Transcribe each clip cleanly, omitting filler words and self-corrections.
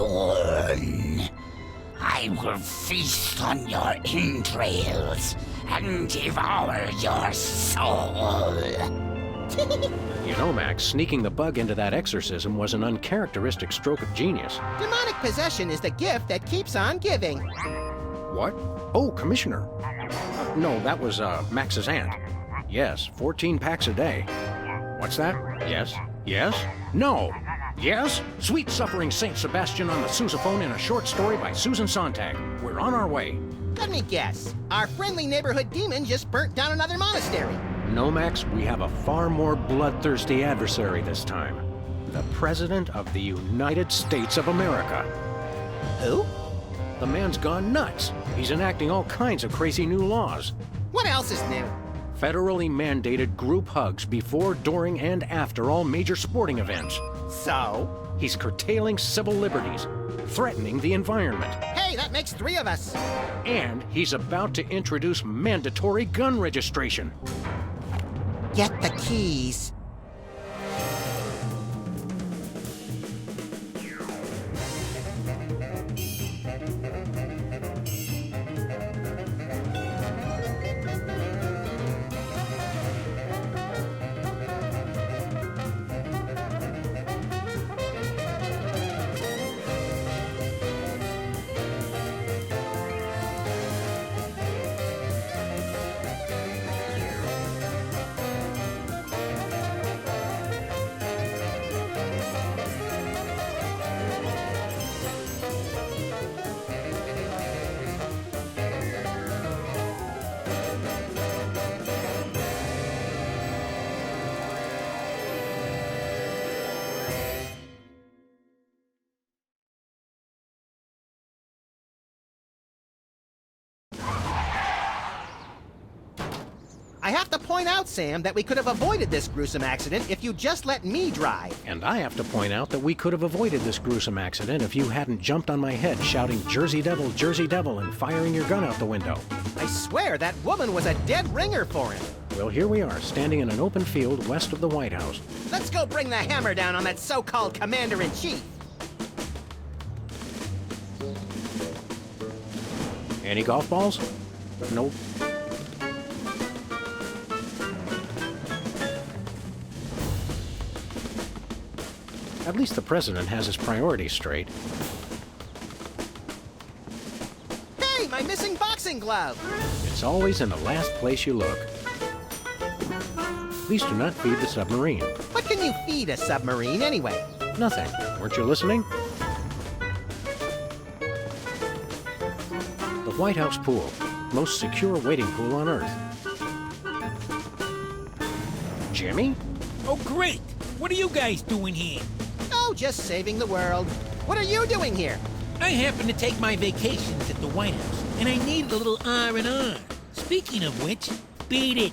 born. I will feast on your entrails and devour your soul. You know, Max, sneaking the bug into that exorcism was an uncharacteristic stroke of genius. Demonic possession is the gift that keeps on giving. What? Oh, Commissioner. No, that was, Max's aunt. Yes, 14 packs a day. What's that? Yes? Yes? No! Yes? Sweet Suffering Saint Sebastian on the sousaphone in a short story by Susan Sontag. We're on our way. Let me guess. Our friendly neighborhood demon just burnt down another monastery. No, Max, we have a far more bloodthirsty adversary this time. The President of the United States of America. Who? The man's gone nuts. He's enacting all kinds of crazy new laws. What else is new? Federally mandated group hugs before, during, and after all major sporting events. So? He's curtailing civil liberties, threatening the environment. Hey, that makes 3 of us. And he's about to introduce mandatory gun registration. Get the keys. I have to point out, Sam, that we could have avoided this gruesome accident if you just let me drive. And I have to point out that we could have avoided this gruesome accident if you hadn't jumped on my head shouting Jersey Devil, and firing your gun out the window. I swear that woman was a dead ringer for him. Well, here we are, standing in an open field west of the White House. Let's go bring the hammer down on that so-called commander-in-chief. Any golf balls? Nope. At least the president has his priorities straight. Hey, my missing boxing glove! It's always in the last place you look. Please do not feed the submarine. What can you feed a submarine, anyway? Nothing. Weren't you listening? The White House pool. Most secure waiting pool on Earth. Jimmy? Oh, great! What are you guys doing here? Oh, just saving the world. What are you doing here? I happen to take my vacations at the White House, and I needed a little R&R. Speaking of which, beat it.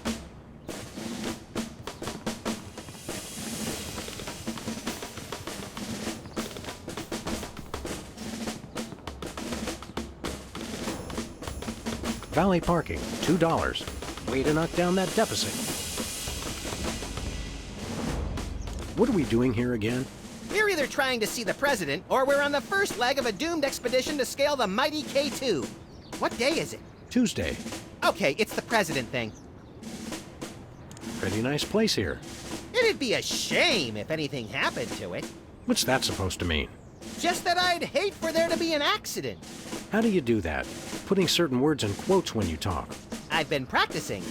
Valet parking, $2. Way to knock down that deficit. What are we doing here again? We're either trying to see the president, or we're on the first leg of a doomed expedition to scale the mighty K2. What day is it? Tuesday. Okay, it's the president thing. Pretty nice place here. It'd be a shame if anything happened to it. What's that supposed to mean? Just that I'd hate for there to be an accident. How do you do that? Putting certain words in quotes when you talk. I've been practicing.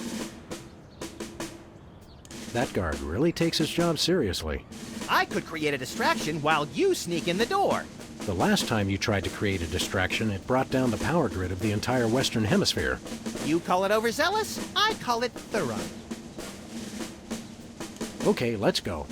That guard really takes his job seriously. I could create a distraction while you sneak in the door. The last time you tried to create a distraction, it brought down the power grid of the entire Western Hemisphere. You call it overzealous, I call it thorough. Okay, let's go.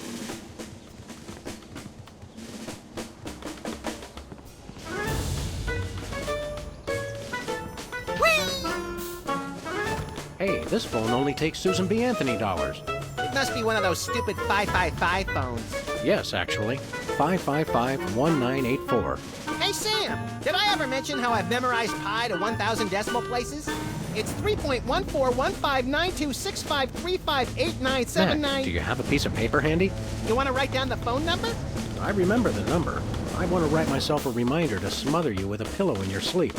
Hey, this phone only takes Susan B. Anthony dollars. It must be one of those stupid 555 phones. Yes, actually. 555-1984. Hey, Sam, did I ever mention how I've memorized pi to 1,000 decimal places? It's 3.14159265358979. Matt, do you have a piece of paper handy? You want to write down the phone number? I remember the number. I want to write myself a reminder to smother you with a pillow in your sleep.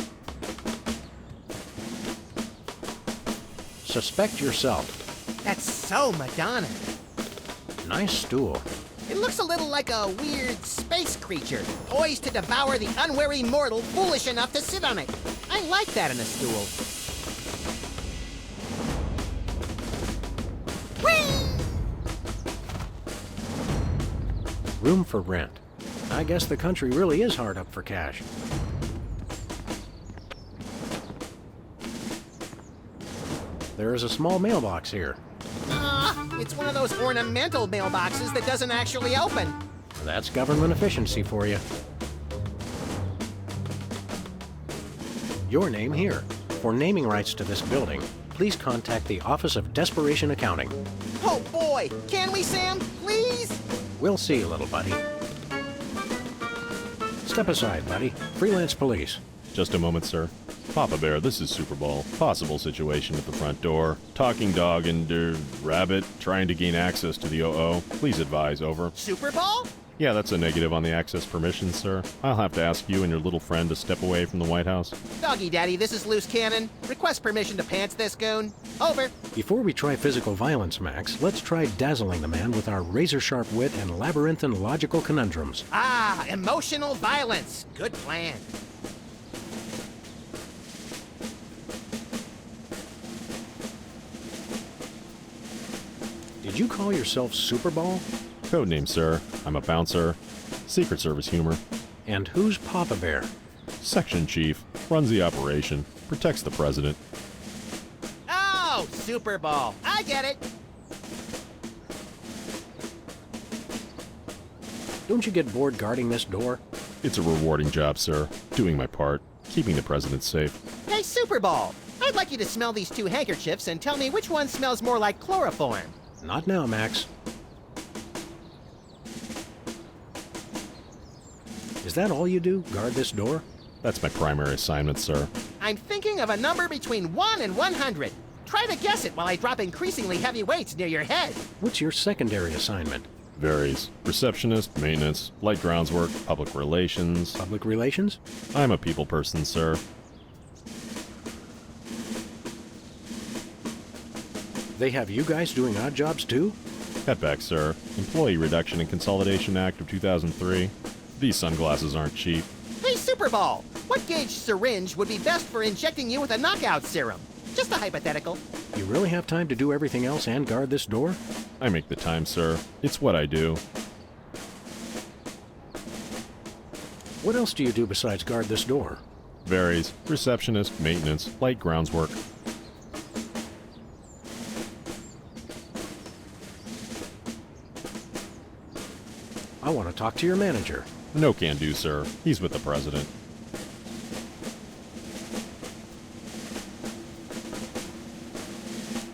Suspect yourself. That's so Madonna. Nice stool. It looks a little like a weird space creature, poised to devour the unwary mortal foolish enough to sit on it. I like that in a stool. Whee! Room for rent. I guess the country really is hard up for cash. There is a small mailbox here. It's one of those ornamental mailboxes that doesn't actually open. That's government efficiency for you. Your name here. For naming rights to this building, please contact the Office of Desperation Accounting. Oh boy! Can we, Sam? Please? We'll see, little buddy. Step aside, buddy. Freelance police. Just a moment, sir. Papa Bear, this is Super Bowl. Possible situation at the front door. Talking dog and, rabbit trying to gain access to the OO. Please advise, over. Super Bowl? Yeah, that's a negative on the access permission, sir. I'll have to ask you and your little friend to step away from the White House. Doggy Daddy, this is Loose Cannon. Request permission to pants this goon. Over. Before we try physical violence, Max, let's try dazzling the man with our razor-sharp wit and labyrinthine logical conundrums. Ah, emotional violence. Good plan. Did you call yourself Super Bowl? Codename, sir. I'm a bouncer. Secret Service humor. And who's Papa Bear? Section chief. Runs the operation. Protects the president. Oh, Super Bowl. I get it. Don't you get bored guarding this door? It's a rewarding job, sir. Doing my part. Keeping the president safe. Hey, Super Bowl. I'd like you to smell these two handkerchiefs and tell me which one smells more like chloroform. Not now, Max. Is that all you do? Guard this door? That's my primary assignment, sir. I'm thinking of a number between 1 and 100. Try to guess it while I drop increasingly heavy weights near your head. What's your secondary assignment? Varies. Receptionist, maintenance, light grounds work, public relations. Public relations? I'm a people person, sir. They have you guys doing odd jobs too? Cutback, sir. Employee Reduction and Consolidation Act of 2003. These sunglasses aren't cheap. Hey, Super Bowl. What gauge syringe would be best for injecting you with a knockout serum? Just a hypothetical. You really have time to do everything else and guard this door? I make the time, sir. It's what I do. What else do you do besides guard this door? Varies. Receptionist, maintenance, light grounds work. I want to talk to your manager. No can do, sir. He's with the president.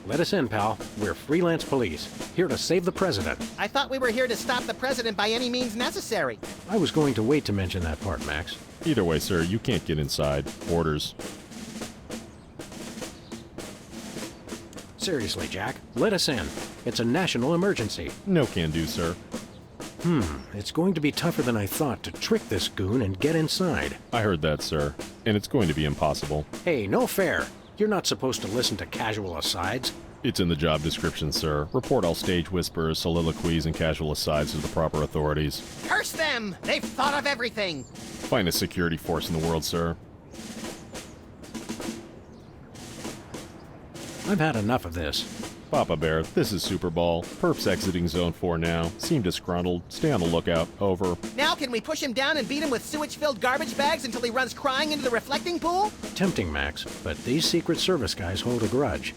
Let us in, pal. We're freelance police, here to save the president. I thought we were here to stop the president by any means necessary. I was going to wait to mention that part, Max. Either way, sir, you can't get inside. Orders. Seriously, Jack, let us in. It's a national emergency. No can do, sir. It's going to be tougher than I thought to trick this goon and get inside. I heard that, sir. And it's going to be impossible. Hey, no fair. You're not supposed to listen to casual asides. It's in the job description, sir. Report all stage whispers, soliloquies, and casual asides to the proper authorities. Curse them! They've thought of everything! Finest security force in the world, sir. I've had enough of this. Papa Bear, this is Super Bowl. Perps exiting Zone 4 now. Seem disgruntled. Stay on the lookout. Over. Now can we push him down and beat him with sewage-filled garbage bags until he runs crying into the reflecting pool? Tempting, Max, but these Secret Service guys hold a grudge.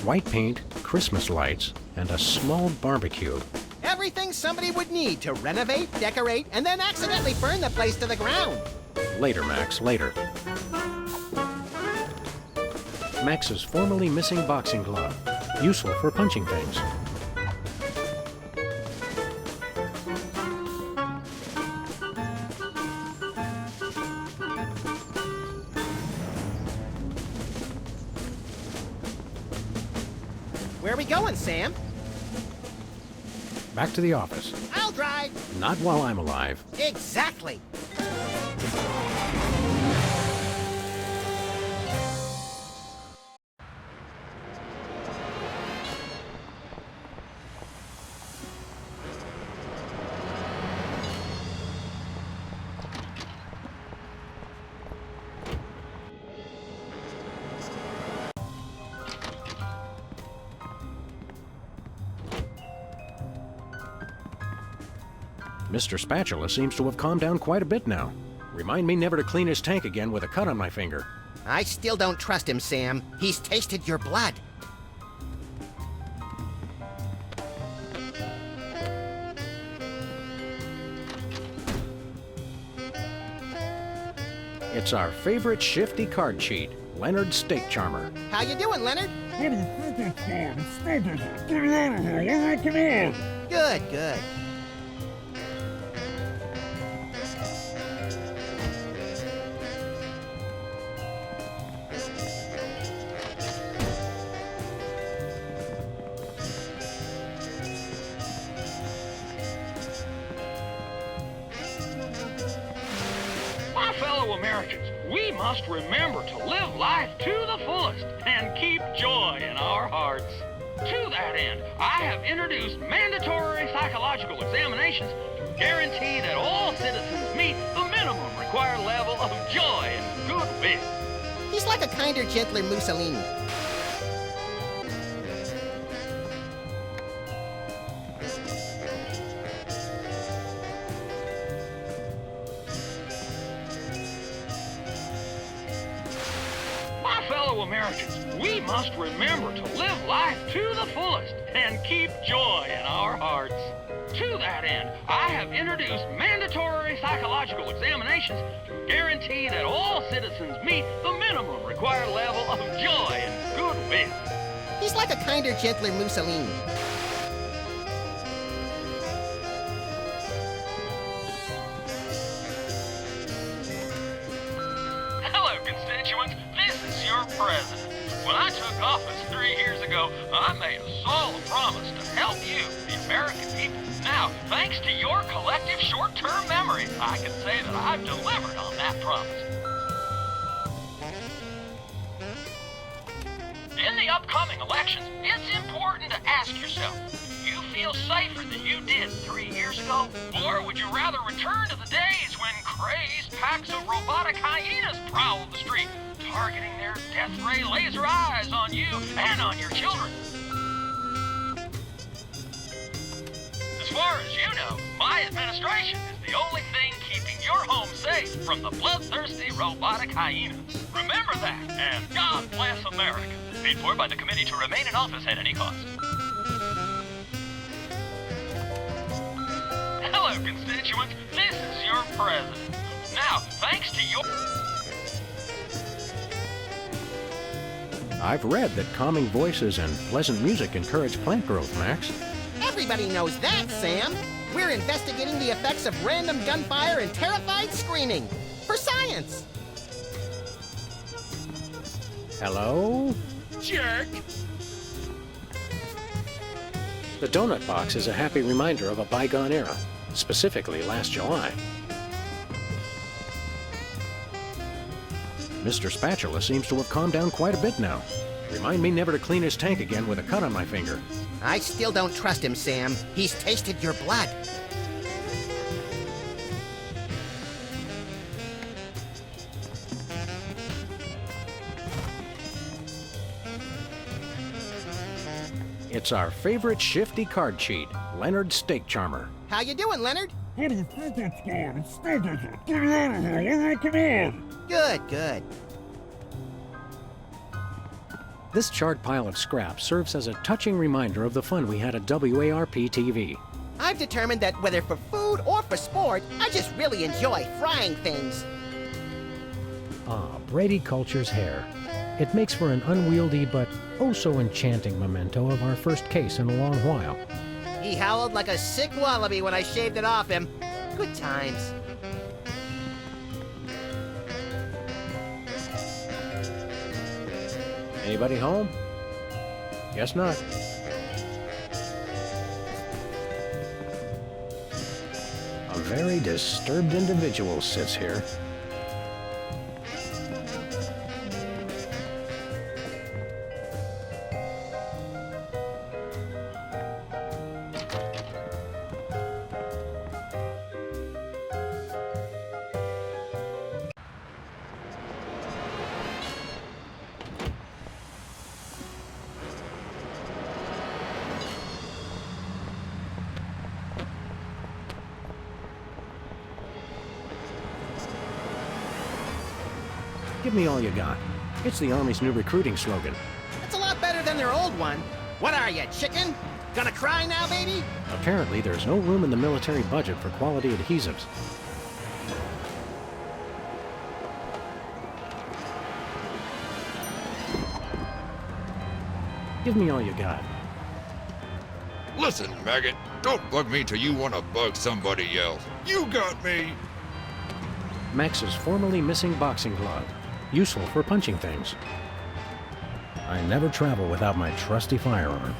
White paint, Christmas lights, and a small barbecue. Everything somebody would need to renovate, decorate, and then accidentally burn the place to the ground. Later, Max, later. Max's formerly missing boxing glove. Useful for punching things. Where are we going, Sam? back to the office. I'll drive. Not while I'm alive. Exactly. Mr. Spatula seems to have calmed down quite a bit now. Remind me never to clean his tank again with a cut on my finger. I still don't trust him, Sam. He's tasted your blood. It's our favorite shifty card cheat, Leonard's Steak Charmer. How you doing, Leonard? Good, good. My fellow Americans, we must remember to live life to the fullest and keep joy in our hearts. To that end, I have introduced mandatory psychological examinations to guarantee that all citizens meet the minimum required level of joy and goodwill. He's like a kinder, gentler Mussolini. My fellow Americans, we must remember to live life to the fullest and keep joy in our hearts. To that end, I have introduced mandatory psychological examinations to guarantee that all citizens meet the minimum required level of joy and goodwill. He's like a kinder, gentler Mussolini. Hello, constituents. This is your president. When I took office 3 years ago, I made a solemn promise to help you, the American people. Now, thanks to your collective short-term memory, I can say that I've delivered on that promise. In the upcoming elections, it's important to ask yourself, do you feel safer than you did 3 years ago? Or would you rather return to the days when crazed packs of robotic hyenas prowled the street, targeting their death ray laser eyes on you and on your children? As far as you know, my administration is the only thing keeping your home safe from the bloodthirsty robotic hyenas. Remember that, and God bless America. Paid for by the committee to remain in office at any cost. Hello, constituents. This is your president. Now, thanks to your... I've read that calming voices and pleasant music encourage plant growth, Max. Everybody knows that, Sam. We're investigating the effects of random gunfire and terrified screaming. For science. Hello? Jerk! The donut box is a happy reminder of a bygone era, specifically last July. Mr. Spatula seems to have calmed down quite a bit now. Remind me never to clean his tank again with a cut on my finger. I still don't trust him, Sam. He's tasted your blood. It's our favorite shifty card cheat, Leonard's Steak Charmer. How you doing, Leonard? Good, good. This charred pile of scrap serves as a touching reminder of the fun we had at WARP-TV. I've determined that whether for food or for sport, I just really enjoy frying things. Ah, Brady Culture's hair. It makes for an unwieldy but oh-so-enchanting memento of our first case in a long while. He howled like a sick wallaby when I shaved it off him. Good times. Anybody home? Guess not. very disturbed individual sits here. Give me all you got. It's the Army's new recruiting slogan. It's a lot better than their old one. What are you, chicken? Gonna cry now, baby? Apparently, there's no room in the military budget for quality adhesives. Give me all you got. Listen, maggot, don't bug me till you want to bug somebody else. You got me! Max's formerly missing boxing glove. Useful for punching things. I never travel without my trusty firearm.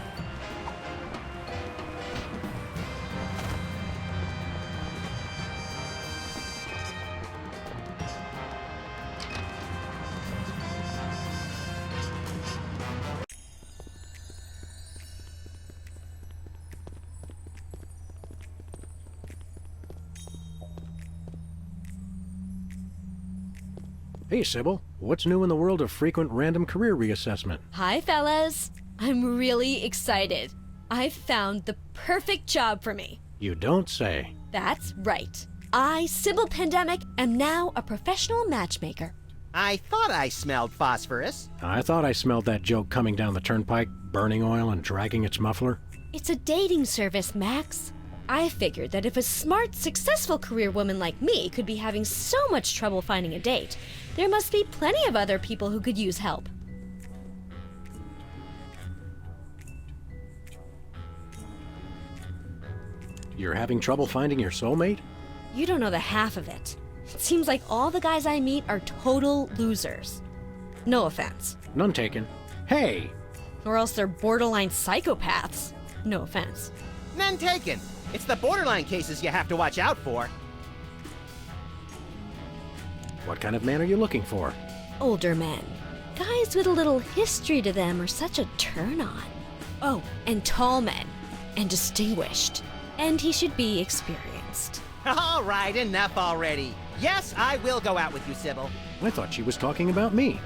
Hey, Sybil. What's new in the world of frequent random career reassessment? Hi, fellas. I'm really excited. I've found the perfect job for me. You don't say. That's right. I, Sybil Pandemic, am now a professional matchmaker. I thought I smelled phosphorus. I thought I smelled that joke coming down the turnpike, burning oil and dragging its muffler. It's a dating service, Max. I figured that if a smart, successful career woman like me could be having so much trouble finding a date, there must be plenty of other people who could use help. You're having trouble finding your soulmate? You don't know the half of it. It seems like all the guys I meet are total losers. No offense. None taken. Hey! Or else they're borderline psychopaths. No offense. None taken. It's the borderline cases you have to watch out for. What kind of man are you looking for? Older men. Guys with a little history to them are such a turn-on. Oh, and tall men. And distinguished. And he should be experienced. All right, enough already. Yes, I will go out with you, Sybil. I thought she was talking about me.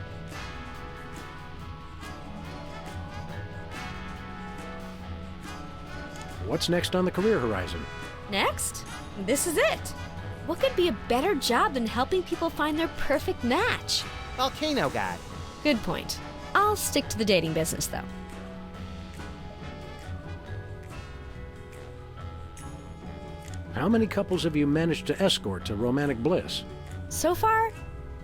What's next on the career horizon? Next? This is it. What could be a better job than helping people find their perfect match? Volcano guy. Good point. I'll stick to the dating business, though. How many couples have you managed to escort to romantic bliss? So far,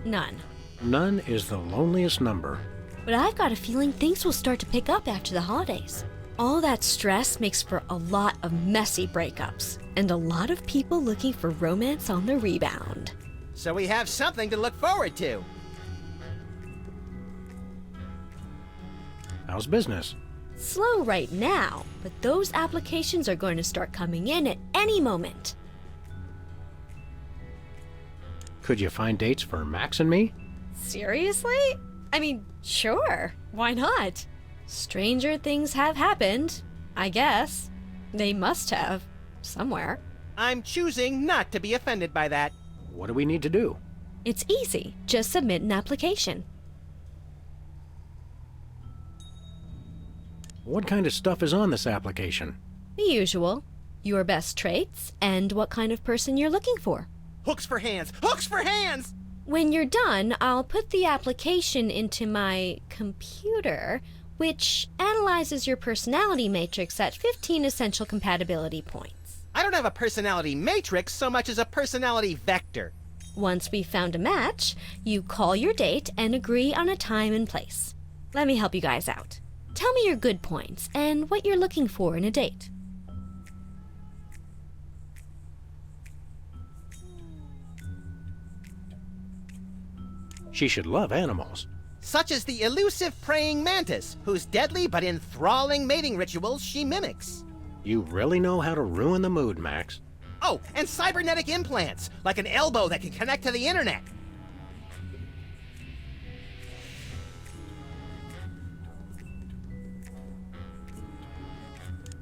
none. None is the loneliest number. But I've got a feeling things will start to pick up after the holidays. All that stress makes for a lot of messy breakups, and a lot of people looking for romance on the rebound. So we have something to look forward to. How's business? Slow right now, but those applications are going to start coming in at any moment. Could you find dates for Max and me? Seriously? I mean, sure. Why not? Stranger things have happened, I guess. They must have. Somewhere. I'm choosing not to be offended by that. What do we need to do? It's easy. Just submit an application. What kind of stuff is on this application? The usual. Your best traits and what kind of person you're looking for. Hooks for hands! Hooks for hands! When you're done, I'll put the application into my computer, which analyzes your personality matrix at 15 essential compatibility points. I don't have a personality matrix so much as a personality vector. Once we've found a match, you call your date and agree on a time and place. Let me help you guys out. Tell me your good points and what you're looking for in a date. She should love animals. Such as the elusive praying mantis, whose deadly but enthralling mating rituals she mimics. You really know how to ruin the mood, Max. Oh, and cybernetic implants, like an elbow that can connect to the internet.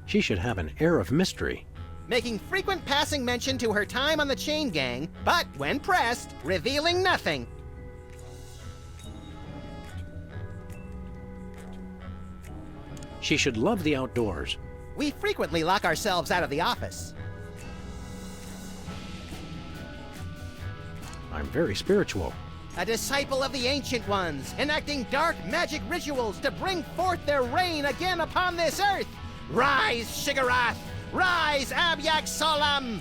She should have an air of mystery. Making frequent passing mention to her time on the chain gang, but when pressed, revealing nothing. She should love the outdoors. We frequently lock ourselves out of the office. I'm very spiritual. A disciple of the Ancient Ones, enacting dark magic rituals to bring forth their reign again upon this earth. Rise, Shigarath! Rise, Abyak Solam!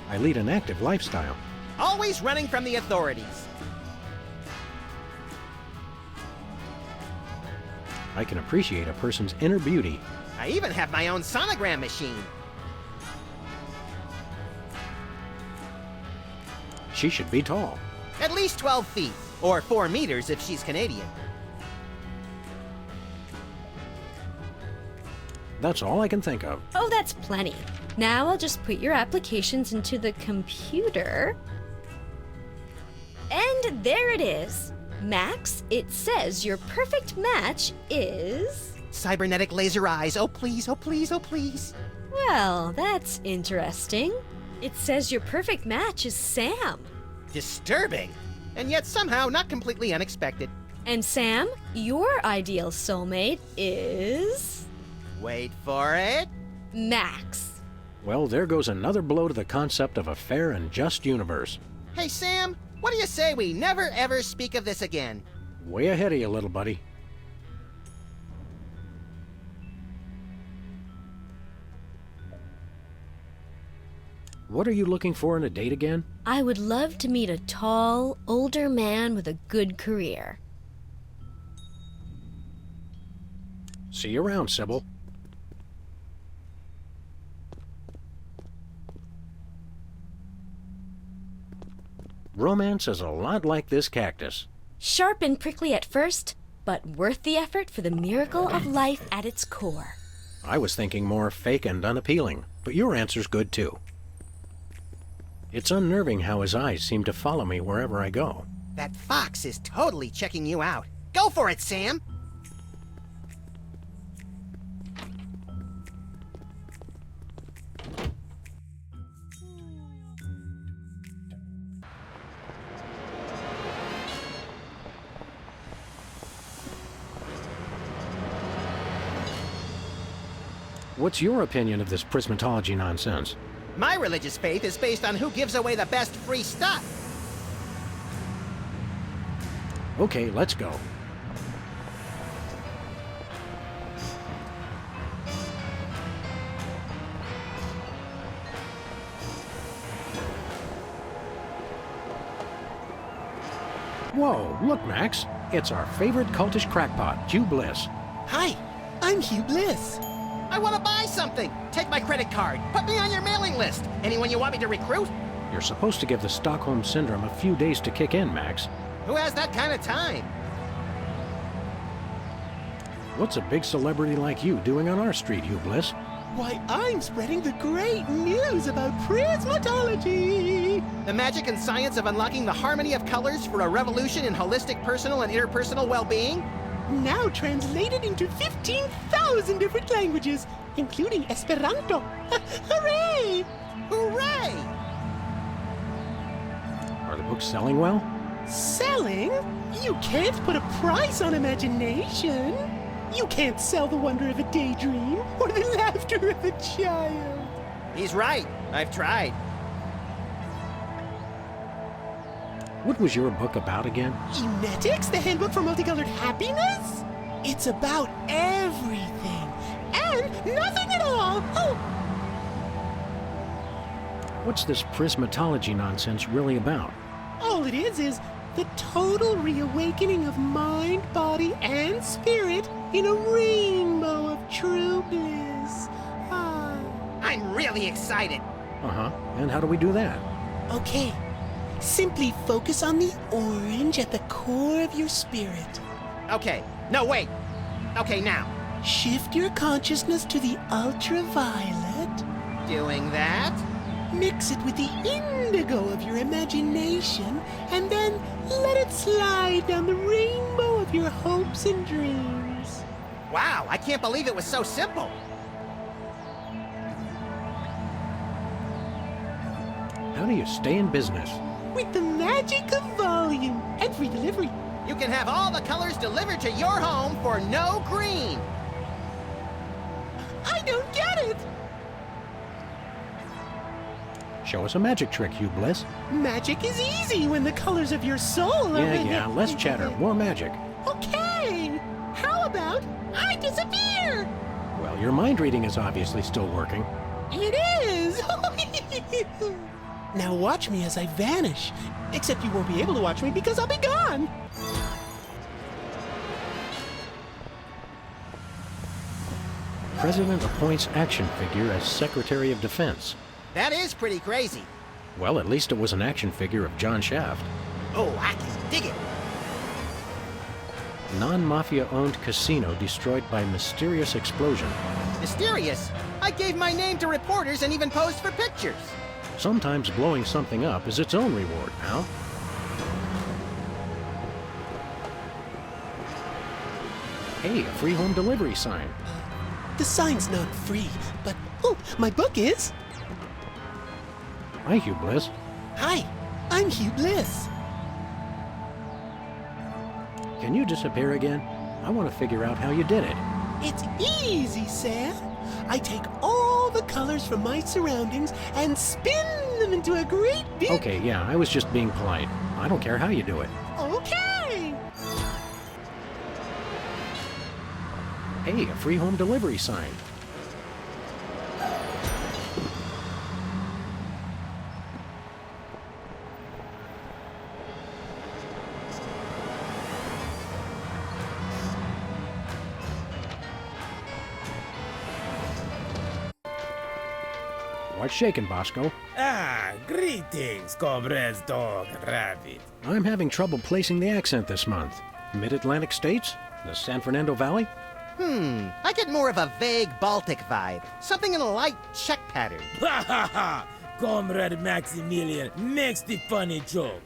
I lead an active lifestyle. Always running from the authorities. I can appreciate a person's inner beauty. I even have my own sonogram machine. She should be tall. At least 12 feet, or 4 meters if she's Canadian. That's all I can think of. Oh, that's plenty. Now I'll just put your applications into the computer. And there it is. Max, it says your perfect match is... Cybernetic laser eyes, oh please, oh please, oh please. Well, that's interesting. It says your perfect match is Sam. Disturbing, and yet somehow not completely unexpected. And Sam, your ideal soulmate is... Wait for it. Max. Well, there goes another blow to the concept of a fair and just universe. Hey Sam, what do you say we never ever speak of this again? Way ahead of you, little buddy. What are you looking for in a date again? I would love to meet a tall, older man with a good career. See you around, Sybil. Romance is a lot like this cactus. Sharp and prickly at first, but worth the effort for the miracle of life at its core. I was thinking more fake and unappealing, but your answer's good too. It's unnerving how his eyes seem to follow me wherever I go. That fox is totally checking you out. Go for it, Sam! What's your opinion of this prismatology nonsense? My religious faith is based on who gives away the best free stuff. Okay, let's go. Whoa, look, Max. It's our favorite cultish crackpot, Hugh Bliss. Hi, I'm Hugh Bliss. I want to buy something. Take my credit card. Put me on your mailing list. Anyone you want me to recruit? You're supposed to give the Stockholm Syndrome a few days to kick in, Max. Who has that kind of time? What's a big celebrity like you doing on our street, Hugh Bliss? Why, I'm spreading the great news about prismatology! The magic and science of unlocking the harmony of colors for a revolution in holistic personal and interpersonal well-being? Now translated into 15,000 different languages, including Esperanto. Hooray! Hooray! Are the books selling well? Selling? You can't put a price on imagination. You can't sell the wonder of a daydream or the laughter of a child. He's right. I've tried. What was your book about again? Emetics, the Handbook for Multicolored Happiness? It's about everything and nothing at all. Oh. What's this prismatology nonsense really about? All it is the total reawakening of mind, body, and spirit in a rainbow of true bliss. Ah. I'm really excited. Uh-huh. And how do we do that? Okay. Simply focus on the orange at the core of your spirit. Okay. No, wait. Okay, now. Shift your consciousness to the ultraviolet. Doing that? Mix it with the indigo of your imagination, and then let it slide down the rainbow of your hopes and dreams. Wow, I can't believe it was so simple. How do you stay in business? With the magic of volume and free delivery. You can have all the colors delivered to your home for no green. I don't get it! Show us a magic trick, Hugh Bliss. Magic is easy when the colors of your soul are... Yeah, less chatter, more magic. Okay! How about I disappear? Well, your mind reading is obviously still working. It is! Now watch me as I vanish. Except you won't be able to watch me because I'll be gone. President appoints action figure as Secretary of Defense. That is pretty crazy. Well, at least it was an action figure of John Shaft. Oh, I can dig it. Non-mafia-owned casino destroyed by mysterious explosion. Mysterious? I gave my name to reporters and even posed for pictures. Sometimes blowing something up is its own reward, pal. Hey, a free home delivery sign. The sign's not free, but oh, my book is. Hi, Hugh Bliss. Hi, I'm Hugh Bliss. Can you disappear again? I want to figure out how you did it. It's easy, Sam. I take all the colors from my surroundings and spin them into a great big... Okay, yeah, I was just being polite. I don't care how you do it. Okay! Hey, a free home delivery sign. What's shaking, Bosco? Ah, greetings, comrades dog and rabbit. I'm having trouble placing the accent this month. Mid-Atlantic states? The San Fernando Valley? I get more of a vague Baltic vibe. Something in a light Czech pattern. Ha ha ha! Comrade Maximilian makes the funny joke.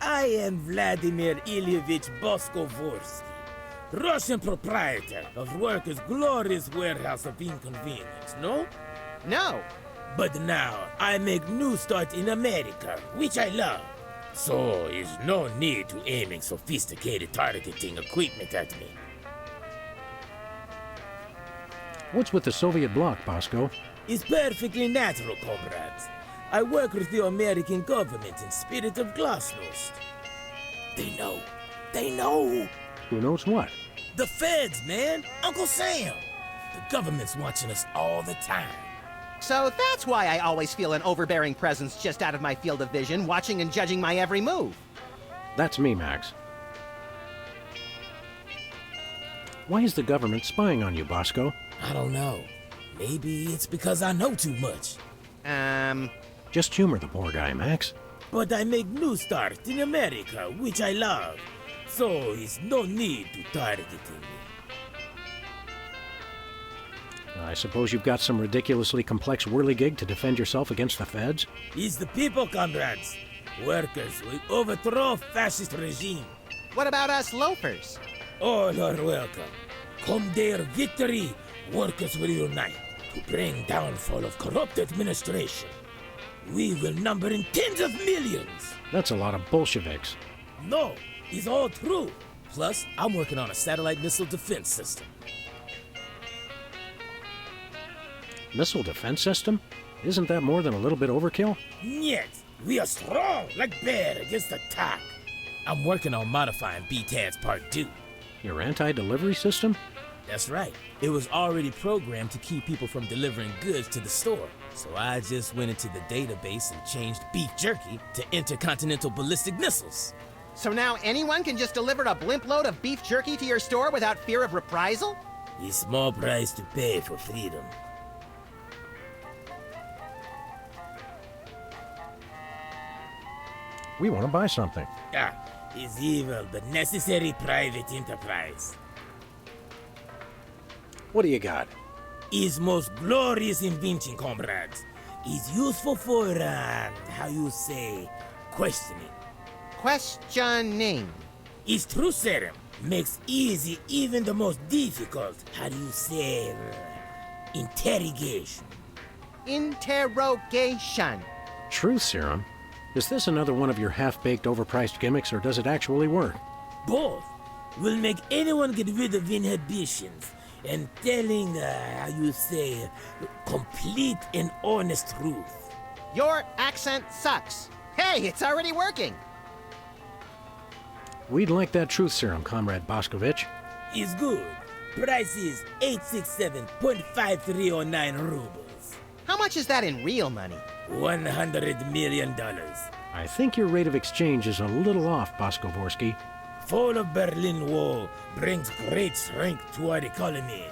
I am Vladimir Ilyevich Boskovorsky, Russian proprietor of Workers' Glorious Warehouse of Inconvenience, no? No. But now I make new start in America, which I love. So is no need to aiming sophisticated targeting equipment at me. What's with the Soviet bloc, Bosco? It's perfectly natural, comrades. I work with the American government in spirit of glasnost. They know. They know. Who knows what? The feds, man. Uncle Sam. The government's watching us all the time. So that's why I always feel an overbearing presence just out of my field of vision, watching and judging my every move. That's me, Max. Why is the government spying on you, Bosco? I don't know. Maybe it's because I know too much. Just humor the poor guy, Max. But I make new start in America, which I love. So it's no need to target me. I suppose you've got some ridiculously complex whirligig to defend yourself against the feds? It's the people, comrades. Workers will overthrow fascist regime. What about us loafers? All are welcome. Come their victory, workers will unite to bring downfall of corrupt administration. We will number in tens of millions. That's a lot of Bolsheviks. No, it's all true. Plus, I'm working on a satellite missile defense system. Missile defense system? Isn't that more than a little bit overkill? Yet, we are strong like bear against attack. I'm working on modifying BTAD's Part 2. Your anti-delivery system? That's right. It was already programmed to keep people from delivering goods to the store. So I just went into the database and changed beef jerky to intercontinental ballistic missiles. So now anyone can just deliver a blimp load of beef jerky to your store without fear of reprisal? A small price to pay for freedom. We want to buy something. Ah, it's evil but necessary private enterprise. What do you got? His most glorious invention, comrades, is useful for, how you say, questioning. Questioning. His truth serum makes easy even the most difficult, how do you say, interrogation. Interrogation. Truth serum? Is this another one of your half-baked, overpriced gimmicks, or does it actually work? Both will make anyone get rid of inhibitions and telling, how you say, complete and honest truth. Your accent sucks. Hey, it's already working. We'd like that truth serum, Comrade Boscovich. Is good. Price is 867.5309 rubles. How much is that in real money? $100 million. I think your rate of exchange is a little off, Boscovorsky. Fall of Berlin Wall brings great strength to our economy.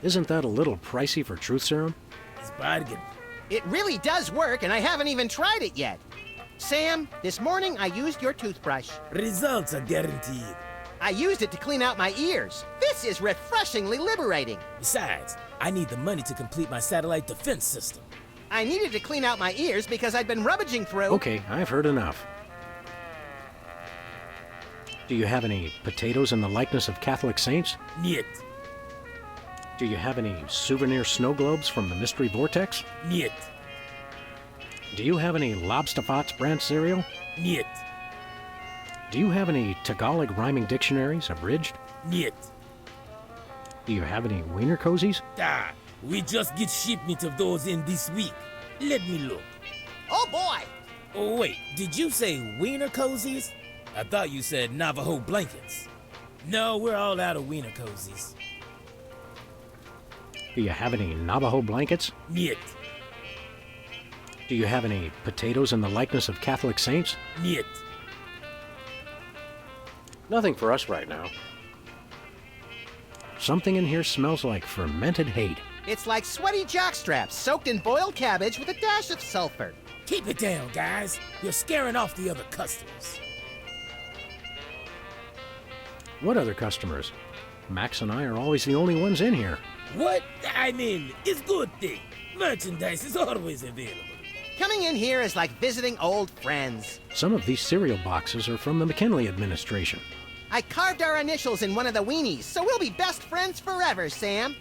Isn't that a little pricey for truth serum? It's bargain. It really does work, and I haven't even tried it yet. Sam, this morning I used your toothbrush. Results are guaranteed. I used it to clean out my ears. This is refreshingly liberating. Besides, I need the money to complete my satellite defense system. I needed to clean out my ears because I'd been rummaging through... Okay, I've heard enough. Do you have any potatoes in the likeness of Catholic saints? Niet. Do you have any souvenir snow globes from the Mystery Vortex? Niet. Do you have any Lobsterfots brand cereal? Niet. Do you have any Tagalog rhyming dictionaries abridged? Niet. Do you have any wiener cozies? Ah, we just get shipment of those in this week. Let me look. Oh boy! Oh wait, did you say wiener cozies? I thought you said Navajo blankets. No, we're all out of wiener cozies. Do you have any Navajo blankets? Niet. Do you have any potatoes in the likeness of Catholic saints? Niet. Nothing for us right now. Something in here smells like fermented hate. It's like sweaty jockstraps soaked in boiled cabbage with a dash of sulfur. Keep it down, guys. You're scaring off the other customers. What other customers? Max and I are always the only ones in here. What? I mean, it's a good thing. Merchandise is always available. Coming in here is like visiting old friends. Some of these cereal boxes are from the McKinley administration. I carved our initials in one of the weenies, so we'll be best friends forever, Sam.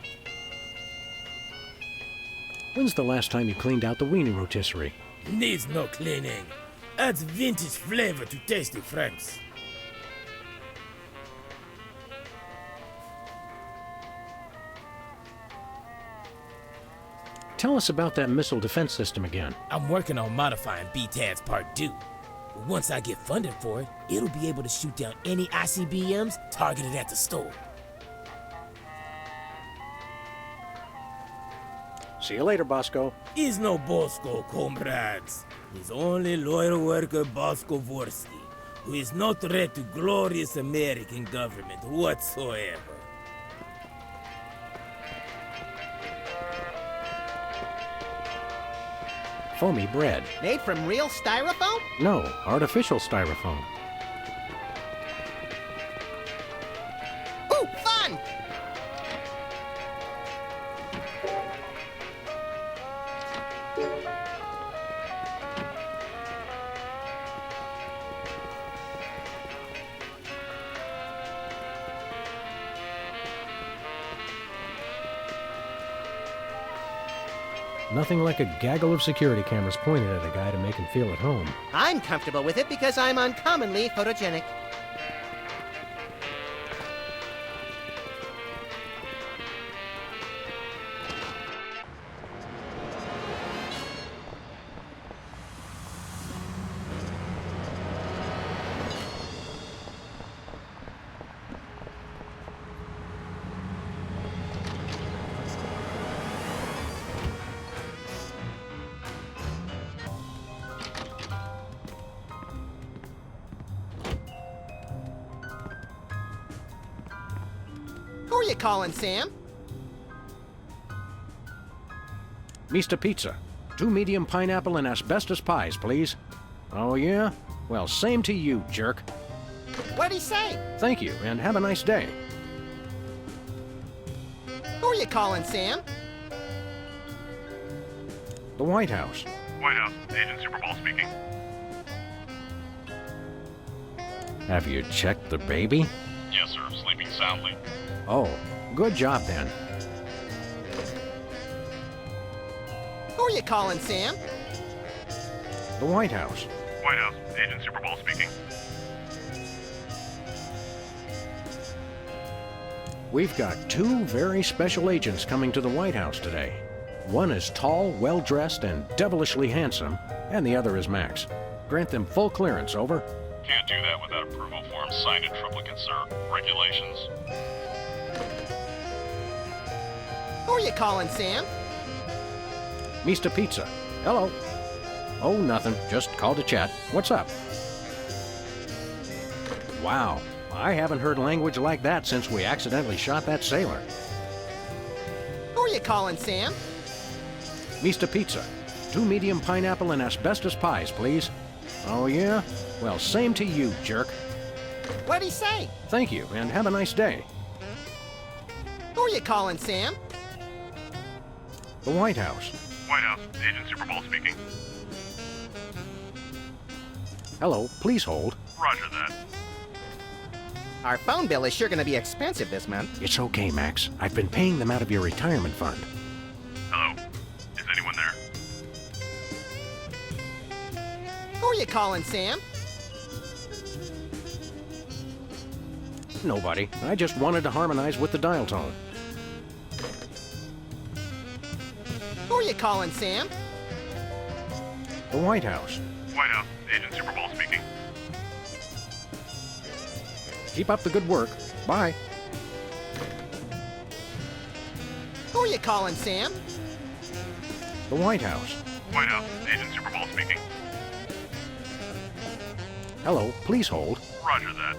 When's the last time you cleaned out the weenie rotisserie? Needs no cleaning. Adds vintage flavor to tasty Franks. Tell us about that missile defense system again. I'm working on modifying BTAD's Part 2. Once I get funded for it, it'll be able to shoot down any ICBMs targeted at the store. See you later, Bosco. He's no Bosco, comrades. He's only loyal worker Bosco Vorsky, who is no threat to glorious American government whatsoever. Foamy bread. Made from real styrofoam? No, artificial styrofoam. Ooh, fun! Nothing like a gaggle of security cameras pointed at a guy to make him feel at home. I'm comfortable with it because I'm uncommonly photogenic. Who are you calling, Sam? Mr. Pizza. 2 medium pineapple and asbestos pies, please. Oh, yeah? Well, same to you, jerk. What'd he say? Thank you, and have a nice day. you calling, Sam? The White House. White House, Agent Superball speaking. Have you checked the baby? Yes, sir. Sleeping soundly. Oh, good job then. Who are you calling, Sam? The White House. White House, Agent Superball speaking. We've got two very special agents coming to the White House today. One is tall, well-dressed, and devilishly handsome, and the other is Max. Grant them full clearance, over. Can't do that without approval forms signed in triplicate, sir. Regulations. Who are you calling, Sam? Mr. Pizza. Hello. Oh, nothing. Just called to chat. What's up? Wow. I haven't heard language like that since we accidentally shot that sailor. Who are you calling, Sam? Mr. Pizza. 2 medium pineapple and asbestos pies, please. Oh, yeah? Well, same to you, jerk. What'd he say? Thank you, and have a nice day. Who are you calling, Sam? The White House. White House, Agent Superball speaking. Hello, please hold. Roger that. Our phone bill is sure gonna be expensive this month. It's okay, Max. I've been paying them out of your retirement fund. Hello. Is anyone there? Who are you calling, Sam? Nobody. I just wanted to harmonize with the dial tone. Who are you calling, Sam? The White House. White House, Agent Superball speaking. Keep up the good work. Bye. Who are you calling, Sam? The White House. White House, Agent Superball speaking. Hello, please hold. Roger that.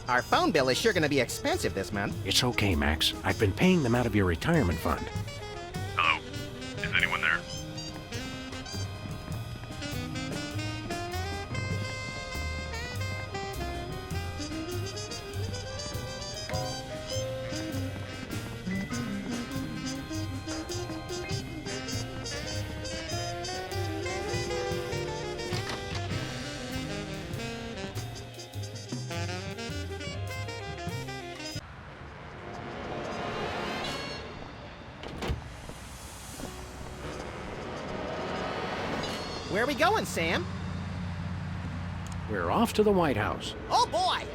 Our phone bill is sure gonna be expensive this month. It's okay, Max. I've been paying them out of your retirement fund. Hello. Is anyone there? Where are we going, Sam? We're off to the White House. Oh, boy!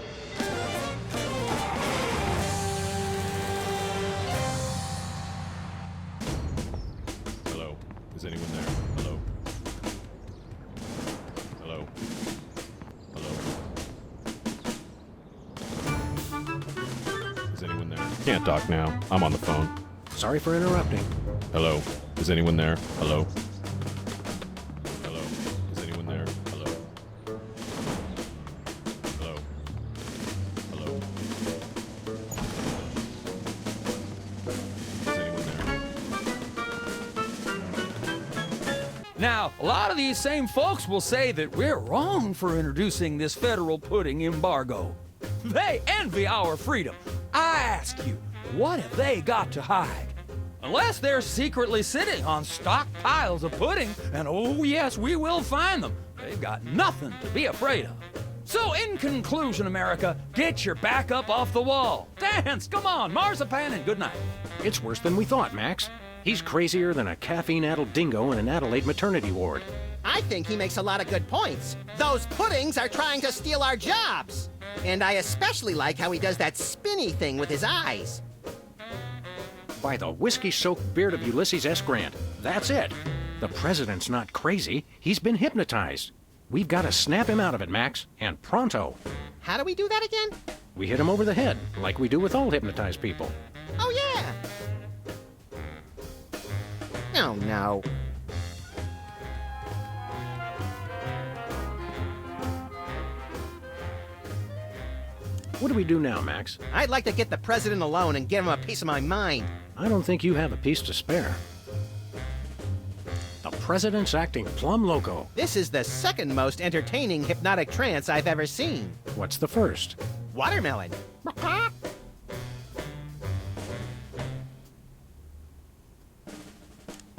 Hello. Is anyone there? Hello. Hello. Hello. Is anyone there? Can't talk now. I'm on the phone. Sorry for interrupting. Hello. Is anyone there? Hello. Hello. Is anyone there? Hello. Hello. Hello. Is anyone there? Now, a lot of these same folks will say that we're wrong for introducing this federal pudding embargo. They envy our freedom. I ask you, what have they got to hide? Unless they're secretly sitting on stockpiles of pudding, and oh yes, we will find them. They've got nothing to be afraid of. So in conclusion, America, get your back up off the wall. Dance, come on, marzipan, and good night. It's worse than we thought, Max. He's crazier than a caffeine-addled dingo in an Adelaide maternity ward. I think he makes a lot of good points. Those puddings are trying to steal our jobs. And I especially like how he does that spinny thing with his eyes. By the whiskey-soaked beard of Ulysses S. Grant. That's it. The president's not crazy. He's been hypnotized. We've got to snap him out of it, Max, and pronto. How do we do that again? We hit him over the head, like we do with all hypnotized people. Oh, yeah. Oh, no. What do we do now, Max? I'd like to get the president alone and give him a piece of my mind. I don't think you have a piece to spare. The president's acting plumb loco. This is the second most entertaining hypnotic trance I've ever seen. What's the first? Watermelon.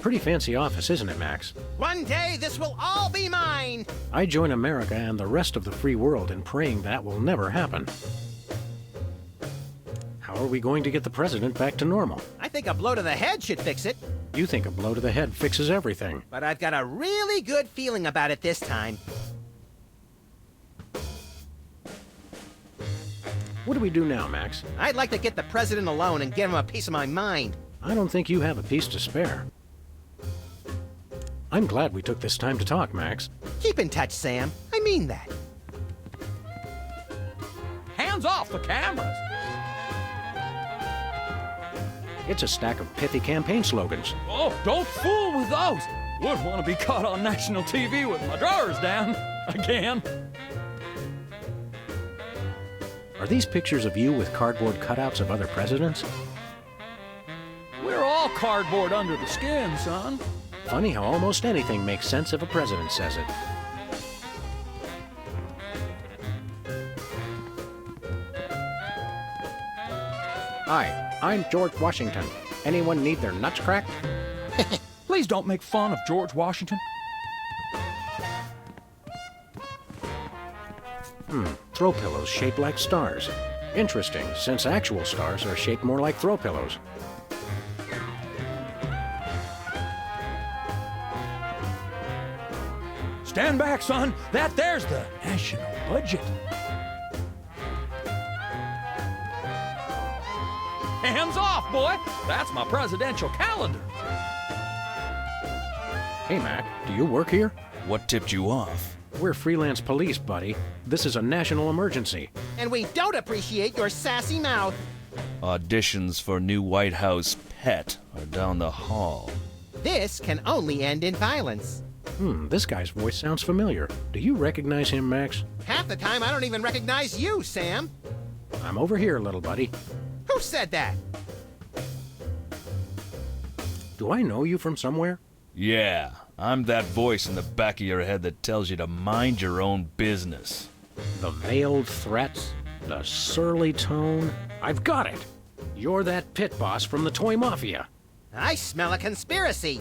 Pretty fancy office, isn't it, Max? One day this will all be mine! I join America and the rest of the free world in praying that will never happen. How are we going to get the president back to normal? I think a blow to the head should fix it. You think a blow to the head fixes everything. But I've got a really good feeling about it this time. What do we do now, Max? I'd like to get the president alone and give him a piece of my mind. I don't think you have a piece to spare. I'm glad we took this time to talk, Max. Keep in touch, Sam. I mean that. Hands off the cameras! It's a stack of pithy campaign slogans. Oh, don't fool with those! Wouldn't want to be caught on national TV with my drawers down. Again. Are these pictures of you with cardboard cutouts of other presidents? We're all cardboard under the skin, son. Funny how almost anything makes sense if a president says it. Hi, I'm George Washington. Anyone need their nuts cracked? Please don't make fun of George Washington. Throw pillows shaped like stars. Interesting, since actual stars are shaped more like throw pillows. Stand back, son. That there's the national budget. Hands off, boy. That's my presidential calendar. Hey, Mac, do you work here? What tipped you off? We're freelance police, buddy. This is a national emergency. And we don't appreciate your sassy mouth. Auditions for new White House pet are down the hall. This can only end in violence. This guy's voice sounds familiar. Do you recognize him, Max? Half the time I don't even recognize you, Sam. I'm over here, little buddy. Who said that? Do I know you from somewhere? Yeah, I'm that voice in the back of your head that tells you to mind your own business. The veiled threats, the surly tone. I've got it. You're that pit boss from the Toy Mafia. I smell a conspiracy.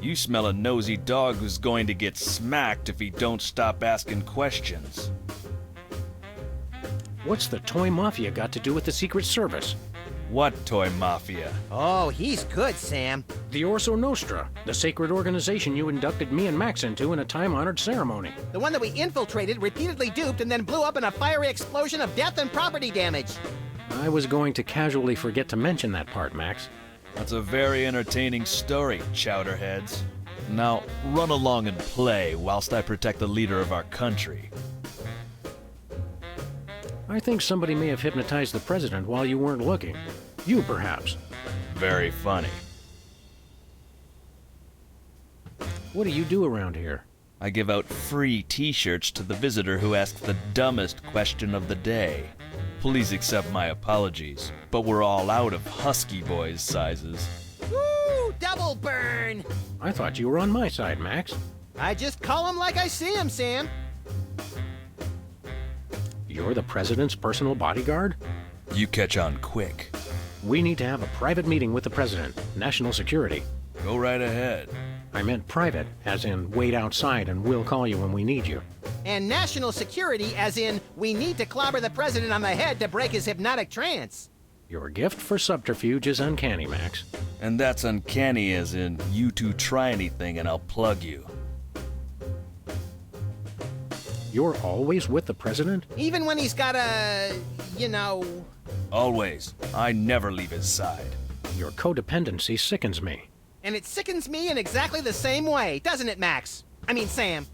You smell a nosy dog who's going to get smacked if he don't stop asking questions. What's the Toy Mafia got to do with the Secret Service? What Toy Mafia? Oh, he's good, Sam. The Orso Nostra, the sacred organization you inducted me and Max into in a time-honored ceremony. The one that we infiltrated, repeatedly duped, and then blew up in a fiery explosion of death and property damage. I was going to casually forget to mention that part, Max. That's a very entertaining story, chowderheads. Now, run along and play whilst I protect the leader of our country. I think somebody may have hypnotized the president while you weren't looking. You, perhaps. Very funny. What do you do around here? I give out free t-shirts to the visitor who asks the dumbest question of the day. Please accept my apologies, but we're all out of Husky Boys sizes. Woo! Double burn! I thought you were on my side, Max. I just call him like I see him, Sam. You're the president's personal bodyguard? You catch on quick. We need to have a private meeting with the president. National security. Go right ahead. I meant private, as in wait outside and we'll call you when we need you. And national security, as in we need to clobber the president on the head to break his hypnotic trance. Your gift for subterfuge is uncanny, Max. And that's uncanny as in you two try anything and I'll plug you. You're always with the president? Even when he's got a, you know... Always. I never leave his side. Your codependency sickens me. And it sickens me in exactly the same way, doesn't it, Max? I mean, Sam.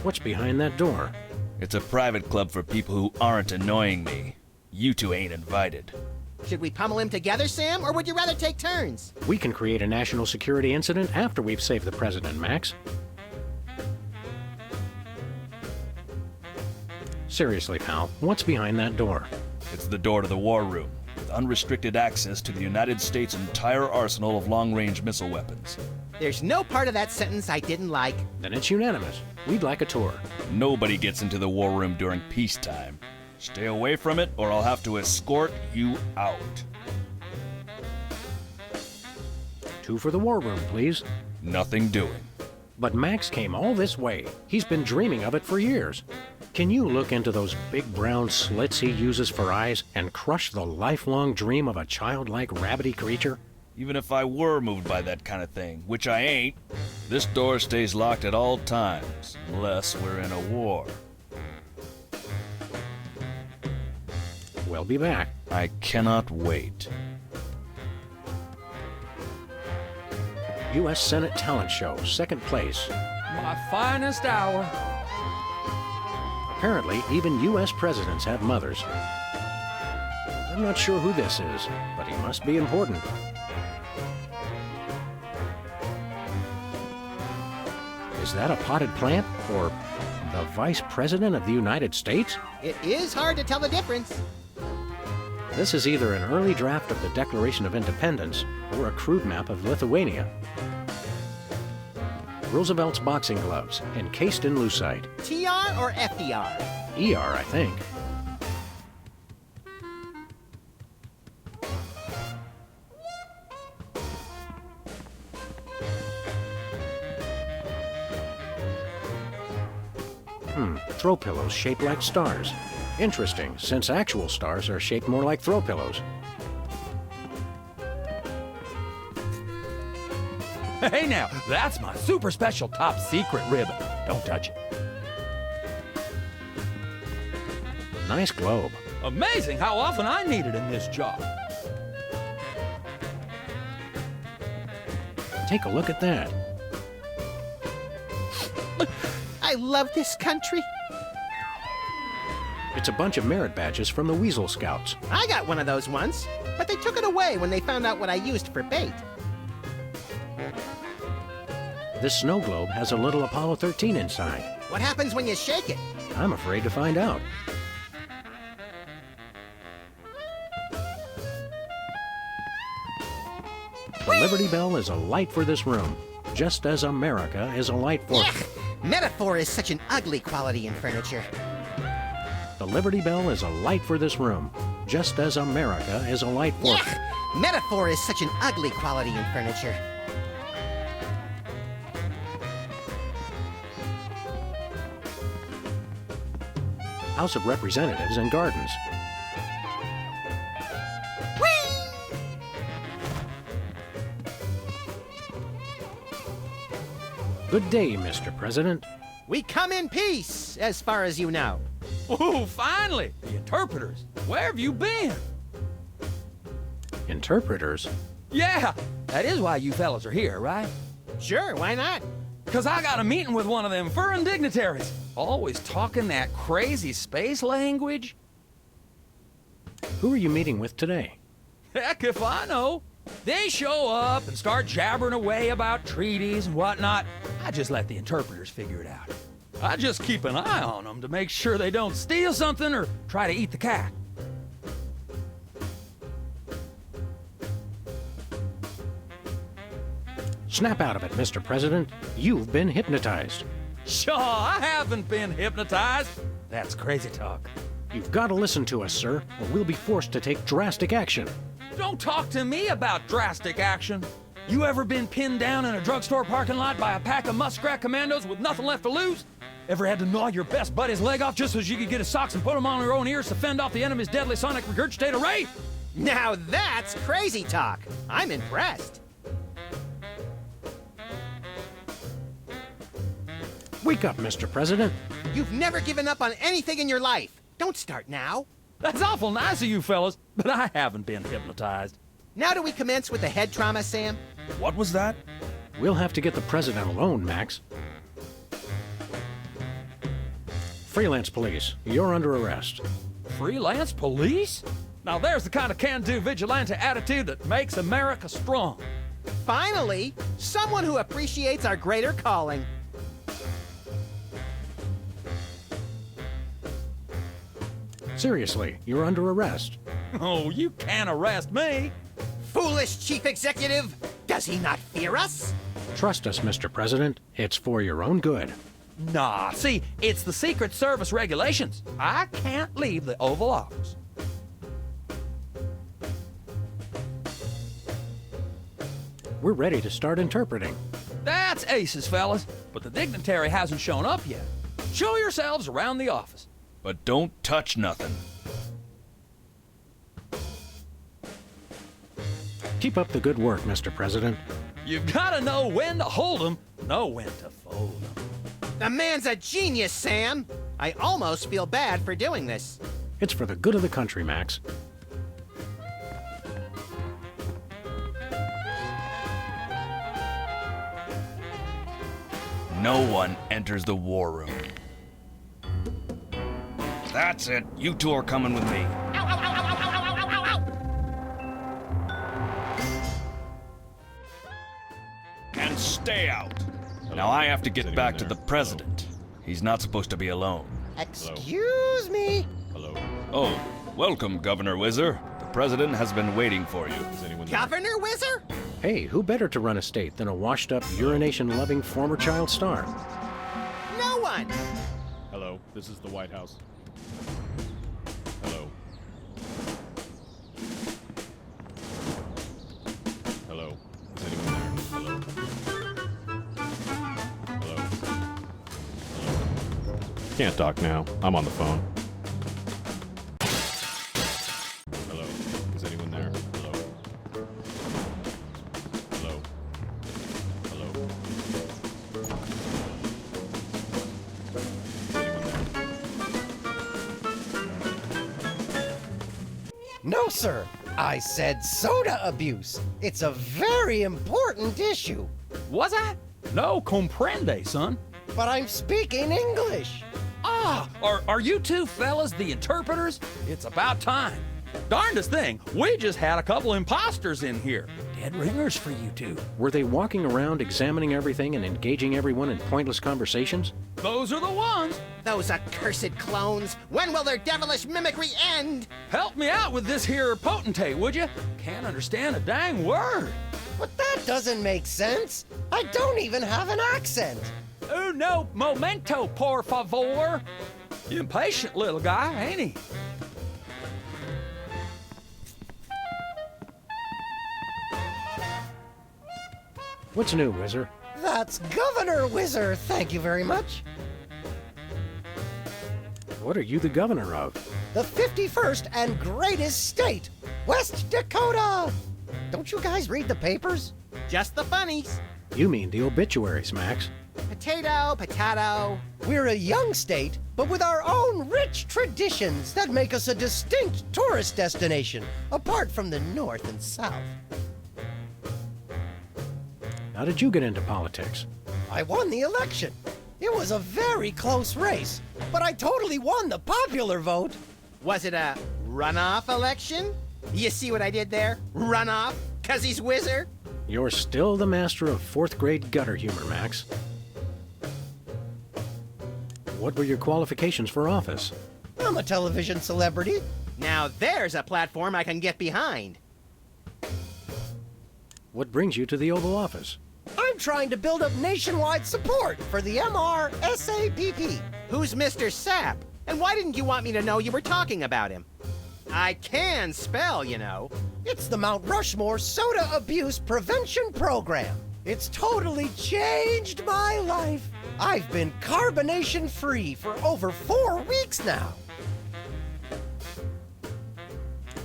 What's behind that door? It's a private club for people who aren't annoying me. You two ain't invited. Should we pummel him together, Sam, or would you rather take turns? We can create a national security incident after we've saved the president, Max. Seriously, pal, what's behind that door? It's the door to the war room, with unrestricted access to the United States' entire arsenal of long-range missile weapons. There's no part of that sentence I didn't like. Then it's unanimous. We'd like a tour. Nobody gets into the war room during peacetime. Stay away from it, or I'll have to escort you out. 2 for the war room, please. Nothing doing. But Max came all this way. He's been dreaming of it for years. Can you look into those big brown slits he uses for eyes and crush the lifelong dream of a childlike rabbity creature? Even if I were moved by that kind of thing, which I ain't, this door stays locked at all times, unless we're in a war. We'll be back. I cannot wait. U.S. Senate Talent Show, 2nd place. My finest hour. Apparently, even U.S. presidents have mothers. I'm not sure who this is, but he must be important. Is that a potted plant? Or the Vice President of the United States? It is hard to tell the difference. This is either an early draft of the Declaration of Independence or a crude map of Lithuania. Roosevelt's boxing gloves, encased in lucite. TR or FDR? ER, I think. Throw pillows shaped like stars. Interesting, since actual stars are shaped more like throw pillows. Hey now, that's my super special top secret ribbon. Don't touch it. Nice globe. Amazing how often I need it in this job. Take a look at that. I love this country. It's a bunch of merit badges from the Weasel Scouts. I got one of those once, but they took it away when they found out what I used for bait. This snow globe has a little Apollo 13 inside. What happens when you shake it? I'm afraid to find out. The Liberty Bell is a light for this room, just as America is a light for... Yuck! Metaphor is such an ugly quality in furniture. The Liberty Bell is a light for this room, just as America is a light for... Yuck! Metaphor is such an ugly quality in furniture. House of Representatives and Gardens. Good day, Mr. President. We come in peace, as far as you know. Ooh, finally! The interpreters. Where have you been? Interpreters? Yeah, that is why you fellas are here, right? Sure, why not? 'Cause I got a meeting with one of them foreign dignitaries. Always talking that crazy space language. Who are you meeting with today? Heck if I know. They show up and start jabbering away about treaties and whatnot. I just let the interpreters figure it out. I just keep an eye on them to make sure they don't steal something or try to eat the cat. Snap out of it, Mr. President. You've been hypnotized. Sure, I haven't been hypnotized. That's crazy talk. You've got to listen to us, sir, or we'll be forced to take drastic action. Don't talk to me about drastic action. You ever been pinned down in a drugstore parking lot by a pack of muskrat commandos with nothing left to lose? Ever had to gnaw your best buddy's leg off just so you could get his socks and put them on your own ears to fend off the enemy's deadly sonic regurgitator ray? Now that's crazy talk. I'm impressed. Wake up, Mr. President. You've never given up on anything in your life. Don't start now. That's awful nice of you fellas, but I haven't been hypnotized. Now do we commence with the head trauma, Sam? What was that? We'll have to get the president alone, Max. Freelance police, you're under arrest. Freelance police? Now there's the kind of can-do vigilante attitude that makes America strong. Finally, someone who appreciates our greater calling. Seriously, you're under arrest. Oh, you can't arrest me. Foolish chief executive! Does he not fear us? Trust us, Mr. President. It's for your own good. Nah, see, it's the Secret Service regulations. I can't leave the Oval Office. We're ready to start interpreting. That's aces, fellas, but the dignitary hasn't shown up yet. Show yourselves around the office. But don't touch nothing. Keep up the good work, Mr. President. You've got to know when to hold 'em, know when to fold 'em. The man's a genius, Sam. I almost feel bad for doing this. It's for the good of the country, Max. No one enters the war room. That's it. You two are coming with me. And stay out. Now I have to get back to the president. He's not supposed to be alone. Excuse me. Hello? Oh, welcome, Governor Whizzer. The president has been waiting for you. Is anyone there? Governor Whizzer? Hey, who better to run a state than a washed-up, urination-loving former child star? No one. Hello? This is the White House. Hello? Hello? Is anyone there? Hello? Hello? Hello? Can't talk now. I'm on the phone. Hello? Is anyone there? Hello? Hello? Hello? Is anyone there? No, sir. I said soda abuse. It's a very important issue. Was I? No comprende, son. But I'm speaking English. Ah, are you two fellas the interpreters? It's about time. Darndest thing, we just had a couple imposters in here. Dead ringers for you two. Were they walking around examining everything and engaging everyone in pointless conversations? Those are the ones. Those accursed clones. When will their devilish mimicry end? Help me out with this here potentate, would you? Can't understand a dang word. But that doesn't make sense. I don't even have an accent. No momento, por favor. Impatient little guy, ain't he? What's new, Whizzer? That's Governor Whizzer, thank you very much. What are you the governor of? The 51st and greatest state, West Dakota. Don't you guys read the papers? Just the funnies. You mean the obituaries, Max. Potato, potato. We're a young state, but with our own rich traditions that make us a distinct tourist destination, apart from the North and South. How did you get into politics? I won the election. It was a very close race, but I totally won the popular vote. Was it a runoff election? You see what I did there? Runoff? 'Cause he's Whizzer? You're still the master of fourth-grade gutter humor, Max. What were your qualifications for office? I'm a television celebrity. Now there's a platform I can get behind. What brings you to the Oval Office? I'm trying to build up nationwide support for the MRSAPP. Who's Mr. Sapp? And why didn't you want me to know you were talking about him? I can spell, you know. It's the Mount Rushmore Soda Abuse Prevention Program. It's totally changed my life. I've been carbonation-free for over 4 weeks now.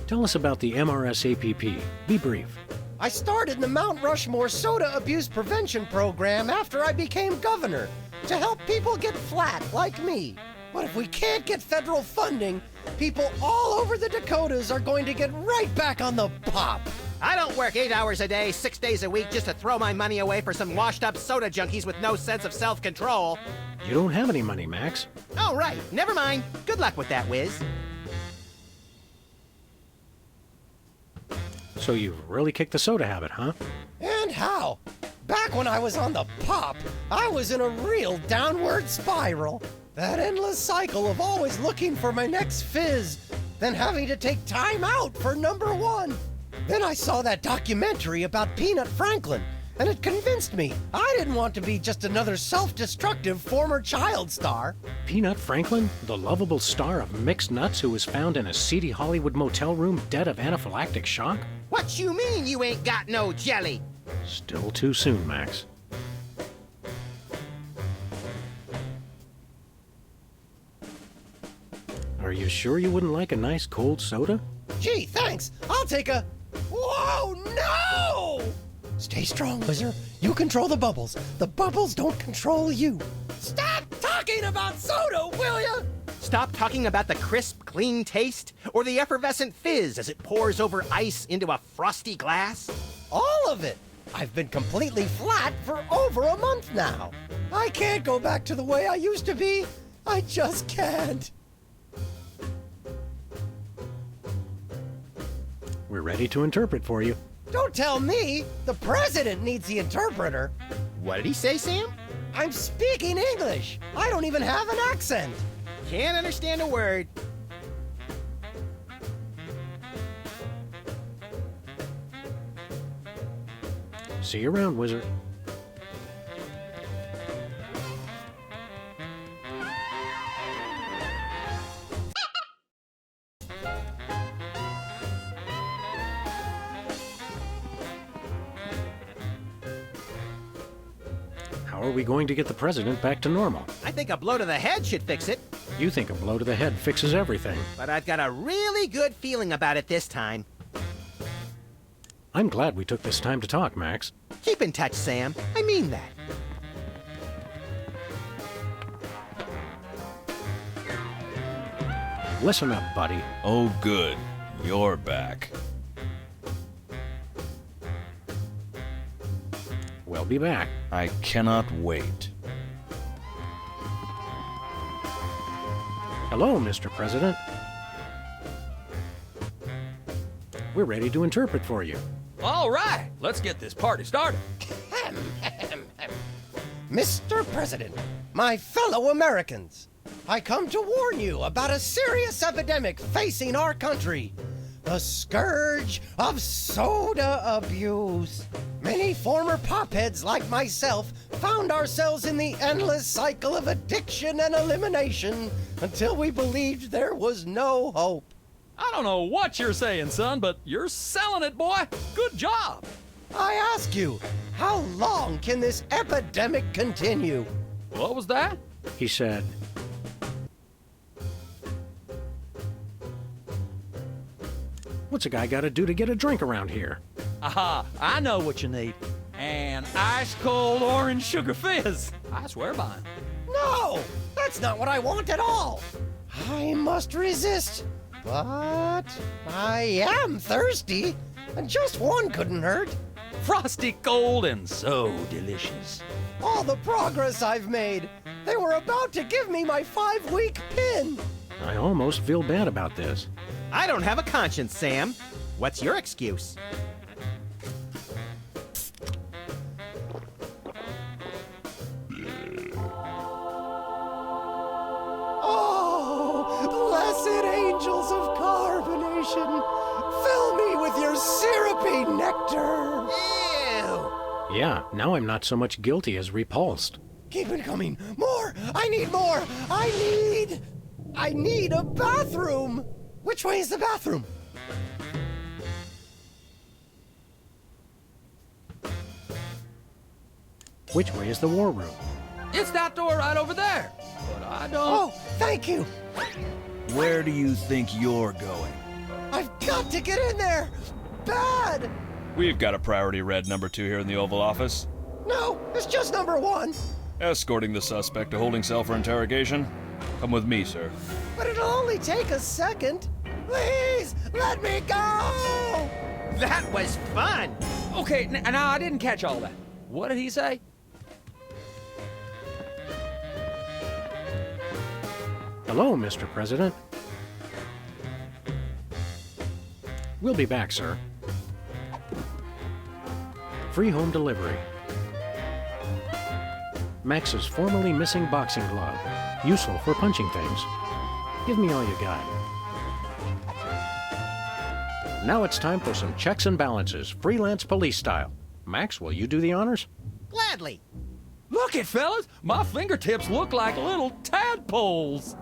Tell us about the MRSAPP. Be brief. I started the Mount Rushmore Soda Abuse Prevention Program after I became governor to help people get flat like me. But if we can't get federal funding, people all over the Dakotas are going to get right back on the pop. I don't work 8 hours a day, 6 days a week just to throw my money away for some washed-up soda junkies with no sense of self-control. You don't have any money, Max. Oh, right. Never mind. Good luck with that, Whiz. So you've really kicked the soda habit, huh? And how? Back when I was on the pop, I was in a real downward spiral. That endless cycle of always looking for my next fizz, then having to take time out for number one. Then I saw that documentary about Peanut Franklin, and it convinced me I didn't want to be just another self-destructive former child star. Peanut Franklin, the lovable star of mixed nuts who was found in a seedy Hollywood motel room dead of anaphylactic shock? What you mean you ain't got no jelly? Still too soon, Max. Are you sure you wouldn't like a nice cold soda? Gee, thanks. I'll take a... Whoa, no! Stay strong, Wizard. You control the bubbles. The bubbles don't control you. Stop talking about soda, will ya? Stop talking about the crisp, clean taste or the effervescent fizz as it pours over ice into a frosty glass. All of it. I've been completely flat for over a month now. I can't go back to the way I used to be. I just can't. We're ready to interpret for you. Don't tell me. The president needs the interpreter. What did he say, Sam? I'm speaking English. I don't even have an accent. Can't understand a word. See you around, Wizard. How are we going to get the president back to normal? I think a blow to the head should fix it. You think a blow to the head fixes everything. But I've got a really good feeling about it this time. I'm glad we took this time to talk, Max. Keep in touch, Sam. I mean that. Listen up, buddy. Oh, good. You're back. We'll be back. I cannot wait. Hello, Mr. President. We're ready to interpret for you. All right, let's get this party started. Mr. President, my fellow Americans, I come to warn you about a serious epidemic facing our country. The scourge of soda abuse. Many former popheads like myself found ourselves in the endless cycle of addiction and elimination until we believed there was no hope. I don't know what you're saying, son, but you're selling it, boy. Good job. I ask you, how long can this epidemic continue? What was that? He said, what's a guy got to do to get a drink around here? Aha, I know what you need. An ice-cold orange sugar fizz. I swear by him. No, that's not what I want at all. I must resist, but I am thirsty, and just one couldn't hurt. Frosty cold and so delicious. All the progress I've made. They were about to give me my 5-week pin. I almost feel bad about this. I don't have a conscience, Sam. What's your excuse? Oh, blessed angels of carbonation, fill me with your syrupy nectar. Ew! Yeah, now I'm not so much guilty as repulsed. Keep it coming. More! I need more! I need a bathroom! Which way is the bathroom? Which way is the war room? It's that door right over there. But I don't... Oh, thank you! Where do you think you're going? I've got to get in there! Bad! We've got a priority red number 2 here in the Oval Office. No, it's just number 1. Escorting the suspect to holding cell for interrogation. Come with me, sir. But it'll only take a second. Please, let me go! That was fun! Okay, now I didn't catch all that. What did he say? Hello, Mr. President. We'll be back, sir. Free home delivery. Max's formerly missing boxing glove. Useful for punching things. Give me all you got. Now it's time for some checks and balances, freelance police style. Max, will you do the honors? Gladly. Look it, fellas. My fingertips look like little tadpoles.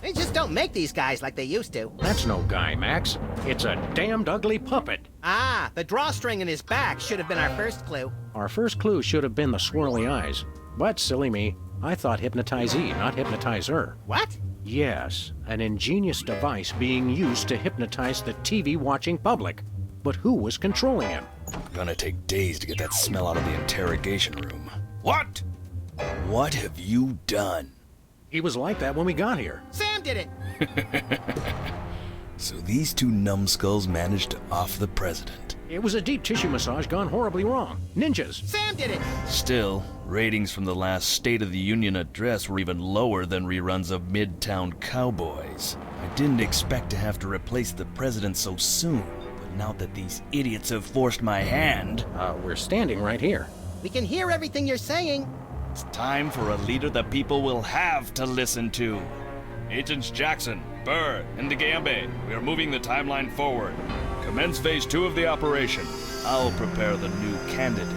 They just don't make these guys like they used to. That's no guy, Max. It's a damned ugly puppet. Ah, the drawstring in his back should have been our first clue. Our first clue should have been the swirly eyes. But, silly me, I thought hypnotizee, not hypnotizer. What? Yes, an ingenious device being used to hypnotize the TV-watching public. But who was controlling him? Gonna take days to get that smell out of the interrogation room. What? What have you done? He was like that when we got here. Sam did it! So these two numbskulls managed to off the president. It was a deep tissue massage gone horribly wrong. Ninjas! Sam did it! Still, ratings from the last State of the Union address were even lower than reruns of Midtown Cowboys. I didn't expect to have to replace the president so soon, but now that these idiots have forced my hand... we're standing right here. We can hear everything you're saying. It's time for a leader the people will have to listen to. Agents Jackson, Burr, and DeGambe, we are moving the timeline forward. Commence phase 2 of the operation. I'll prepare the new candidate.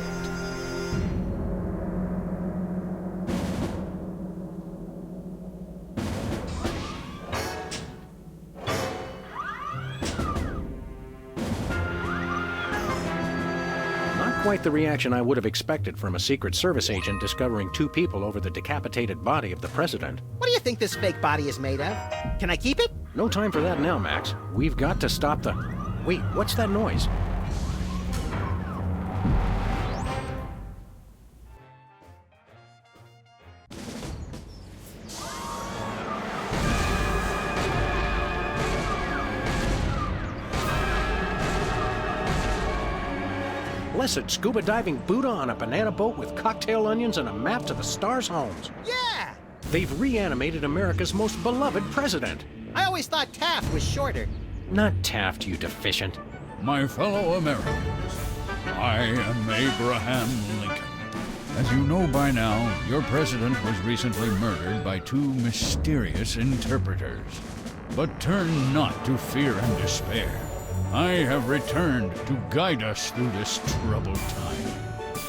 Not quite the reaction I would have expected from a Secret Service agent discovering two people over the decapitated body of the president. What do you think this fake body is made of? Can I keep it? No time for that now, Max. We've got to stop the... Wait, what's that noise? Blessed scuba diving Buddha on a banana boat with cocktail onions and a map to the stars' homes. Yeah! They've reanimated America's most beloved president. I always thought Taft was shorter. Not Taft, you deficient. My fellow Americans, I am Abraham Lincoln. As you know by now, your president was recently murdered by two mysterious interpreters. But turn not to fear and despair. I have returned to guide us through this troubled time.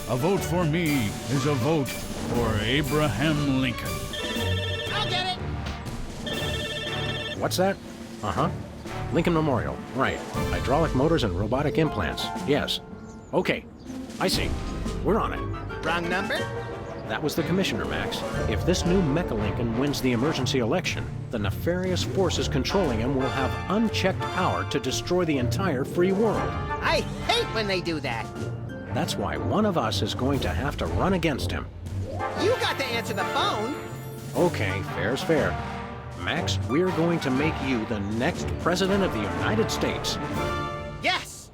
A vote for me is a vote for Abraham Lincoln. I'll get it! What's that? Uh-huh. Lincoln Memorial. Right. Hydraulic motors and robotic implants. Yes. Okay. I see. We're on it. Wrong number? That was the commissioner, Max. If this new Mecha Lincoln wins the emergency election, the nefarious forces controlling him will have unchecked power to destroy the entire free world. I hate when they do that. That's why one of us is going to have to run against him. You got to answer the phone. Okay, fair's fair. Max, we're going to make you the next president of the United States. Yes!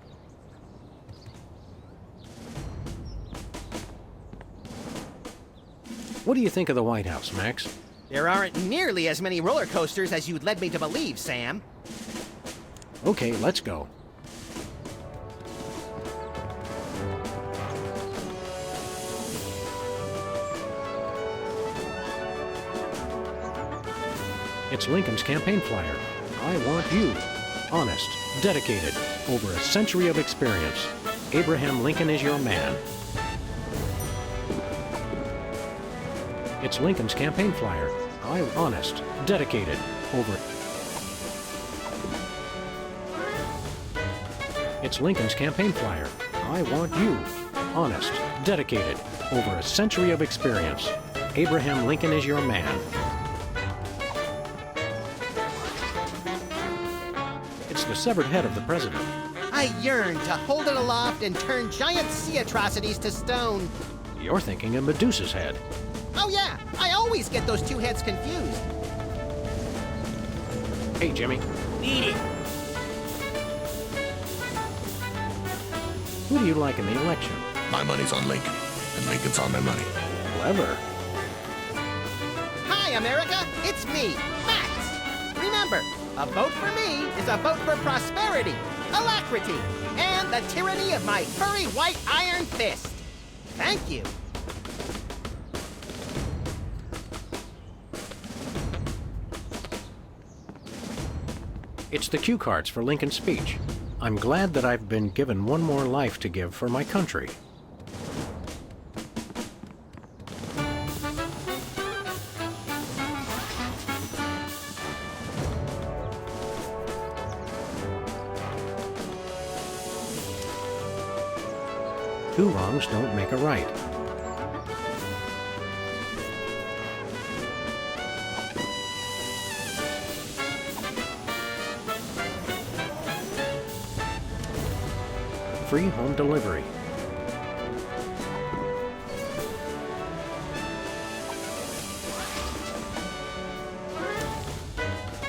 What do you think of the White House, Max? There aren't nearly as many roller coasters as you'd led me to believe, Sam. Okay, let's go. It's Lincoln's campaign flyer. I want you. Honest, dedicated, over a century of experience. Abraham Lincoln is your man. It's Lincoln's campaign flyer. I'm honest, dedicated, over... It's Lincoln's campaign flyer. I want you. Honest, dedicated, over a century of experience. Abraham Lincoln is your man. It's the severed head of the president. I yearn to hold it aloft and turn giant sea atrocities to stone. You're thinking of Medusa's head. Oh yeah, I always get those two heads confused. Hey, Jimmy. Eat it. Who do you like in the election? My money's on Lincoln, and Lincoln's on my money. Clever. Hi, America. It's me, Max. Remember, a vote for me is a vote for prosperity, alacrity, and the tyranny of my furry white iron fist. Thank you. It's the cue cards for Lincoln's speech. I'm glad that I've been given one more life to give for my country. Two wrongs don't make a right. Free home delivery.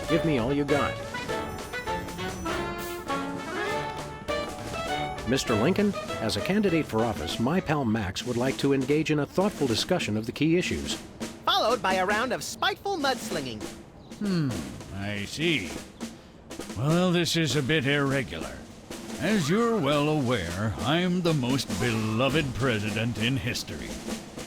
Give me all you got. Mr. Lincoln, as a candidate for office, my pal Max would like to engage in a thoughtful discussion of the key issues. Followed by a round of spiteful mudslinging. I see. Well, this is a bit irregular. As you're well aware, I'm the most beloved president in history.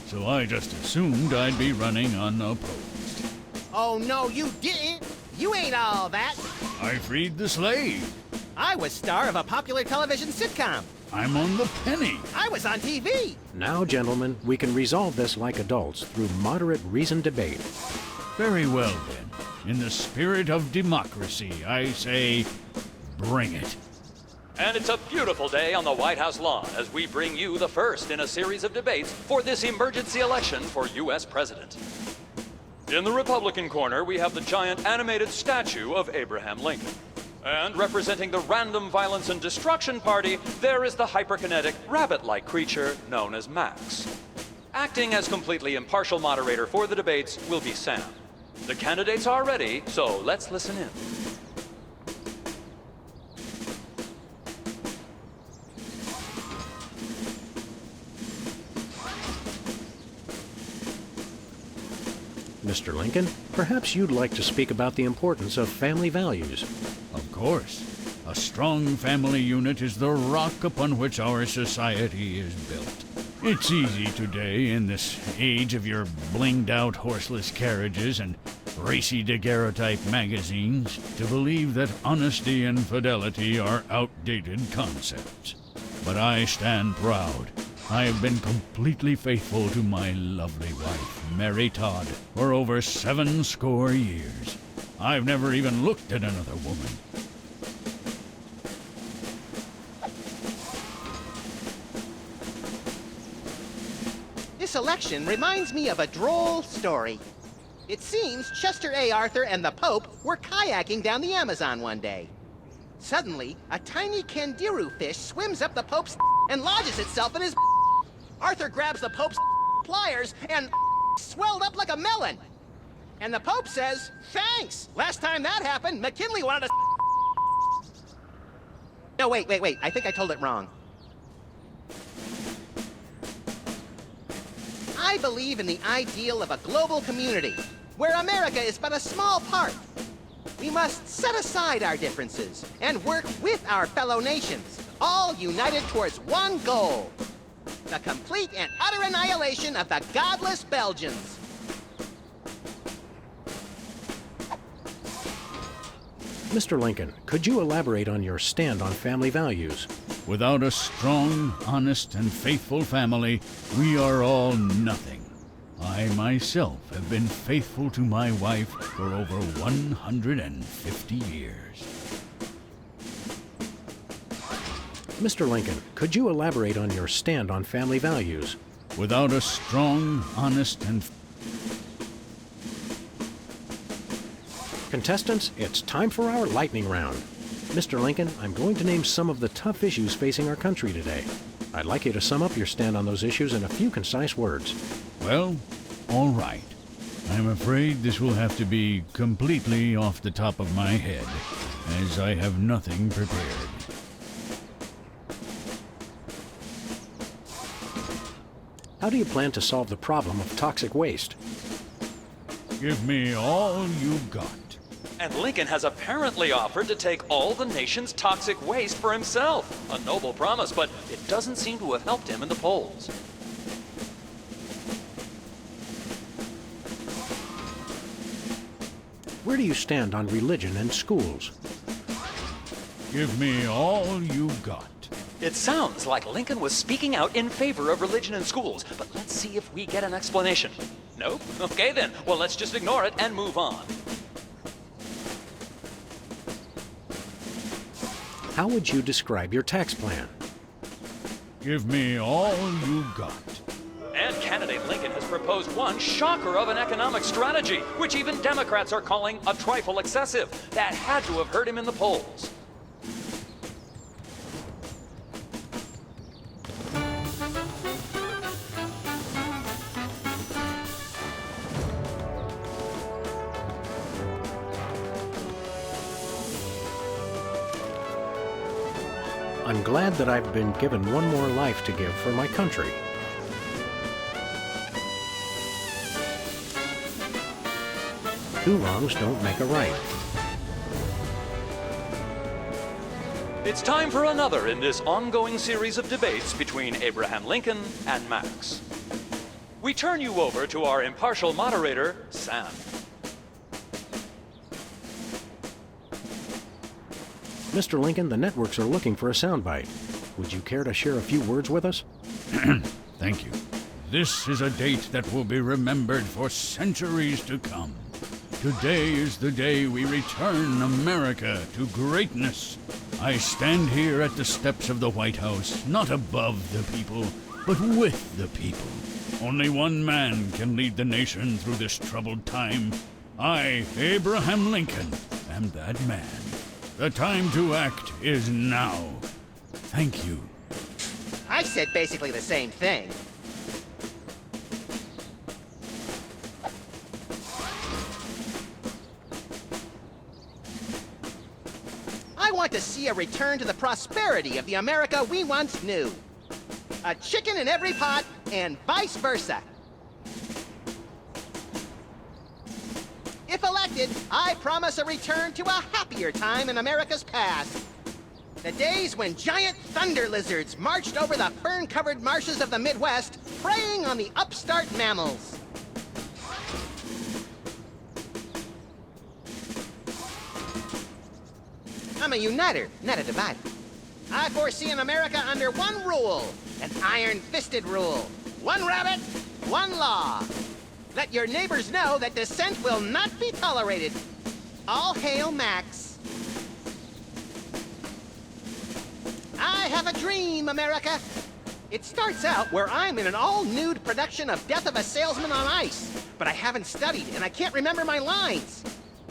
So I just assumed I'd be running unopposed. Oh, no, you didn't. You ain't all that. I freed the slave. I was star of a popular television sitcom. I'm on the penny. I was on TV. Now, gentlemen, we can resolve this like adults through moderate reasoned debate. Very well, then. In the spirit of democracy, I say, bring it. And it's a beautiful day on the White House lawn as we bring you the first in a series of debates for this emergency election for U.S. President. In the Republican corner, we have the giant animated statue of Abraham Lincoln. And representing the Random Violence and Destruction Party, there is the hyperkinetic, rabbit-like creature known as Max. Acting as completely impartial moderator for the debates will be Sam. The candidates are ready, so let's listen in. Mr. Lincoln, perhaps you'd like to speak about the importance of family values. Of course. A strong family unit is the rock upon which our society is built. It's easy today, in this age of your blinged-out horseless carriages and racy daguerreotype magazines, to believe that honesty and fidelity are outdated concepts. But I stand proud. I have been completely faithful to my lovely wife, Mary Todd, for over 70 years. I've never even looked at another woman. This election reminds me of a droll story. It seems Chester A. Arthur and the Pope were kayaking down the Amazon one day. Suddenly, a tiny kangaroo fish swims up the Pope's and lodges itself in his. Arthur grabs the Pope's pliers and swelled up like a melon. And the Pope says, "Thanks! Last time that happened, McKinley wanted to." No, wait. I think I told it wrong. I believe in the ideal of a global community, where America is but a small part. We must set aside our differences and work with our fellow nations, all united towards one goal: the complete and utter annihilation of the godless Belgians. Mr. Lincoln, could you elaborate on your stand on family values? Without a strong, honest, and faithful family, we are all nothing. I myself have been faithful to my wife for over 150 years. Mr. Lincoln, could you elaborate on your stand on family values? Without a strong, honest, and... Contestants, it's time for our lightning round. Mr. Lincoln, I'm going to name some of the tough issues facing our country today. I'd like you to sum up your stand on those issues in a few concise words. Well, all right. I'm afraid this will have to be completely off the top of my head, as I have nothing prepared. How do you plan to solve the problem of toxic waste? Give me all you've got. And Lincoln has apparently offered to take all the nation's toxic waste for himself. A noble promise, but it doesn't seem to have helped him in the polls. Where do you stand on religion in schools? Give me all you've got. It sounds like Lincoln was speaking out in favor of religion in schools, but let's see if we get an explanation. Nope? Okay then. Well, let's just ignore it and move on. How would you describe your tax plan? Give me all you got. And candidate Lincoln has proposed one shocker of an economic strategy, which even Democrats are calling a trifle excessive. That had to have hurt him in the polls. I'm glad that I've been given one more life to give for my country. Two wrongs don't make a right. It's time for another in this ongoing series of debates between Abraham Lincoln and Max. We turn you over to our impartial moderator, Sam. Mr. Lincoln, the networks are looking for a soundbite. Would you care to share a few words with us? Thank you. This is a date that will be remembered for centuries to come. Today is the day we return America to greatness. I stand here at the steps of the White House, not above the people, but with the people. Only one man can lead the nation through this troubled time. I, Abraham Lincoln, am that man. The time to act is now. Thank you. I said basically the same thing. I want to see a return to the prosperity of the America we once knew. A chicken in every pot, and vice versa. If elected, I promise a return to a happier time in America's past. The days when giant thunder lizards marched over the fern-covered marshes of the Midwest, preying on the upstart mammals. I'm a uniter, not a divider. I foresee an America under one rule, an iron-fisted rule. One rabbit, one law. Let your neighbors know that dissent will not be tolerated. All hail Max. I have a dream, America. It starts out where I'm in an all-nude production of Death of a Salesman on Ice, but I haven't studied and I can't remember my lines.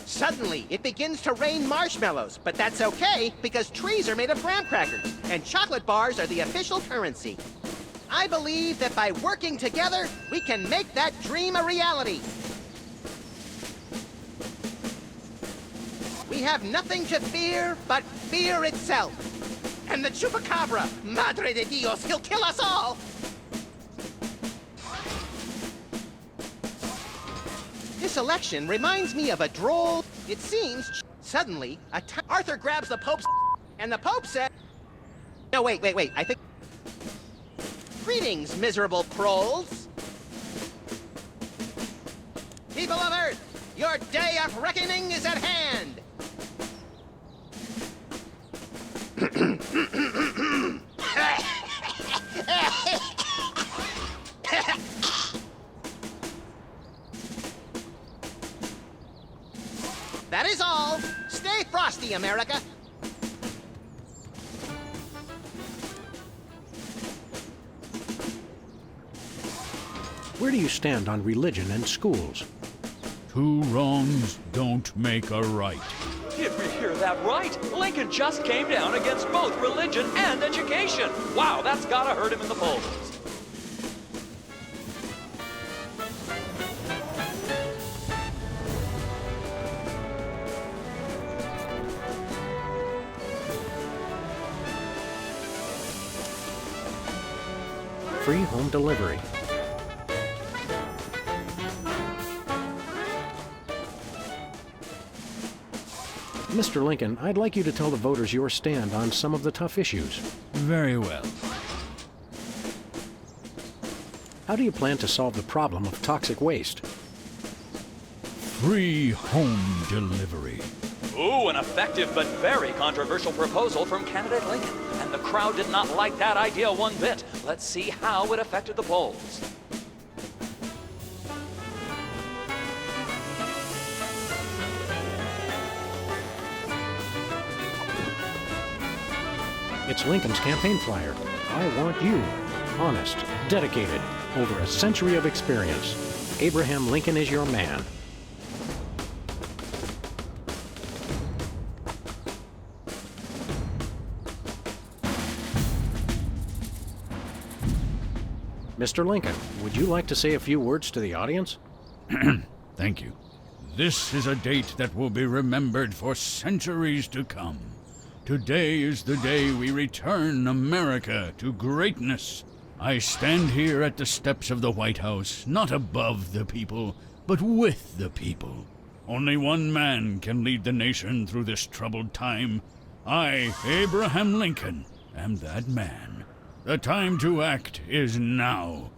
Suddenly, it begins to rain marshmallows, but that's okay because trees are made of graham crackers and chocolate bars are the official currency. I believe that by working together, we can make that dream a reality. We have nothing to fear but fear itself. And the chupacabra, Madre de Dios, he'll kill us all! This election reminds me of a droll... It seems, suddenly, Arthur grabs the Pope's and the Pope said... No, wait, I think... Greetings, miserable proles. People of Earth, your day of reckoning is at hand. That is all. Stay frosty, America. Where do you stand on religion and schools? Two wrongs don't make a right. Did we hear that right? Lincoln just came down against both religion and education. Wow, that's gotta hurt him in the polls. Free home delivery. Mr. Lincoln, I'd like you to tell the voters your stand on some of the tough issues. Very well. How do you plan to solve the problem of toxic waste? Free home delivery. Ooh, an effective but very controversial proposal from candidate Lincoln. And the crowd did not like that idea one bit. Let's see how it affected the polls. It's Lincoln's campaign flyer. I want you. Honest, dedicated, over a century of experience. Abraham Lincoln is your man. Mr. Lincoln, would you like to say a few words to the audience? Thank you. This is a date that will be remembered for centuries to come. Today is the day we return America to greatness. I stand here at the steps of the White House, not above the people, but with the people. Only one man can lead the nation through this troubled time. I, Abraham Lincoln, am that man. The time to act is now.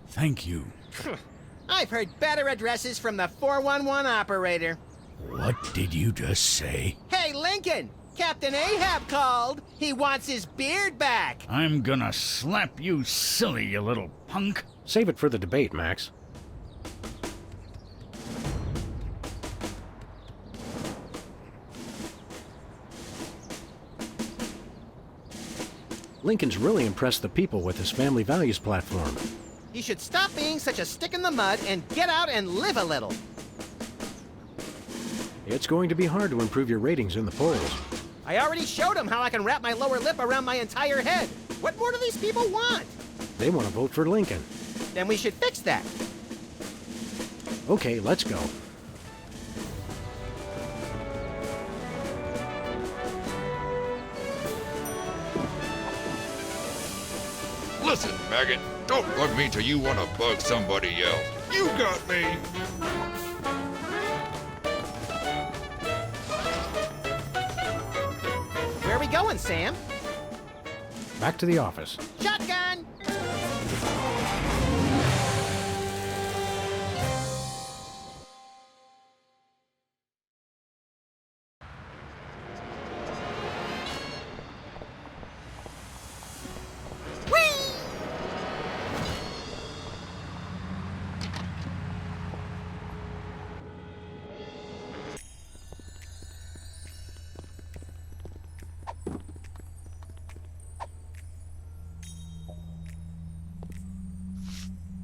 Thank you. I've heard better addresses from the 411 operator. What did you just say? Hey, Lincoln! Captain Ahab called. He wants his beard back. I'm gonna slap you silly, you little punk. Save it for the debate, Max. Lincoln's really impressed the people with his family values platform. He should stop being such a stick in the mud and get out and live a little. It's going to be hard to improve your ratings in the polls. I already showed him how I can wrap my lower lip around my entire head. What more do these people want? They want to vote for Lincoln. Then we should fix that. Okay, let's go. Listen, maggot. Don't bug me till you want to bug somebody else. You got me. Where are we going, Sam? Back to the office. Shotgun!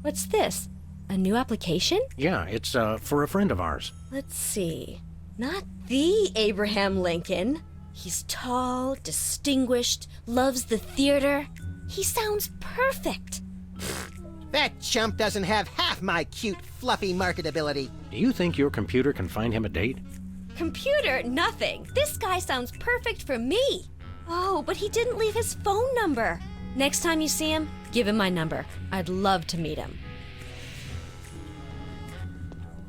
What's this? A new application? Yeah, it's for a friend of ours. Let's see. Not the Abraham Lincoln. He's tall, distinguished, loves the theater. He sounds perfect. That chump doesn't have half my cute, fluffy marketability. Do you think your computer can find him a date? Computer, nothing. This guy sounds perfect for me. Oh, but he didn't leave his phone number. Next time you see him, give him my number. I'd love to meet him.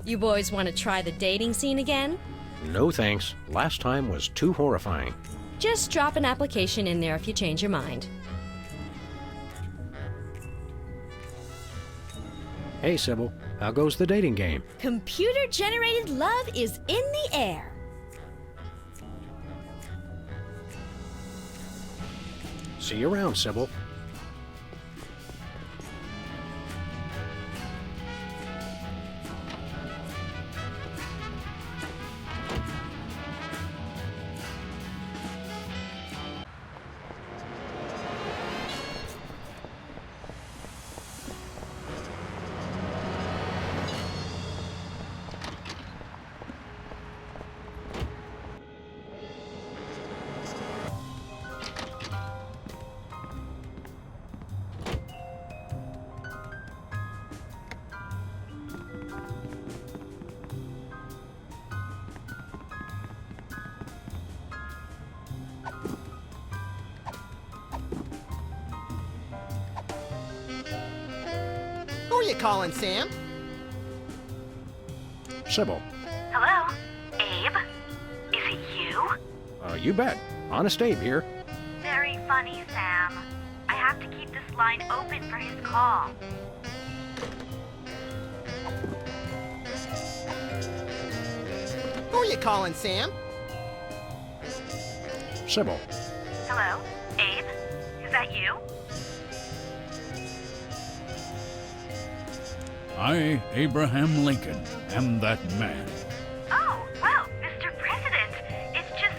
You boys want to try the dating scene again? No thanks. Last time was too horrifying. Just drop an application in there if you change your mind. Hey, Sybil. How goes the dating game? Computer-generated love is in the air. See you around, Sybil. Who are you calling, Sam? Sybil. Hello? Abe? Is it you? You bet. Honest Abe here. Very funny, Sam. I have to keep this line open for his call. Who are you calling, Sam? Sybil. Hello? Abe? Is that you? I, Abraham Lincoln, am that man. Oh, well, Mr. President, it's just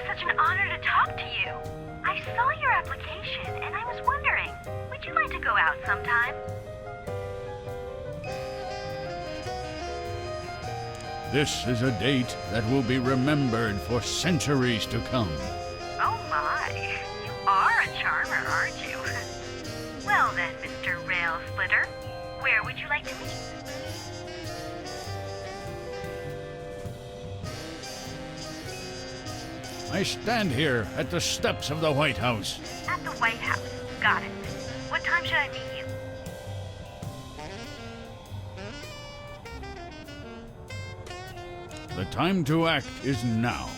such an honor to talk to you. I saw your out sometime? This is a date that will be remembered for centuries to come. Oh my, you are a charmer, aren't you? Well then, Mr. Rail Splitter, where would you like to meet? I stand here at the steps of the White House. At the White House. Got it. What time should I meet you? The time to act is now.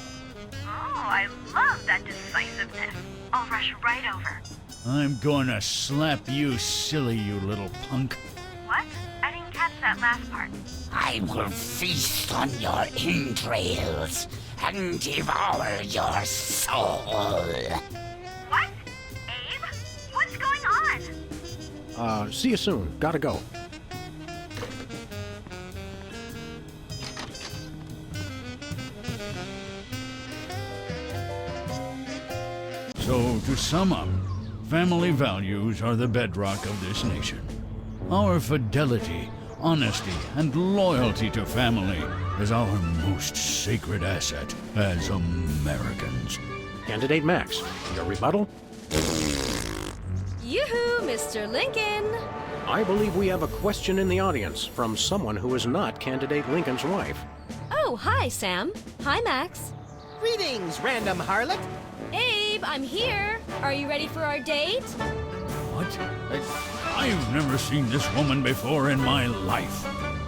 Oh, I love that decisiveness. I'll rush right over. I'm gonna slap you silly, you little punk. What? I didn't catch that last part. I will feast on your entrails and devour your soul. What? Abe? What's going on? See you soon. Gotta go. So, to sum up, family values are the bedrock of this nation. Our fidelity, honesty, and loyalty to family is our most sacred asset as Americans. Candidate Max, your rebuttal? Yoo-hoo, Mr. Lincoln! I believe we have a question in the audience from someone who is not Candidate Lincoln's wife. Oh, hi, Sam. Hi, Max. Greetings, random harlot. Abe, I'm here. Are you ready for our date? What? I've never seen this woman before in my life.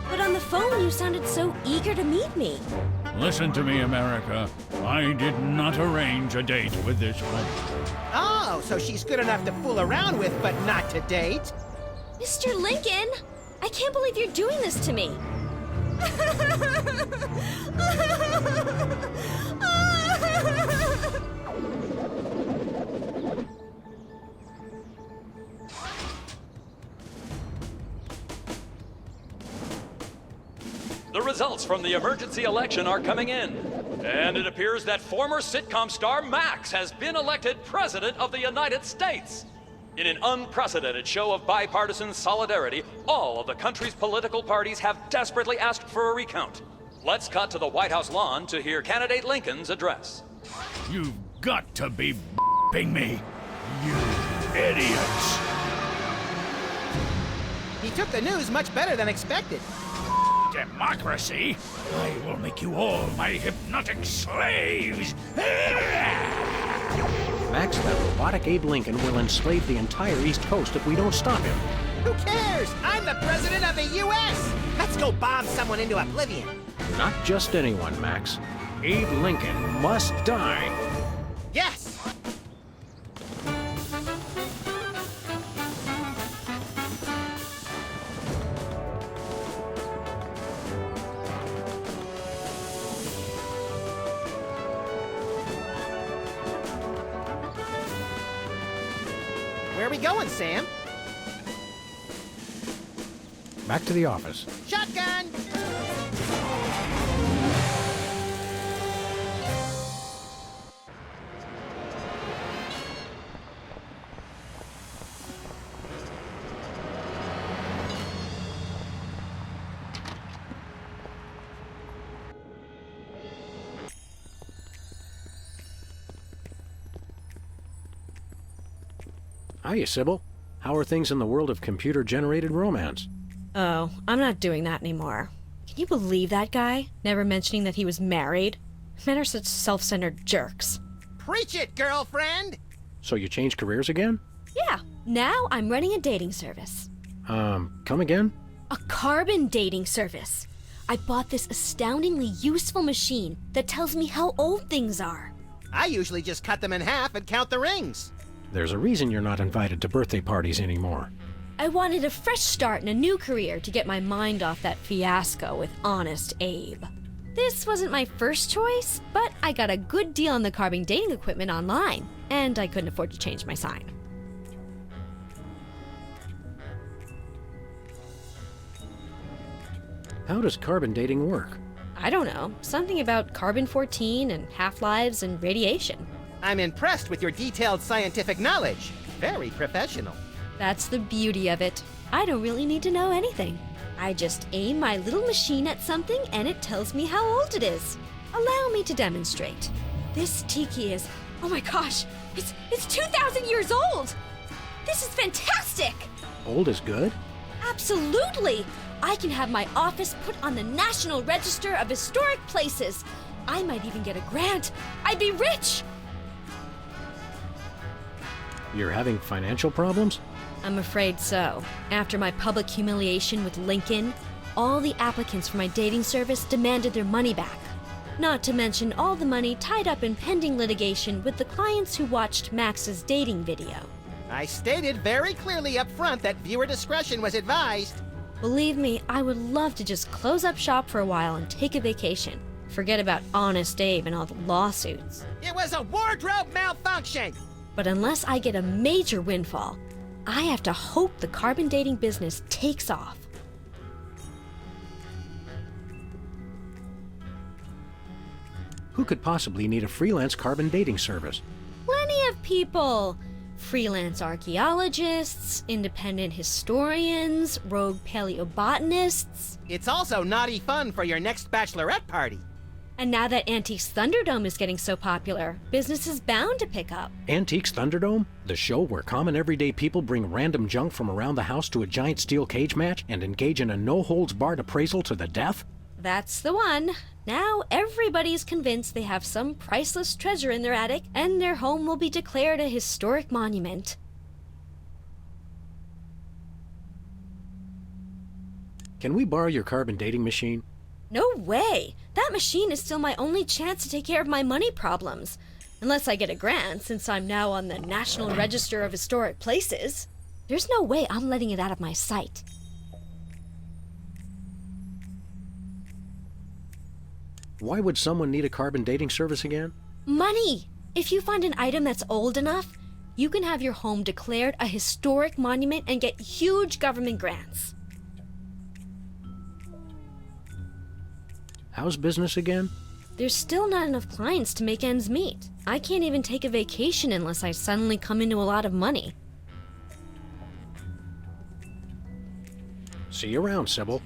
But on the phone, you sounded so eager to meet me. Listen to me, America. I did not arrange a date with this woman. Oh, so she's good enough to fool around with, but not to date? Mr. Lincoln, I can't believe you're doing this to me. The results from the emergency election are coming in, and it appears that former sitcom star Max has been elected President of the United States. In an unprecedented show of bipartisan solidarity, all of the country's political parties have desperately asked for a recount. Let's cut to the White House lawn to hear candidate Lincoln's address. You've got to be b***ing me, you idiots! He took the news much better than expected. Democracy? I will make you all my hypnotic slaves! Max, that robotic Abe Lincoln will enslave the entire East Coast if we don't stop him. Who cares? I'm the president of the U.S. Let's go bomb someone into oblivion. Not just anyone, Max. Abe Lincoln must die. Yes! Where are we going, Sam? Back to the office. Shotgun! Hiya, Sybil. How are things in the world of computer-generated romance? Oh, I'm not doing that anymore. Can you believe that guy? Never mentioning that he was married? Men are such self-centered jerks. Preach it, girlfriend! So you changed careers again? Yeah, now I'm running a dating service. Come again? A carbon dating service. I bought this astoundingly useful machine that tells me how old things are. I usually just cut them in half and count the rings. There's a reason you're not invited to birthday parties anymore. I wanted a fresh start in a new career to get my mind off that fiasco with Honest Abe. This wasn't my first choice, but I got a good deal on the carbon dating equipment online, and I couldn't afford to change my sign. How does carbon dating work? I don't know. Something about carbon-14 and half-lives and radiation. I'm impressed with your detailed scientific knowledge. Very professional. That's the beauty of it. I don't really need to know anything. I just aim my little machine at something and it tells me how old it is. Allow me to demonstrate. This tiki is, oh my gosh, it's 2,000 years old! This is fantastic! Old is good? Absolutely! I can have my office put on the National Register of Historic Places. I might even get a grant. I'd be rich! You're having financial problems? I'm afraid so. After my public humiliation with Lincoln, all the applicants for my dating service demanded their money back. Not to mention all the money tied up in pending litigation with the clients who watched Max's dating video. I stated very clearly up front that viewer discretion was advised. Believe me, I would love to just close up shop for a while and take a vacation. Forget about Honest Abe and all the lawsuits. It was a wardrobe malfunction! But unless I get a major windfall, I have to hope the carbon dating business takes off. Who could possibly need a freelance carbon dating service? Plenty of people. Freelance archaeologists, independent historians, rogue paleobotanists. It's also naughty fun for your next bachelorette party. And now that Antiques Thunderdome is getting so popular, business is bound to pick up. Antiques Thunderdome? The show where common everyday people bring random junk from around the house to a giant steel cage match and engage in a no-holds-barred appraisal to the death? That's the one. Now everybody's convinced they have some priceless treasure in their attic, and their home will be declared a historic monument. Can we borrow your carbon dating machine? No way! That machine is still my only chance to take care of my money problems. Unless I get a grant, since I'm now on the National Register of Historic Places. There's no way I'm letting it out of my sight. Why would someone need a carbon dating service again? Money! If you find an item that's old enough, you can have your home declared a historic monument and get huge government grants. How's business again? There's still not enough clients to make ends meet. I can't even take a vacation unless I suddenly come into a lot of money. See you around, Sybil.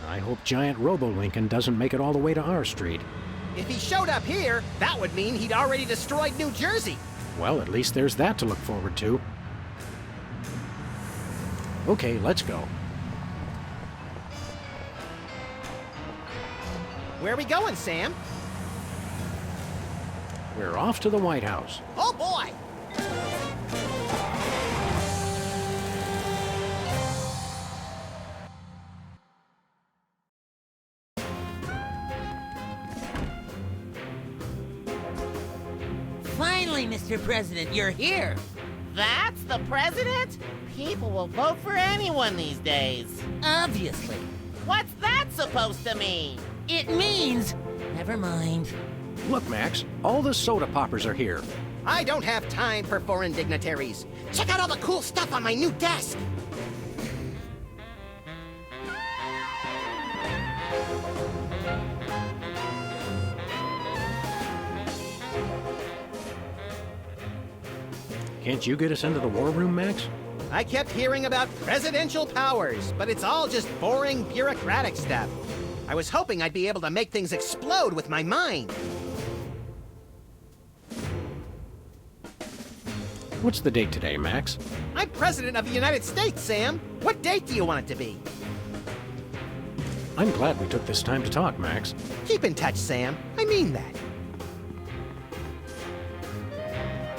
I hope giant Robo-Lincoln doesn't make it all the way to our street. If he showed up here, that would mean he'd already destroyed New Jersey. Well, at least there's that to look forward to. Okay, let's go. Where are we going, Sam? We're off to the White House. Oh, boy! Finally, Mr. President, you're here. That's the president? People will vote for anyone these days. Obviously. What's that supposed to mean? It means... Never mind. Look, Max, all the soda poppers are here. I don't have time for foreign dignitaries. Check out all the cool stuff on my new desk. Can't you get us into the war room, Max? I kept hearing about presidential powers, but it's all just boring bureaucratic stuff. I was hoping I'd be able to make things explode with my mind. What's the date today, Max? I'm President of the United States, Sam. What date do you want it to be? I'm glad we took this time to talk, Max. Keep in touch, Sam. I mean that.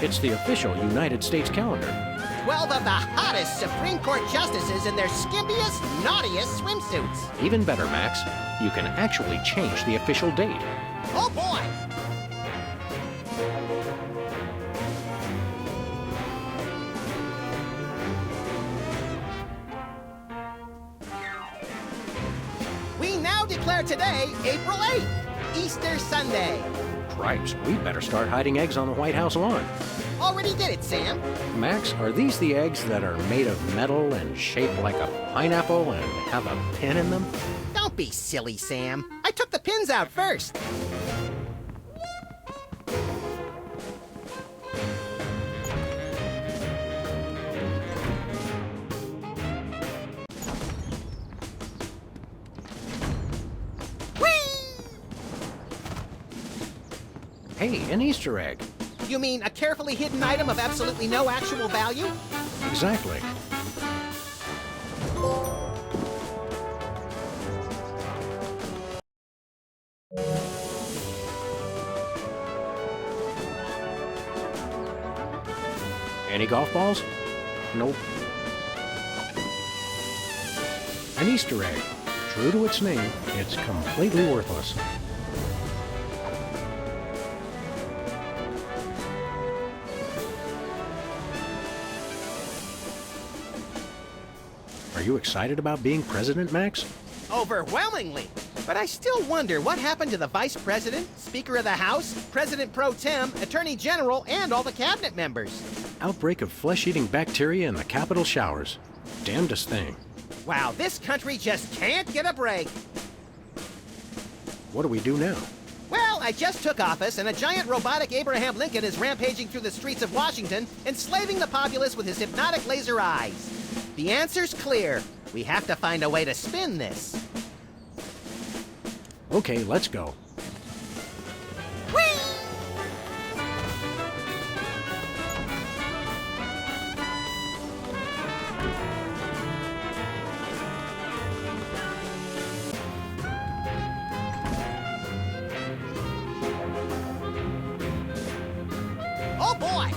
It's the official United States calendar. 12 of the hottest Supreme Court justices in their skimpiest, naughtiest swimsuits. Even better, Max. You can actually change the official date. Oh, boy! We now declare today April 8th, Easter Easter Sunday. Cripes, we better start hiding eggs on the White House lawn. Already did it, Sam. Max, are these the eggs that are made of metal and shaped like a pineapple and have a pin in them? Don't be silly, Sam. I took the pins out first. Hey, an Easter egg. You mean a carefully hidden item of absolutely no actual value? Exactly. Any golf balls? Nope. An Easter egg. True to its name, it's completely worthless. Are you excited about being president, Max? Overwhelmingly. But I still wonder what happened to the Vice President, Speaker of the House, President Pro Tem, Attorney General, and all the cabinet members. Outbreak of flesh-eating bacteria in the Capitol showers. Damnedest thing. Wow, this country just can't get a break. What do we do now? Well, I just took office, and a giant robotic Abraham Lincoln is rampaging through the streets of Washington, enslaving the populace with his hypnotic laser eyes. The answer's clear. We have to find a way to spin this. Okay, let's go. Oh boy!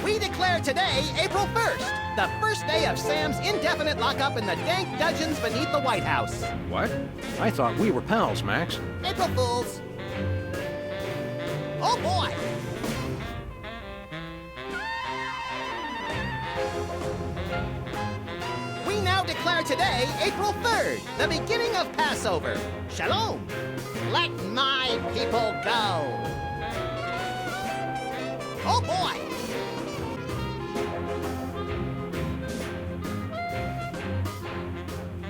We declare today, April 1st, the first day of Sam's indefinite lockup in the dank dungeons beneath the White House. What? I thought we were pals, Max. April Fools! Oh boy! We now declare today, April 3rd, the beginning of Passover. Shalom! Let my people go! Oh boy!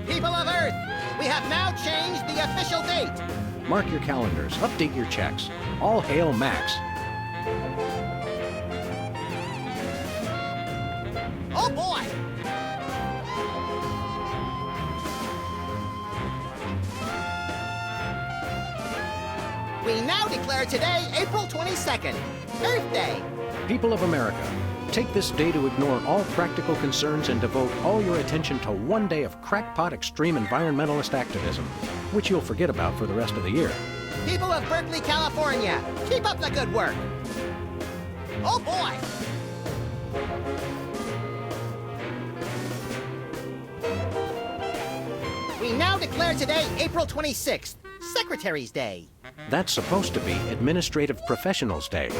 People of Earth, we have now changed the official date. Mark your calendars. Update your checks. All hail Max. Oh boy! We now declare today, April 22nd, Earth Day. People of America, take this day to ignore all practical concerns and devote all your attention to one day of crackpot extreme environmentalist activism, which you'll forget about for the rest of the year. People of Berkeley, California, keep up the good work. Oh boy! We now declare today, April 26th, Secretary's Day. That's supposed to be Administrative Professionals Day.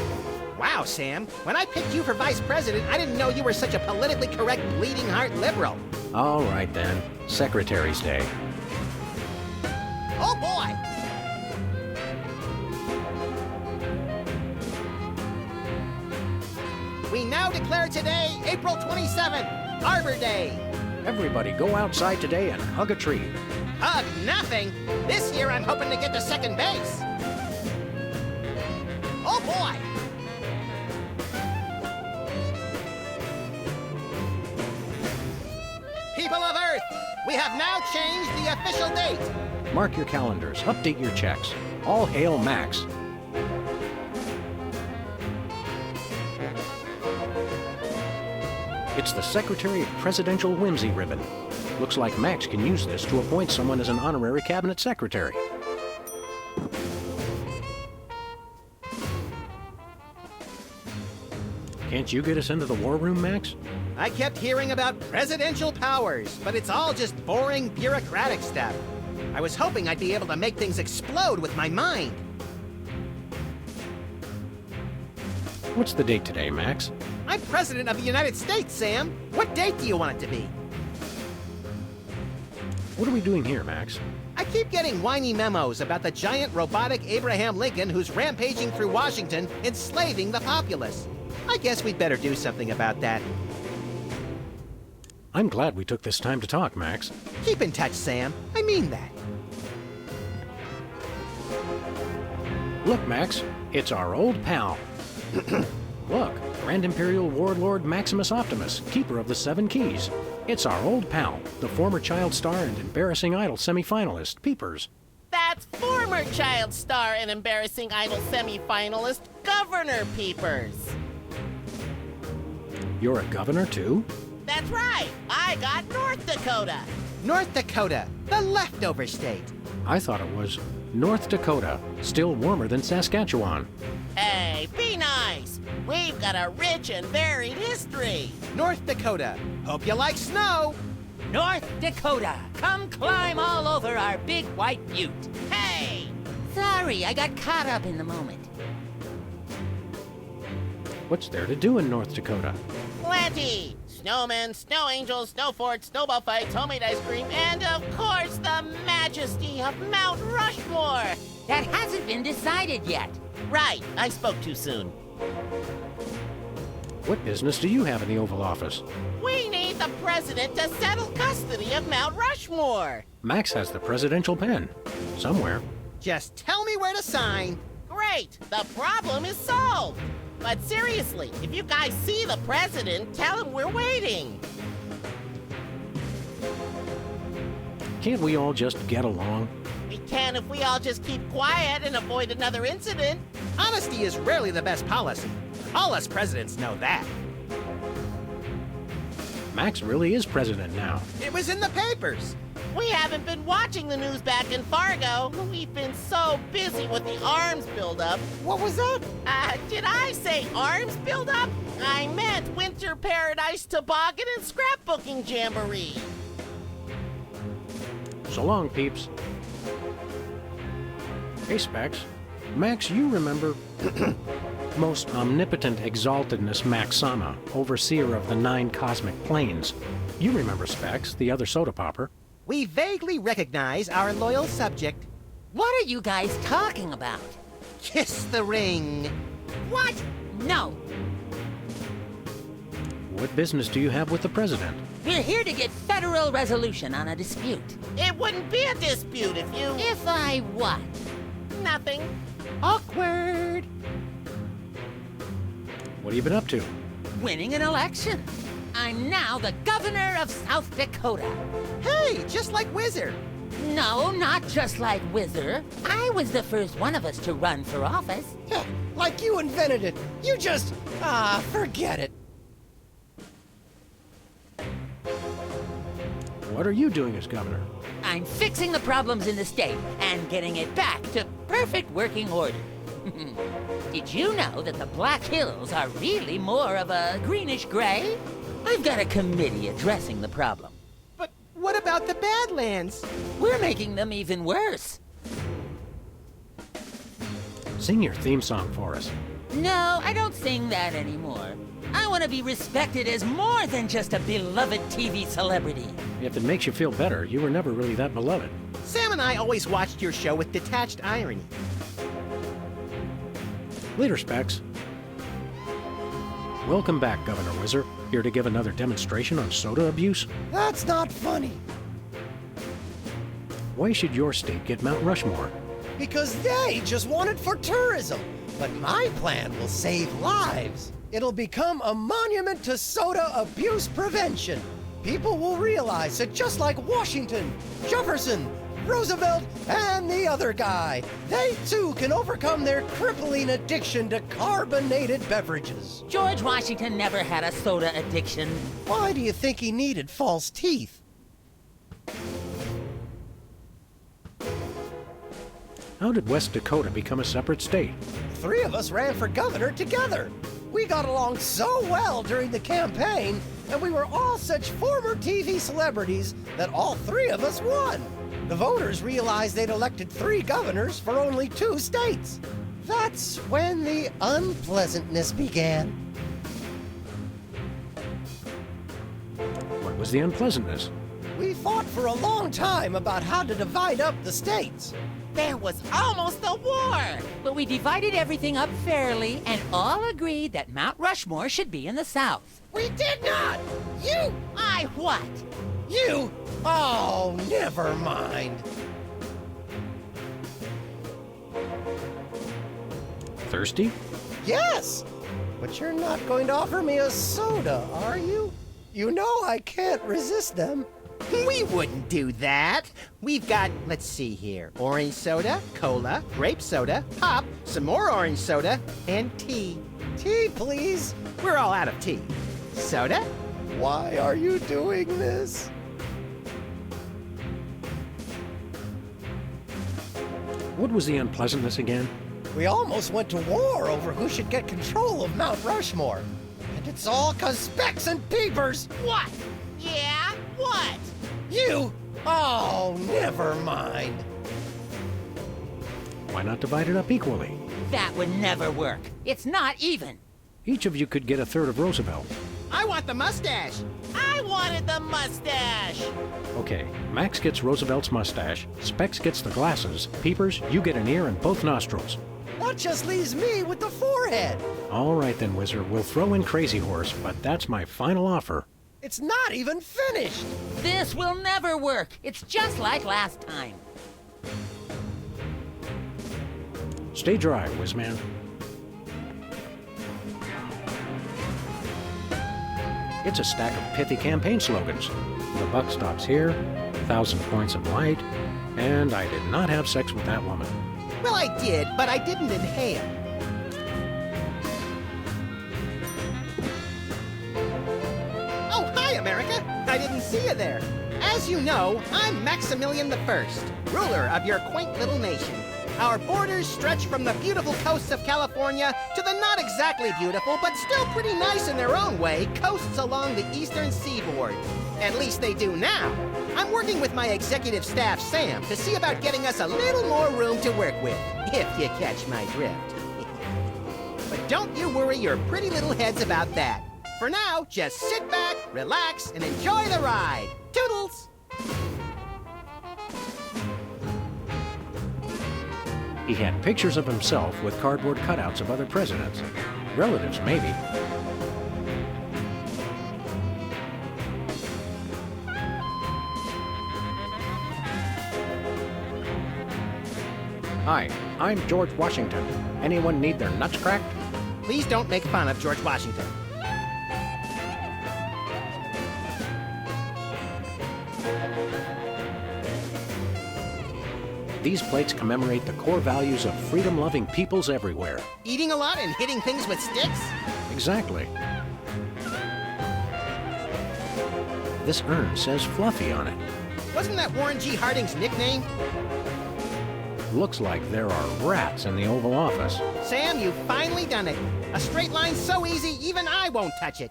Wow, Sam. When I picked you for vice president, I didn't know you were such a politically correct bleeding heart liberal. All right, then. Secretary's Day. Oh, boy! We now declare today, April 27th, Arbor Day. Everybody go outside today and hug a tree. Hug nothing. This year I'm hoping to get to second base. Oh, boy! People of Earth, we have now changed the official date. Mark your calendars. Update your checks. All hail Max. It's the Secretary of Presidential Whimsy ribbon. Looks like Max can use this to appoint someone as an honorary cabinet secretary. Can't you get us into the war room, Max? I kept hearing about presidential powers, but it's all just boring bureaucratic stuff. I was hoping I'd be able to make things explode with my mind. What's the date today, Max? I'm President of the United States, Sam. What date do you want it to be? What are we doing here, Max? I keep getting whiny memos about the giant robotic Abraham Lincoln who's rampaging through Washington, enslaving the populace. I guess we'd better do something about that. I'm glad we took this time to talk, Max. Keep in touch, Sam. I mean that. Look, Max, it's our old pal. Look, Grand Imperial Warlord Maximus Optimus, keeper of the 7 Keys. It's our old pal, the former Child Star and Embarrassing Idol semifinalist, Peepers. That's former Child Star and Embarrassing Idol semifinalist, Governor Peepers. You're a governor, too? That's right. I got North Dakota. North Dakota, the leftover state. I thought it was North Dakota, still warmer than Saskatchewan. Hey, be nice. We've got a rich and varied history. North Dakota, hope you like snow. North Dakota, come climb all over our big white butte. Hey! Sorry, I got caught up in the moment. What's there to do in North Dakota? Plenty. Snowmen, snow angels, snow forts, snowball fights, homemade ice cream, and of course the majesty of Mount Rushmore. That hasn't been decided yet. Right, I spoke too soon. What business do you have in the Oval Office? We need the president to settle custody of Mount Rushmore. Max has the presidential pen. Somewhere. Just tell me where to sign. Great, the problem is solved. But seriously, if you guys see the president, tell him we're waiting. Can't we all just get along? We can if we all just keep quiet and avoid another incident. Honesty is rarely the best policy. All us presidents know that. Max really is president now. It was in the papers. We haven't been watching the news back in Fargo. We've been so busy with the arms buildup. What was that? Did I say arms buildup? I meant Winter Paradise Toboggan and Scrapbooking Jamboree. So long, peeps. Hey, Specs. Max, you remember most omnipotent exaltedness Max Sama, overseer of the 9 cosmic planes. You remember Specs, the other soda popper. We vaguely recognize our loyal subject. What are you guys talking about? Kiss the ring. What? No. What business do you have with the president? We're here to get federal resolution on a dispute. It wouldn't be a dispute if you... If I what? Nothing. Awkward. What have you been up to? Winning an election. I'm now the governor of South Dakota. Hey, just like Whizzer. No, not just like Whizzer. I was the first one of us to run for office. Like you invented it. You just... forget it. What are you doing as governor? I'm fixing the problems in the state and getting it back to perfect working order. Did you know that the Black Hills are really more of a greenish gray? I've got a committee addressing the problem. But what about the Badlands? We're making them even worse. Sing your theme song for us. No, I don't sing that anymore. I want to be respected as more than just a beloved TV celebrity. If it makes you feel better, you were never really that beloved. Sam and I always watched your show with detached irony. Later, Specs. Welcome back, Governor Whizzer. Here to give another demonstration on soda abuse? That's not funny. Why should your state get Mount Rushmore? Because they just want it for tourism. But my plan will save lives. It'll become a monument to soda abuse prevention. People will realize that just like Washington, Jefferson, Roosevelt, and the other guy, they too can overcome their crippling addiction to carbonated beverages. George Washington never had a soda addiction. Why do you think he needed false teeth? How did West Dakota become a separate state? 3 of us ran for governor together. We got along so well during the campaign, and we were all such former TV celebrities that all 3 of us won. The voters realized they'd elected 3 governors for only 2 states. That's when the unpleasantness began. What was the unpleasantness? We fought for a long time about how to divide up the states. There was almost a war! But we divided everything up fairly and all agreed that Mount Rushmore should be in the south. We did not! You! I what? You! Oh, never mind. Thirsty? Yes! But you're not going to offer me a soda, are you? You know I can't resist them. We wouldn't do that. We've got, let's see here, orange soda, cola, grape soda, pop, some more orange soda, and tea. Tea, please. We're all out of tea. Soda? Why are you doing this? What was the unpleasantness again? We almost went to war over who should get control of Mount Rushmore. And it's all 'cause Specs and Peepers. What? Yeah? What? You? Oh, never mind. Why not divide it up equally? That would never work. It's not even. Each of you could get a third of Roosevelt. I want the mustache. I wanted the mustache. Okay, Max gets Roosevelt's mustache, Specs gets the glasses, Peepers, you get an ear and both nostrils. That just leaves me with the forehead. All right then, Wizard, we'll throw in Crazy Horse, but that's my final offer. It's not even finished. This will never work. It's just like last time. Stay dry, Whizman. It's a stack of pithy campaign slogans. The buck stops here, 1,000 points of light, and I did not have sex with that woman. Well, I did, but I didn't inhale. Oh, hi, America! I didn't see you there. As you know, I'm Maximilian I, ruler of your quaint little nation. Our borders stretch from the beautiful coasts of California to the not exactly beautiful, but still pretty nice in their own way, coasts along the eastern seaboard. At least they do now. I'm working with my executive staff, Sam, to see about getting us a little more room to work with, if you catch my drift. But don't you worry your pretty little heads about that. For now, just sit back, relax, and enjoy the ride. Toodles! He had pictures of himself with cardboard cutouts of other presidents. Relatives, maybe. Hi, I'm George Washington. Anyone need their nuts cracked? Please don't make fun of George Washington. These plates commemorate the core values of freedom-loving peoples everywhere. Eating a lot and hitting things with sticks? Exactly. This urn says Fluffy on it. Wasn't that Warren G. Harding's nickname? Looks like there are rats in the Oval Office. Sam, you've finally done it. A straight line so easy, even I won't touch it.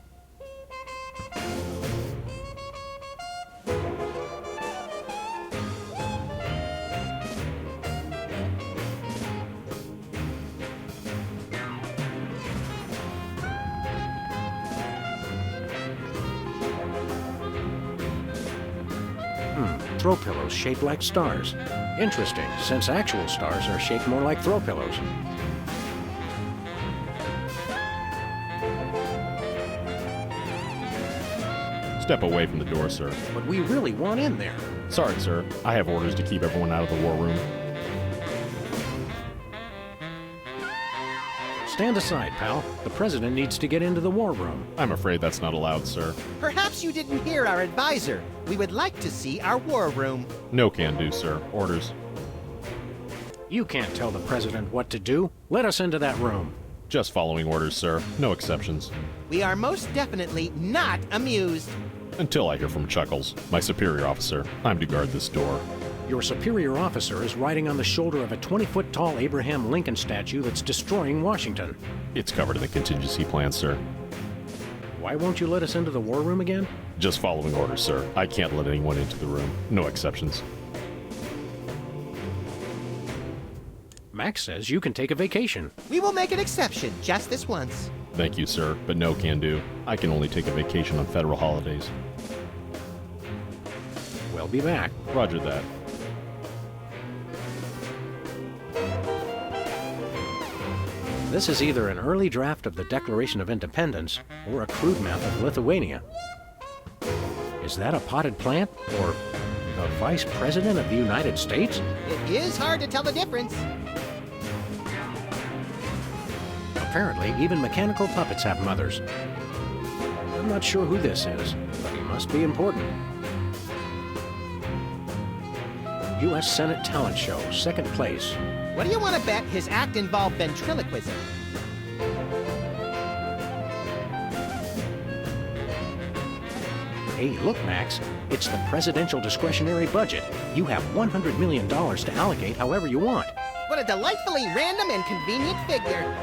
Throw pillows shaped like stars. Interesting, since actual stars are shaped more like throw pillows. Step away from the door, sir. But we really want in there. Sorry, sir. I have orders to keep everyone out of the war room. Stand aside, pal. The president needs to get into the war room. I'm afraid that's not allowed, sir. Perhaps you didn't hear our advisor. We would like to see our war room. No can do, sir. Orders. You can't tell the president what to do. Let us into that room. Just following orders, sir. No exceptions. We are most definitely not amused. Until I hear from Chuckles, my superior officer. I'm to guard this door. Your superior officer is riding on the shoulder of a 20-foot-tall Abraham Lincoln statue that's destroying Washington. It's covered in the contingency plan, sir. Why won't you let us into the war room again? Just following orders, sir. I can't let anyone into the room. No exceptions. Max says you can take a vacation. We will make an exception, just this once. Thank you, sir, but no can do. I can only take a vacation on federal holidays. We'll be back. Roger that. This is either an early draft of the Declaration of Independence or a crude map of Lithuania. Is that a potted plant or the Vice President of the United States? It is hard to tell the difference. Apparently, even mechanical puppets have mothers. I'm not sure who this is, but he must be important. U.S. Senate Talent Show, 2nd place. What do you want to bet his act involved ventriloquism? Hey, look, Max. It's the presidential discretionary budget. You have $100 million to allocate however you want. What a delightfully random and convenient figure.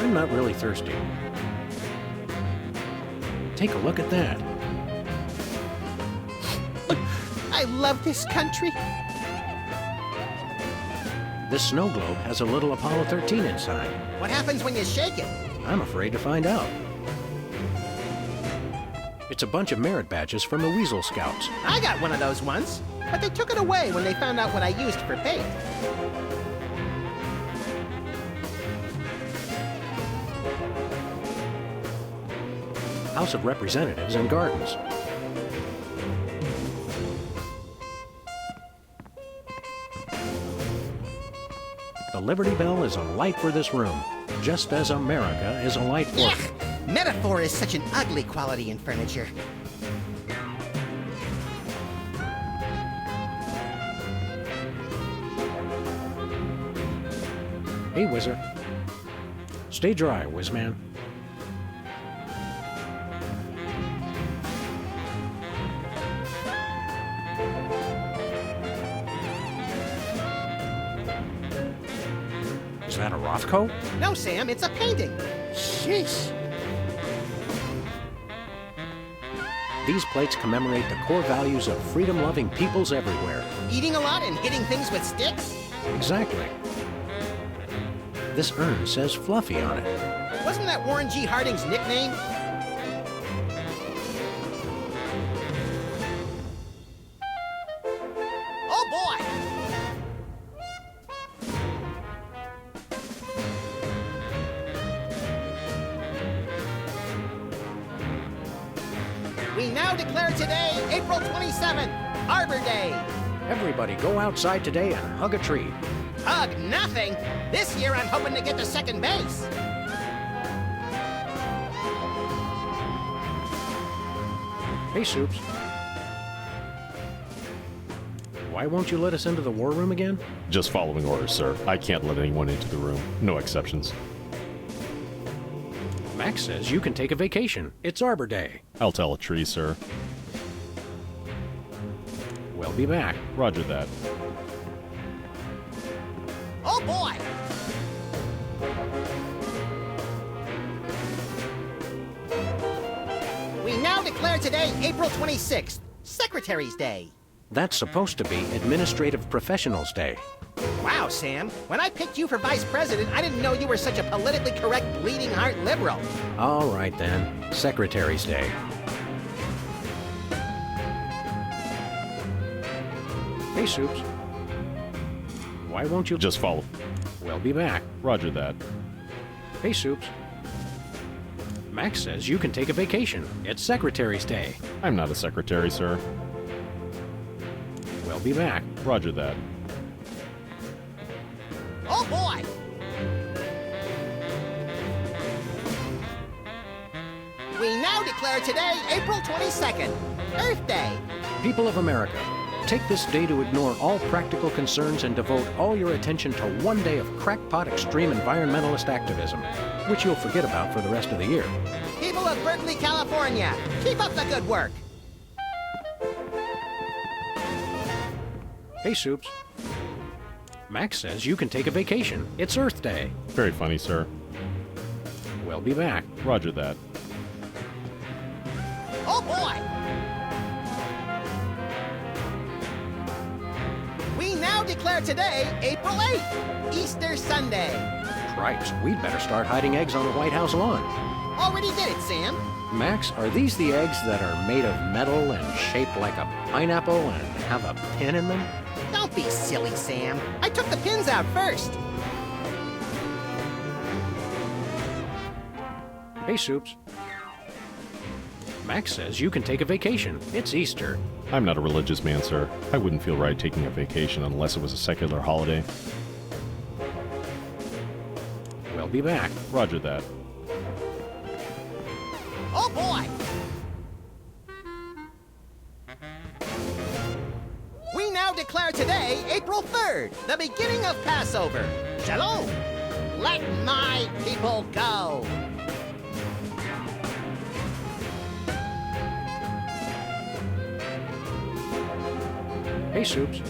I'm not really thirsty. Take a look at that. I love this country. This snow globe has a little Apollo 13 inside. What happens when you shake it? I'm afraid to find out. It's a bunch of merit badges from the Weasel Scouts. I got one of those once, but they took it away when they found out what I used for paint. House of Representatives and Gardens. The Liberty Bell is a light for this room, just as America is a light for... Yuck! Metaphor is such an ugly quality in furniture. Hey, Whizzer. Stay dry, Whizman. Is that a Rothko? No, Sam, it's a painting. Sheesh. These plates commemorate the core values of freedom-loving peoples everywhere. Eating a lot and hitting things with sticks? Exactly. This urn says Fluffy on it. Wasn't that Warren G. Harding's nickname? Oh, boy! We now declare today, April 27th, Arbor Day. Everybody go outside today and hug a tree. Hug nothing. This year I'm hoping to get to second base. Hey, Soups. Why won't you let us into the war room again? Just following orders, sir. I can't let anyone into the room. No exceptions. Max says you can take a vacation. It's Arbor Day. I'll tell a tree, sir. We'll be back. Roger that. Oh, boy! We now declare today, April 26th, Secretary's Day. That's supposed to be Administrative Professionals Day. Wow, Sam. When I picked you for vice president, I didn't know you were such a politically correct bleeding heart liberal. All right, then. Secretary's Day. Hey, Soups. Why won't you... Just follow. We'll be back. Roger that. Hey, Soups. Max says you can take a vacation. It's Secretary's Day. I'm not a secretary, sir. We'll be back. Roger that. Oh, boy! We now declare today, April 22nd, Earth Day. People of America, Take this day to ignore all practical concerns and devote all your attention to one day of crackpot extreme environmentalist activism, which you'll forget about for the rest of the year. People of Berkeley, California, keep up the good work. Hey, Soups. Max says you can take a vacation. It's Earth Day. Very funny, sir. We'll be back. Roger that. Oh boy! We now declare today April 8th, Easter Sunday. Cripes, we'd better start hiding eggs on the White House lawn. Already did it, Sam. Max, are these the eggs that are made of metal and shaped like a pineapple and have a pin in them? Don't be silly, Sam. I took the pins out first. Hey, Soups. Max says you can take a vacation. It's Easter. I'm not a religious man, sir. I wouldn't feel right taking a vacation unless it was a secular holiday. We'll be back. Roger that. Oh boy! We now declare today April 3rd, the beginning of Passover. Shalom! Let my people go! Hey, Soups.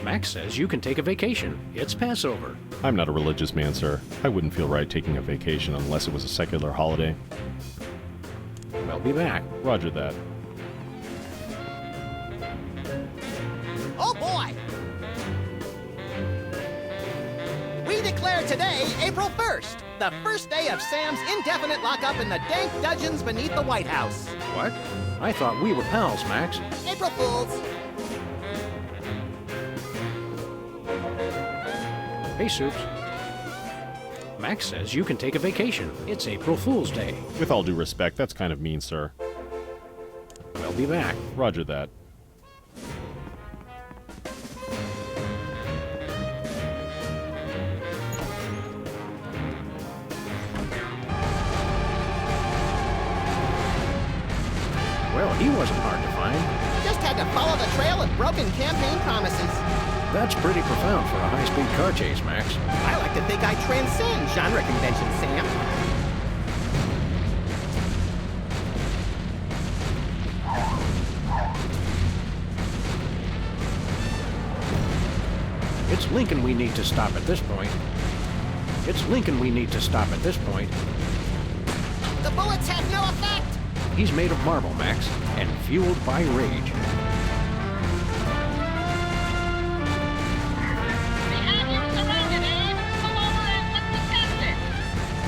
Max says you can take a vacation. It's Passover. I'm not a religious man, sir. I wouldn't feel right taking a vacation unless it was a secular holiday. We'll be back. Roger that. Oh boy! We declare today April 1st, the first day of Sam's indefinite lockup in the dank dungeons beneath the White House. What? I thought we were pals, Max. April Fools! Hey, Soups. Max says you can take a vacation. It's April Fool's Day. With all due respect, that's kind of mean, sir. We'll be back. Roger that. Well, he wasn't hard to find. Just had to follow the trail of broken campaign promises. That's pretty profound for a high-speed car chase, Max. I like to think I transcend genre conventions, Sam. It's Lincoln we need to stop at this point. It's Lincoln we need to stop at this point. The bullets have no effect! He's made of marble, Max, and fueled by rage.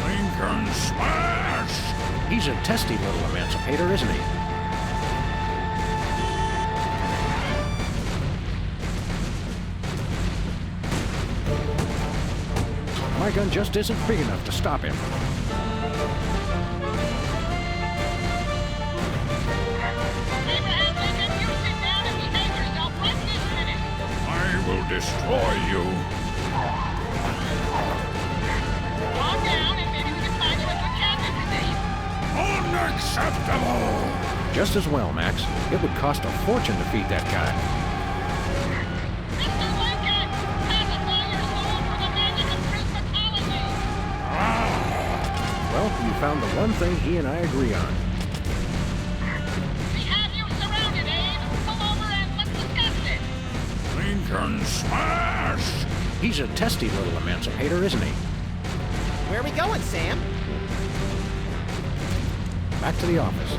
Lincoln smash! He's a testy little emancipator, isn't he? My gun just isn't big enough to stop him. I will destroy you. Calm down and maybe we can find you a good cabinet position. Unacceptable! Just as well, Max. It would cost a fortune to feed that guy. Mr. Lincoln, pacify your soul for the magic of Christmasology. Well, you found the one thing he and I agree on. We have you surrounded, Abe. Come over and let's discuss this. Lincoln smash! He's a testy little emancipator, isn't he? Where are we going, Sam? Back to the office.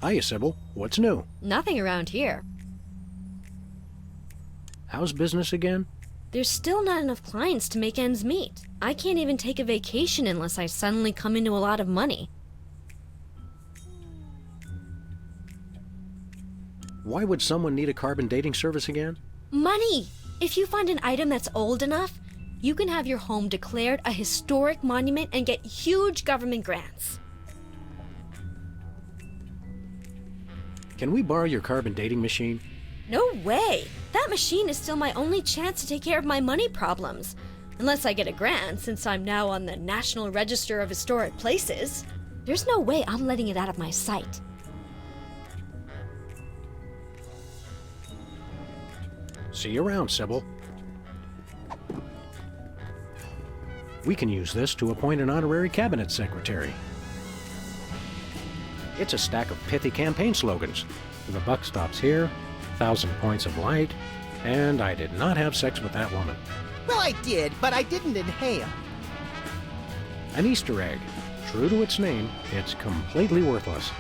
Hiya, Sybil. What's new? Nothing around here. How's business again? There's still not enough clients to make ends meet. I can't even take a vacation unless I suddenly come into a lot of money. Why would someone need a carbon dating service again? Money! If you find an item that's old enough, you can have your home declared a historic monument and get huge government grants. Can we borrow your carbon dating machine? No way! That machine is still my only chance to take care of my money problems. Unless I get a grant, since I'm now on the National Register of Historic Places. There's no way I'm letting it out of my sight. See you around, Sybil. We can use this to appoint an honorary cabinet secretary. It's a stack of pithy campaign slogans. The buck stops here, 1,000 points of light, and I did not have sex with that woman. Well, I did, but I didn't inhale. An Easter egg. True to its name, it's completely worthless.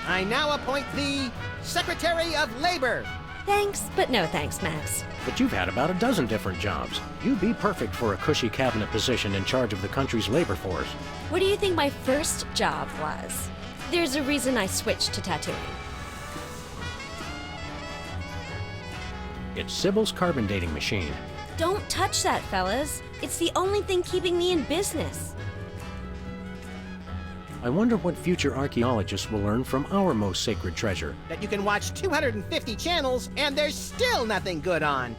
I now appoint thee Secretary of Labor. Thanks, but no thanks, Max. But you've had about a dozen different jobs. You'd be perfect for a cushy cabinet position in charge of the country's labor force. What do you think my first job was? There's a reason I switched to tattooing. It's Sybil's carbon dating machine. Don't touch that, fellas. It's the only thing keeping me in business. I wonder what future archaeologists will learn from our most sacred treasure. That you can watch 250 channels and there's still nothing good on.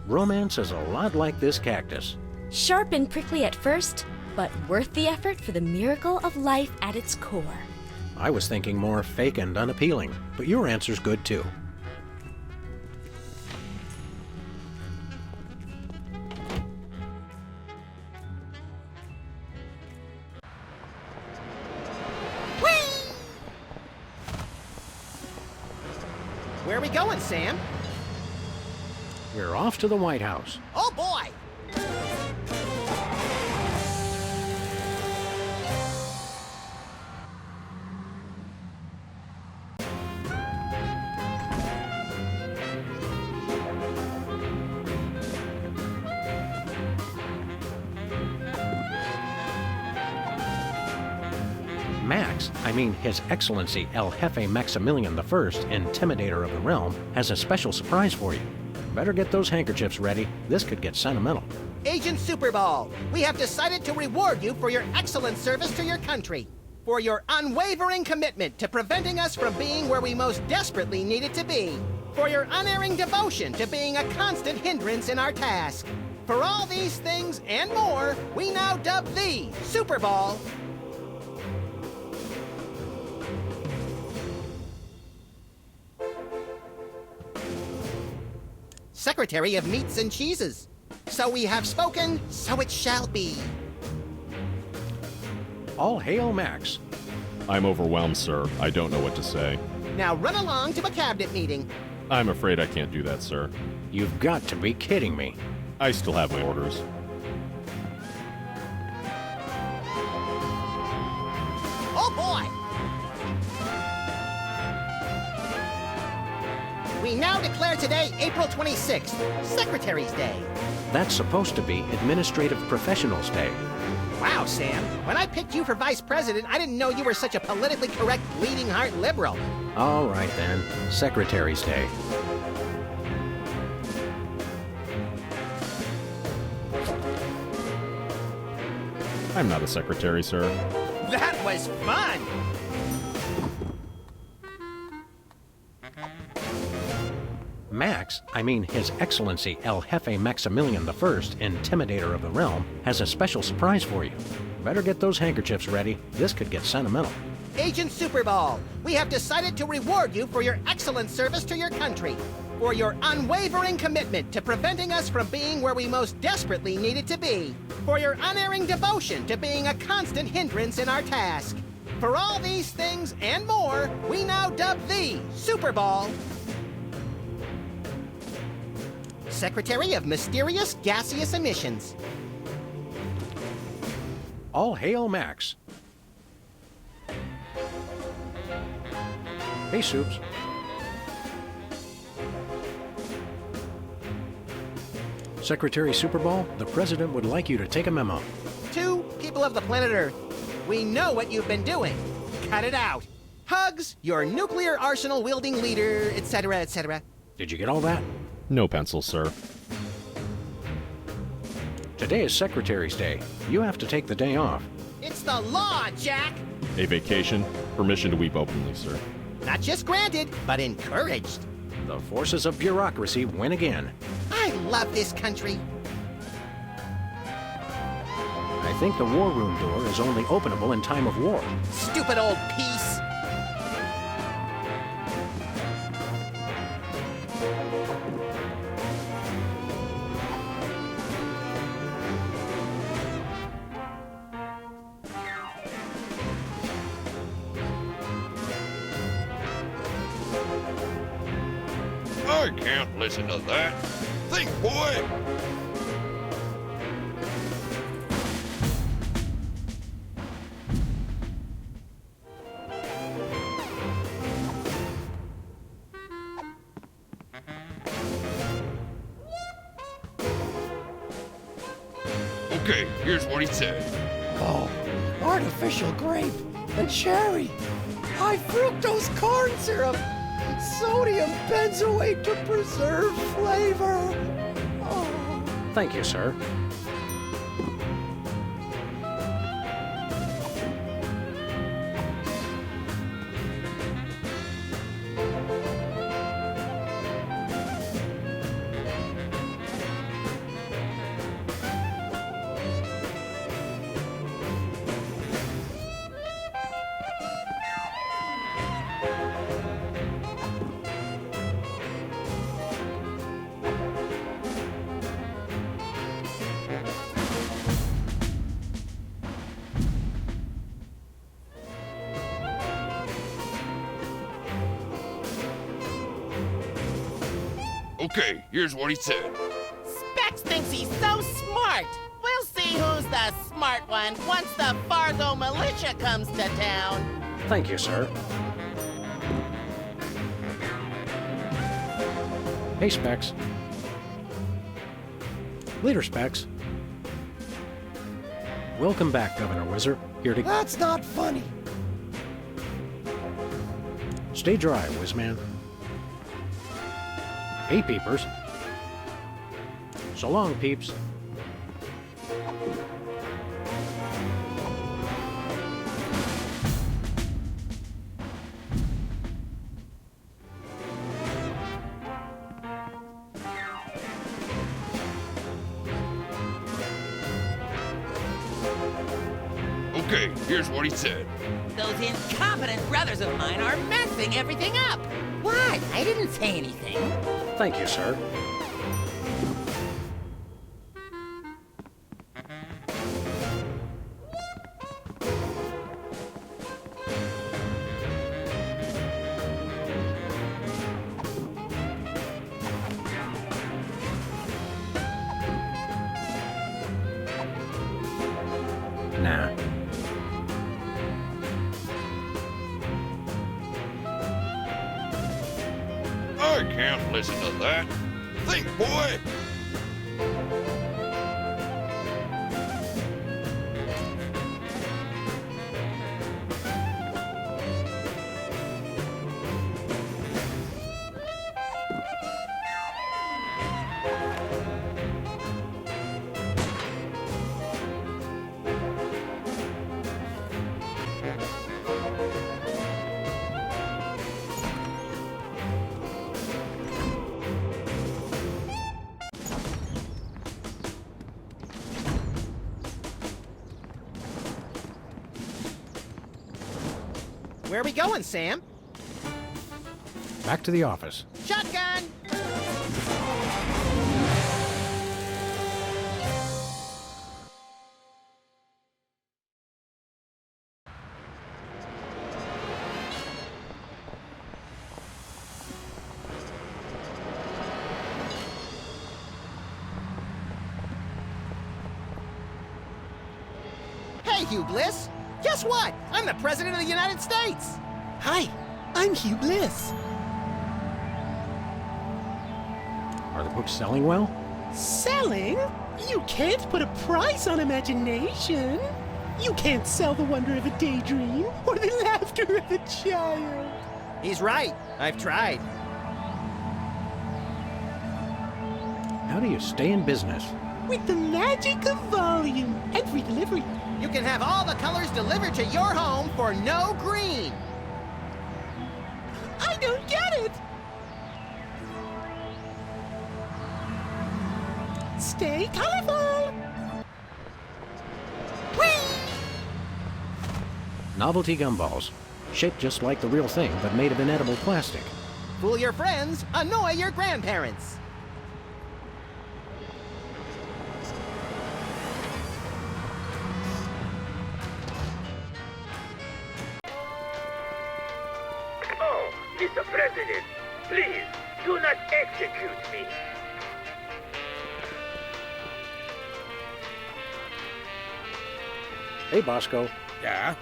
Romance is a lot like this cactus. Sharp and prickly at first, but worth the effort for the miracle of life at its core. I was thinking more fake and unappealing, but your answer's good too. Where are we going, Sam? We're off to the White House. Oh, boy! Max, I mean His Excellency El Jefe Maximilian I, Intimidator of the Realm, has a special surprise for you. Better get those handkerchiefs ready. This could get sentimental. Agent Superball, we have decided to reward you for your excellent service to your country, for your unwavering commitment to preventing us from being where we most desperately needed to be, for your unerring devotion to being a constant hindrance in our task. For all these things and more, we now dub thee Superball. Secretary of Meats and Cheeses. So we have spoken, so it shall be. All hail, Max. I'm overwhelmed, sir. I don't know what to say. Now run along to a cabinet meeting. I'm afraid I can't do that, sir. You've got to be kidding me. I still have my orders. Oh, boy! We now declare today, April 26th, Secretary's Day. That's supposed to be Administrative Professionals Day. Wow, Sam. When I picked you for vice president, I didn't know you were such a politically correct, bleeding heart liberal. All right, then. Secretary's Day. I'm not a secretary, sir. That was fun! Max, I mean His Excellency El Jefe Maximilian I, Intimidator of the Realm, has a special surprise for you. Better get those handkerchiefs ready. This could get sentimental. Agent Superball, we have decided to reward you for your excellent service to your country, for your unwavering commitment to preventing us from being where we most desperately needed to be, for your unerring devotion to being a constant hindrance in our task. For all these things and more, we now dub thee Superball. Secretary of Mysterious Gaseous Emissions. All hail, Max. Hey, Soups. Secretary Superball, the President would like you to take a memo. To people of the planet Earth, we know what you've been doing. Cut it out. Hugs, your nuclear arsenal wielding leader, etc., etc. Did you get all that? No pencils, sir. Today is Secretary's Day. You have to take the day off. It's the law, Jack! A vacation, permission to weep openly, sir. Not just granted, but encouraged. The forces of bureaucracy win again. I love this country. I think the war room door is only openable in time of war. Stupid old piece! I can't listen to that. Think, boy! Okay, here's what he said. Oh, artificial grape and cherry, high fructose corn syrup, sodium benzoate to preserve flavor. Oh. Thank you, sir. Okay, here's what he said. Specs thinks he's so smart. We'll see who's the smart one once the Fargo militia comes to town. Thank you, sir. Hey, Specs. Leader Specs. Welcome back, Governor Wizard. Here to... That's not funny. Stay dry, Whizman. Hey, peepers. So long, peeps. Okay, here's what he said. Those incompetent brothers of mine are messing everything up. What? I didn't say anything. Thank you, sir. Nah. I can't listen to that. Think, boy! Where are we going, Sam? Back to the office. Shotgun! Hey, Hugh Bliss! Guess what? I'm the President of the United States! Hi, I'm Hugh Bliss. Are the books selling well? Selling? You can't put a price on imagination. You can't sell the wonder of a daydream or the laughter of a child. He's right. I've tried. How do you stay in business? With the magic of volume and free delivery. You can have all the colors delivered to your home for no green. I don't get it. Stay colorful. Novelty gumballs. Shaped just like the real thing, but made of inedible plastic. Fool your friends, annoy your grandparents. Oh, Mr. President, please do not execute me. Hey, Bosco. Yeah?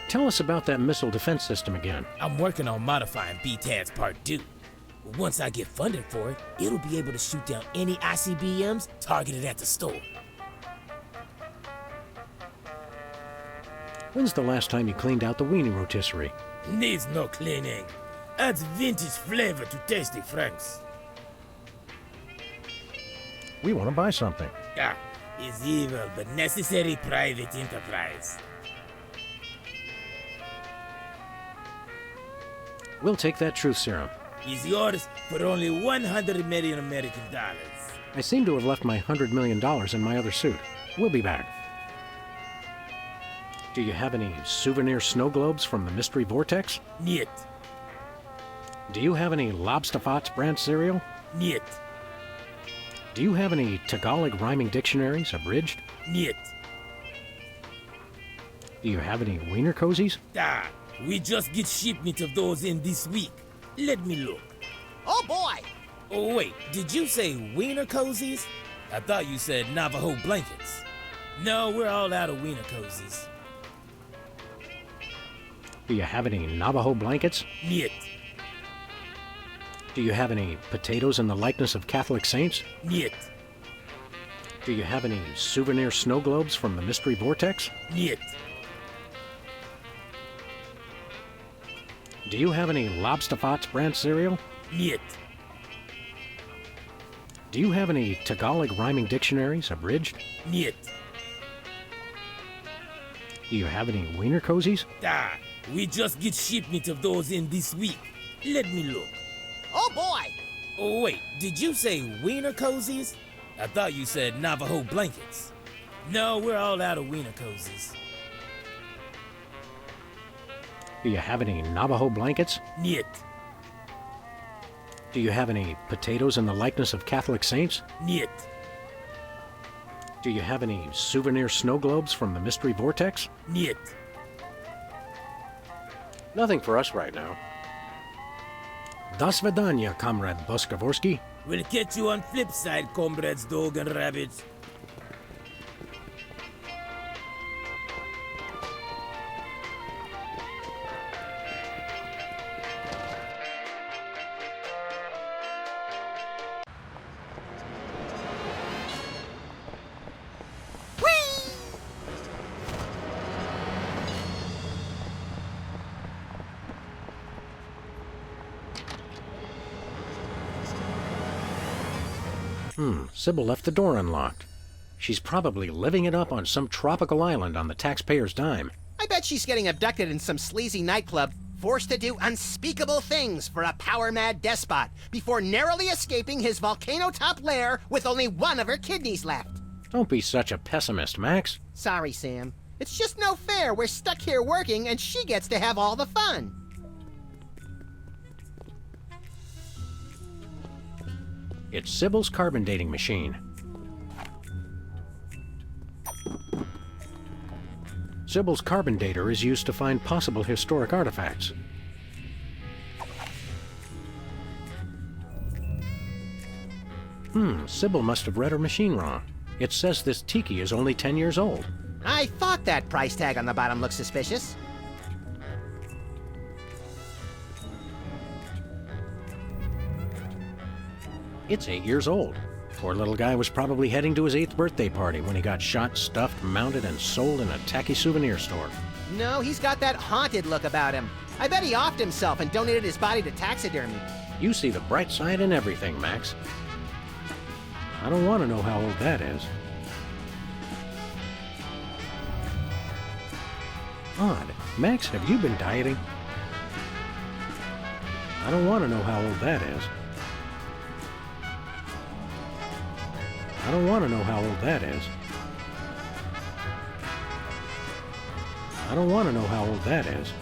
Tell us about that missile defense system again. I'm working on modifying BTADS Part 2. Once I get funded for it, it'll be able to shoot down any ICBMs targeted at the store. When's the last time you cleaned out the weenie rotisserie? Needs no cleaning. Adds vintage flavor to tasty franks. We want to buy something. Ah, is evil but necessary private enterprise. We'll take that truth serum. Is yours for only $100 million American dollars. I seem to have left my $100 million in my other suit. We'll be back. Do you have any souvenir snow globes from the Mystery Vortex? Niet. Do you have any Lobsterfots brand cereal? Niet. Do you have any Tagalog rhyming dictionaries, abridged? Niet. Do you have any wiener cozies? Ah, we just get shipment of those in this week. Let me look. Oh boy! Oh wait, did you say wiener cozies? I thought you said Navajo blankets. No, we're all out of wiener cozies. Do you have any Navajo blankets? Niet. Do you have any potatoes in the likeness of Catholic saints? Niet. Do you have any souvenir snow globes from the Mystery Vortex? Niet. Do you have any Lobsterfots brand cereal? Niet. Do you have any Tagalog rhyming dictionaries, abridged? Niet. Do you have any wiener cozies? Ah, we just get shipment of those in this week. Let me look. Oh boy! Oh wait, did you say wiener cozies? I thought you said Navajo blankets. No, we're all out of wiener cozies. Do you have any Navajo blankets? Niet. Do you have any potatoes in the likeness of Catholic saints? Niet. Do you have any souvenir snow globes from the Mystery Vortex? Niet. Nothing for us right now. Das Vidanya, Comrade Boskovorsky. We'll catch you on flip side, comrades dog and rabbits. Sybil left the door unlocked. She's probably living it up on some tropical island on the taxpayer's dime. I bet she's getting abducted in some sleazy nightclub, forced to do unspeakable things for a power-mad despot before narrowly escaping his volcano-top lair with only one of her kidneys left. Don't be such a pessimist, Max. Sorry, Sam. It's just no fair. We're stuck here working and she gets to have all the fun. It's Sybil's carbon dating machine. Sybil's carbon dater is used to find possible historic artifacts. Sybil must have read her machine wrong. It says this tiki is only 10 years old. I thought that price tag on the bottom looked suspicious. It's 8 years old. Poor little guy was probably heading to his 8th birthday party when he got shot, stuffed, mounted, and sold in a tacky souvenir store. No, he's got that haunted look about him. I bet he offed himself and donated his body to taxidermy. You see the bright side in everything, Max. I don't want to know how old that is. Odd. Max, have you been dieting? I don't want to know how old that is. I don't want to know how old that is. I don't want to know how old that is.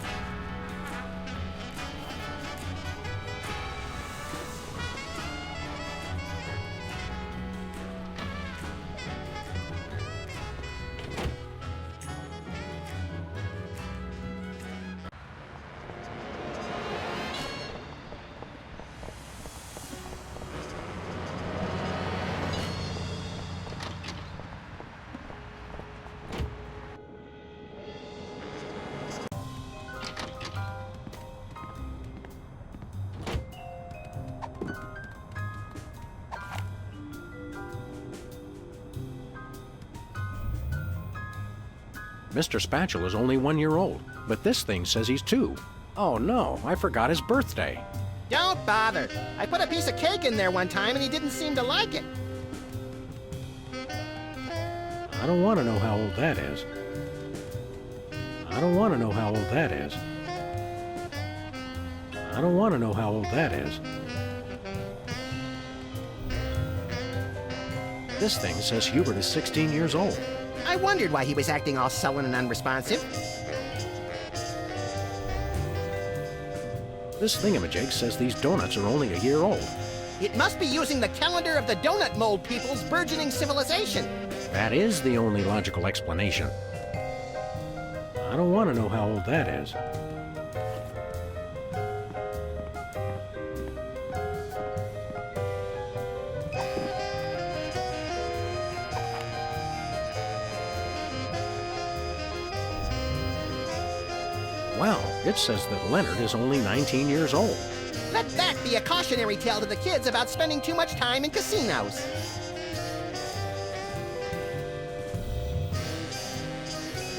Mr. Spatula's only 1 year old, but this thing says he's 2. Oh no, I forgot his birthday. Don't bother. I put a piece of cake in there one time and he didn't seem to like it. I don't want to know how old that is. I don't want to know how old that is. I don't want to know how old that is. This thing says Hubert is 16 years old. I wondered why he was acting all sullen and unresponsive. This thingamajig says these donuts are only a year old. It must be using the calendar of the donut mold people's burgeoning civilization. That is the only logical explanation. I don't want to know how old that is. Well, it says that Leonard is only 19 years old. Let that be a cautionary tale to the kids about spending too much time in casinos.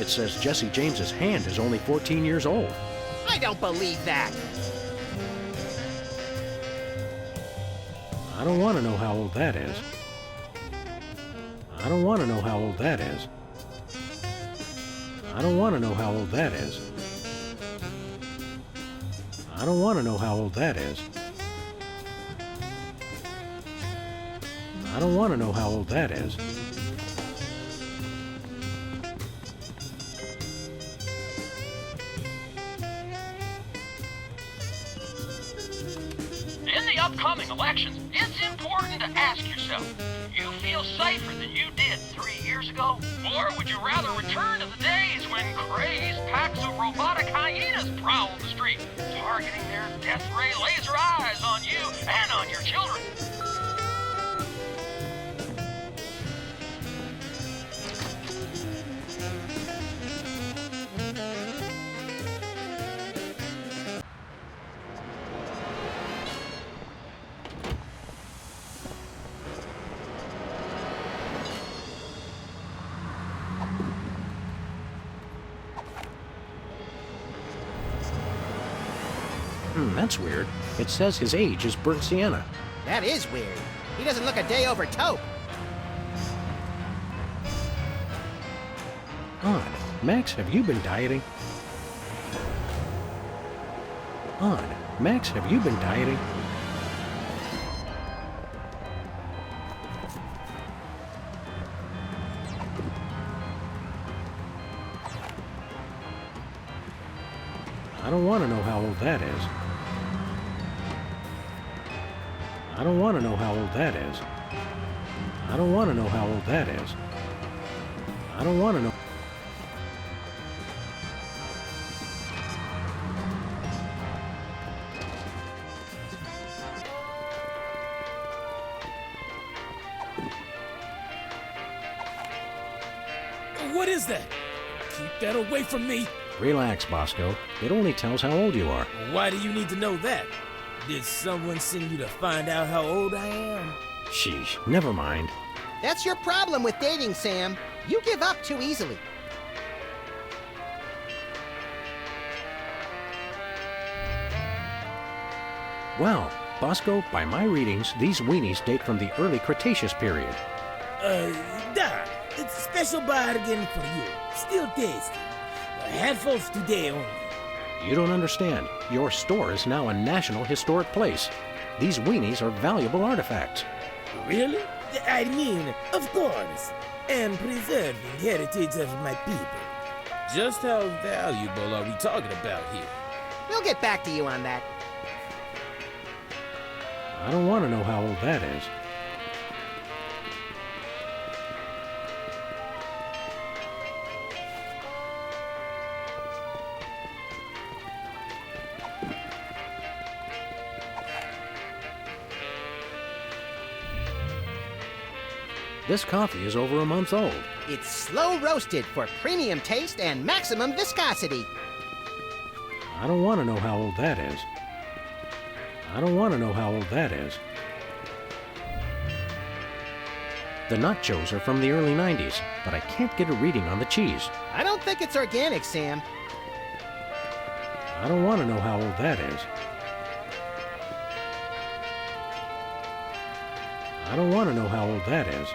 It says Jesse James's hand is only 14 years old. I don't believe that. I don't want to know how old that is. I don't want to know how old that is. I don't want to know how old that is. I don't want to know how old that is. I don't want to know how old that is. In the upcoming elections, it's important to ask yourself, do you feel safer than you did 3 years ago? Or would you rather return to the days when crazed packs of robotic hyenas prowled the street, targeting their death ray laser eyes on you and on your children? That's weird. It says his age is burnt sienna. That is weird. He doesn't look a day over taupe. Odd. Max, have you been dieting? Odd. Max, have you been dieting? I don't want to know how old that is. I don't want to know how old that is. I don't want to know how old that is. I don't want to know. What is that? Keep that away from me. Relax, Bosco. It only tells how old you are. Why do you need to know that? Did someone send you to find out how old I am? Sheesh, never mind. That's your problem with dating, Sam. You give up too easily. Well, Bosco, by my readings, these weenies date from the early Cretaceous period. Da, it's a special bargain for you. Still tasty. Handfuls today only. You don't understand. Your store is now a National Historic Place. These weenies are valuable artifacts. Really? I mean, of course. And preserving heritage of my people. Just how valuable are we talking about here? We'll get back to you on that. I don't want to know how old that is. This coffee is over a month old. It's slow roasted for premium taste and maximum viscosity. I don't want to know how old that is. I don't want to know how old that is. The nachos are from the early 90s, but I can't get a reading on the cheese. I don't think it's organic, Sam. I don't want to know how old that is. I don't want to know how old that is.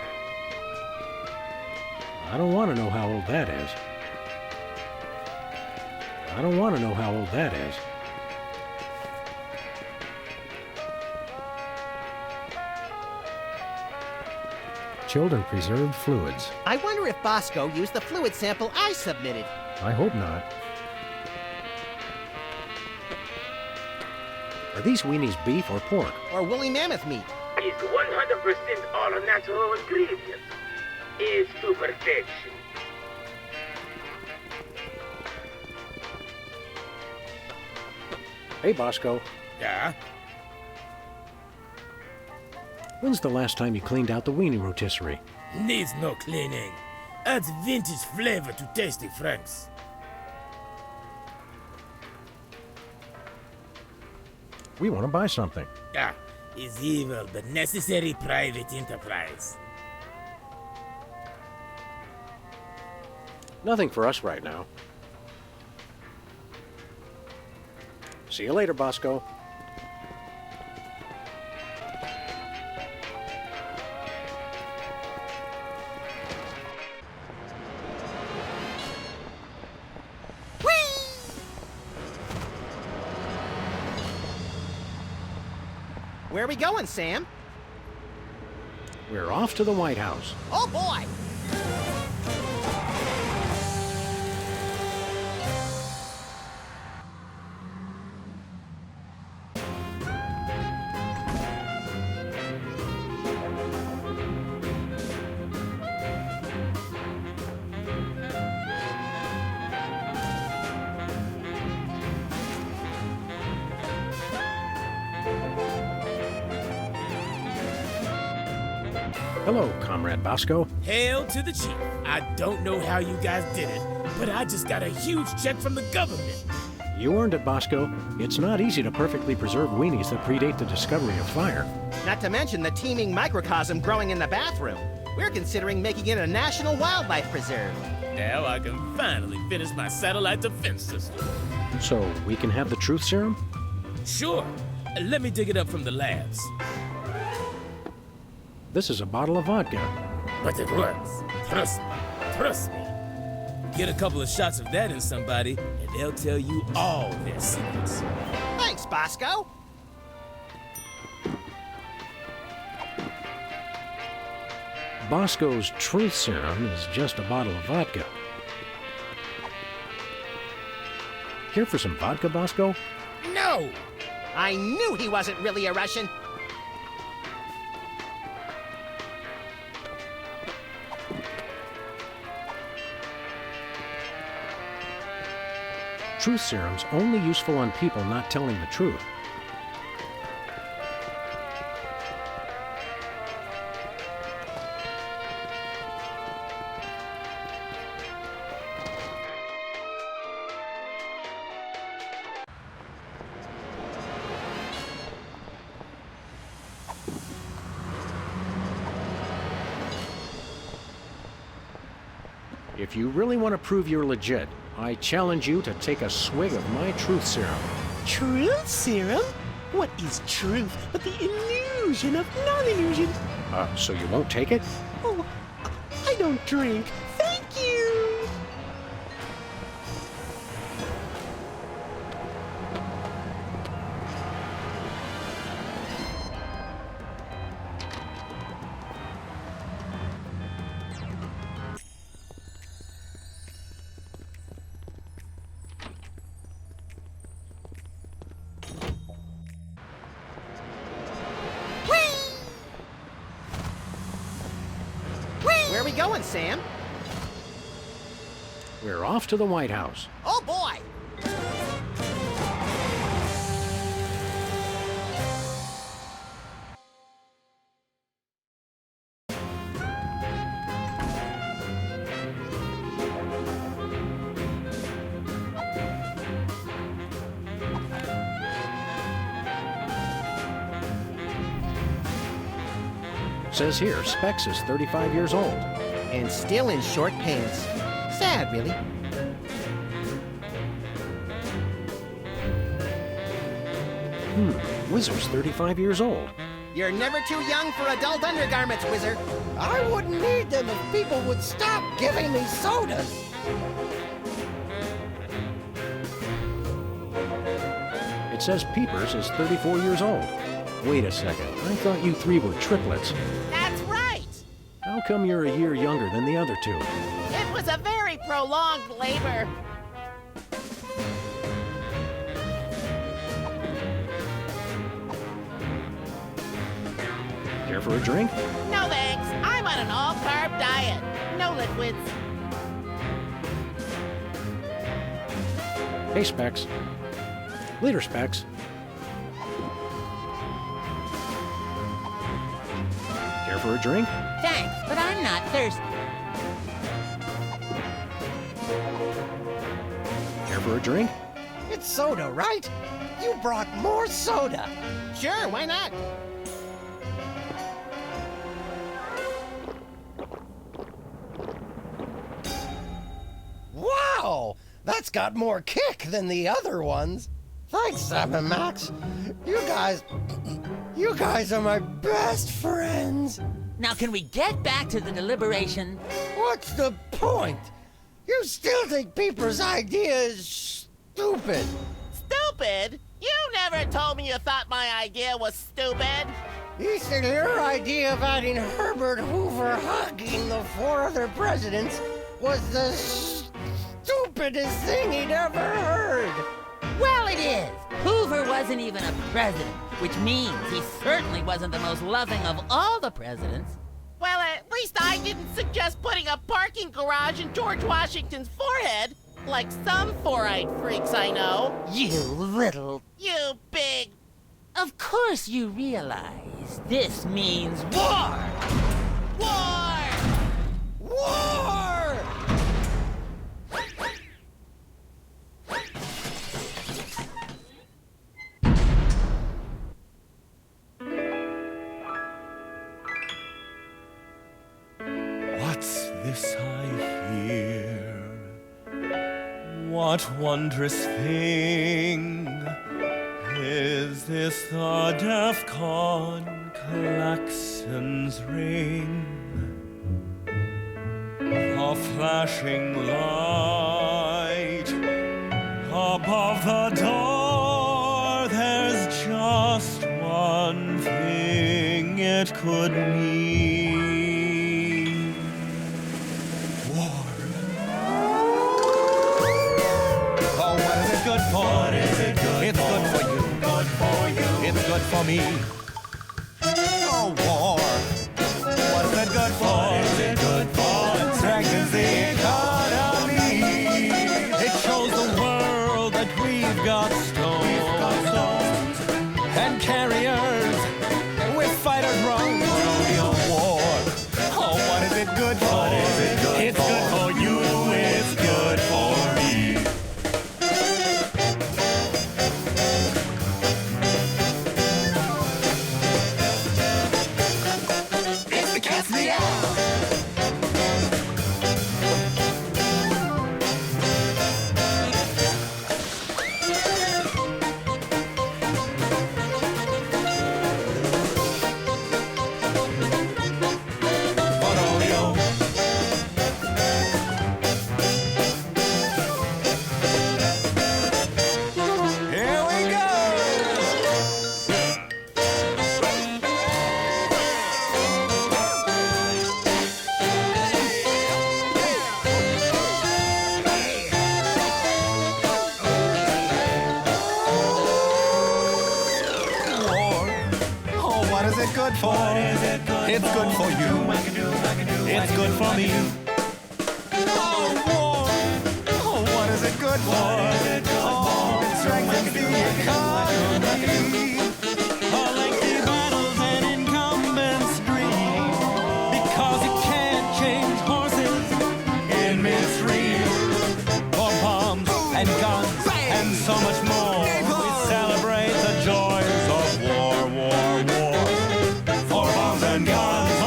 I don't want to know how old that is. I don't want to know how old that is. Chilled and preserved fluids. I wonder if Bosco used the fluid sample I submitted. I hope not. Are these weenies beef or pork? Or woolly mammoth meat? It's 100% all natural ingredients. It's to perfection. Hey, Bosco. Yeah? When's the last time you cleaned out the weenie rotisserie? Needs no cleaning. Adds vintage flavor to tasty Franks. We want to buy something. Ah, is evil but necessary private enterprise. Nothing for us right now. See you later, Bosco. Where are we going, Sam? We're off to the White House. Oh, boy! Hello, Comrade Bosco. Hail to the chief. I don't know how you guys did it, but I just got a huge check from the government. You earned it, Bosco. It's not easy to perfectly preserve weenies that predate the discovery of fire. Not to mention the teeming microcosm growing in the bathroom. We're considering making it a national wildlife preserve. Now I can finally finish my satellite defense system. So we can have the truth serum? Sure. Let me dig it up from the labs. This is a bottle of vodka. But it works. Trust me. Trust me. Get a couple of shots of that in somebody, and they'll tell you all their secrets. Thanks, Bosco. Bosco's truth serum is just a bottle of vodka. Here for some vodka, Bosco? No! I knew he wasn't really a Russian. Truth serum's only useful on people not telling the truth. If you really want to prove you're legit, I challenge you to take a swig of my truth serum. Truth serum? What is truth but the illusion of non-illusion? So you won't take it? Oh, I don't drink. Thank you. Where are we going, Sam? We're off to the White House. Oh, boy! Says here, Specs is 35 years old. And still in short pants. Sad, really. Wizard's 35 years old. You're never too young for adult undergarments, Wizard. I wouldn't need them if people would stop giving me sodas. It says Peepers is 34 years old. Wait a second, I thought you three were triplets. That's right! How come you're a year younger than the other two? It was a very prolonged labor. Care for a drink? No thanks. I'm on an all-carb diet. No liquids. Hey, Specs. Later, Specs. Care for a drink? Thanks, but I'm not thirsty. Care for a drink? It's soda, right? You brought more soda. Sure, why not? Wow! That's got more kick than the other ones. Thanks, Sam and Max. You guys are my best friends. Now, can we get back to the deliberation? What's the point? You still think Peeper's idea is stupid. Stupid? You never told me you thought my idea was stupid. He said your idea of adding Herbert Hoover hugging the four other presidents was the stupidest thing he'd ever heard. Well, it is. Hoover wasn't even a president, which means he certainly wasn't the most loving of all the presidents. Well, at least I didn't suggest putting a parking garage in George Washington's forehead, like some four-eyed freaks I know. You little... You big... Of course you realize this means war! War! War! What's this I hear? What wondrous thing is this? The DEFCON klaxons ring. A flashing light above the door. There's just one thing it could mean. Good for? What is it good it's for? Good for you. Good for you. It's good for me. Oh, war. What is it good for? What is it good for? It strengthens the economy. It shows the world that we've got stones and carriers. We're fighters wrong for your war. Oh, what is it good for? What is it good it's for? Good for you. It's good for me. good for? It's good for you. It's good for me. Oh, war. Oh, what is it good for? Oh, it strengthens the economy. Oh, lengthy battles and incumbents dream. Because you can't change horses in midstream. For bombs and guns and so much more. We celebrate the joys of war, war, war. For bombs and guns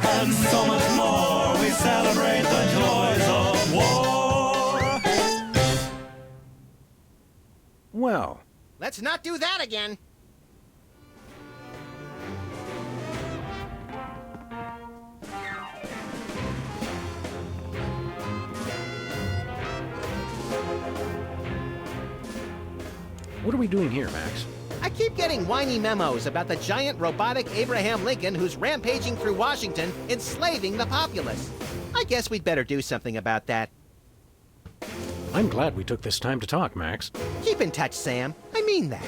and so much more. We celebrate the joys of war. Well, Let's not do that again. what are we doing here, Max? I keep getting whiny memos about the giant robotic Abraham Lincoln who's rampaging through Washington, enslaving the populace. I guess we'd better do something about that. I'm glad we took this time to talk, Max. Keep in touch, Sam. I mean that.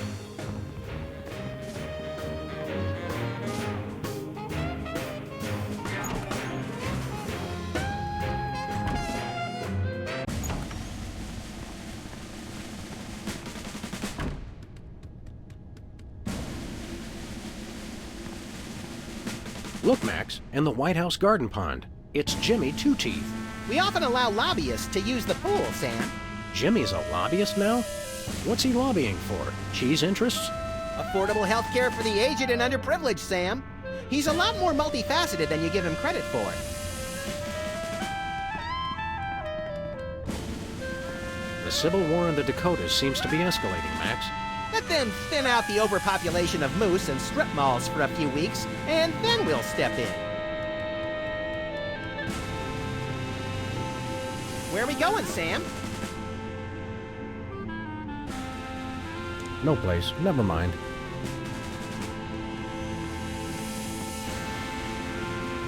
Look, Max, in the White House garden pond. It's Jimmy Two Teeth. We often allow lobbyists to use the pool, Sam. Jimmy's a lobbyist now? What's he lobbying for? Cheese interests? Affordable health care for the aged and underprivileged, Sam. He's a lot more multifaceted than you give him credit for. The Civil War in the Dakotas seems to be escalating, Max. Let them thin out the overpopulation of moose and strip malls for a few weeks, and then we'll step in. Where are we going, Sam? No place. Never mind.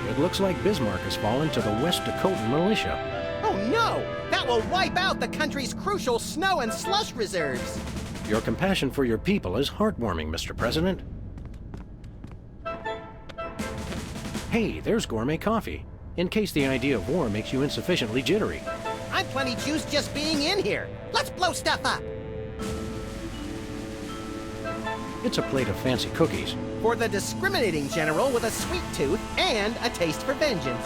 It looks like Bismarck has fallen to the West Dakotan militia. Oh no! That will wipe out the country's crucial snow and slush reserves! Your compassion for your people is heartwarming, Mr. President. Hey, there's gourmet coffee. In case the idea of war makes you insufficiently jittery. I'm plenty juiced just being in here. Let's blow stuff up. It's a plate of fancy cookies. For the discriminating general with a sweet tooth and a taste for vengeance.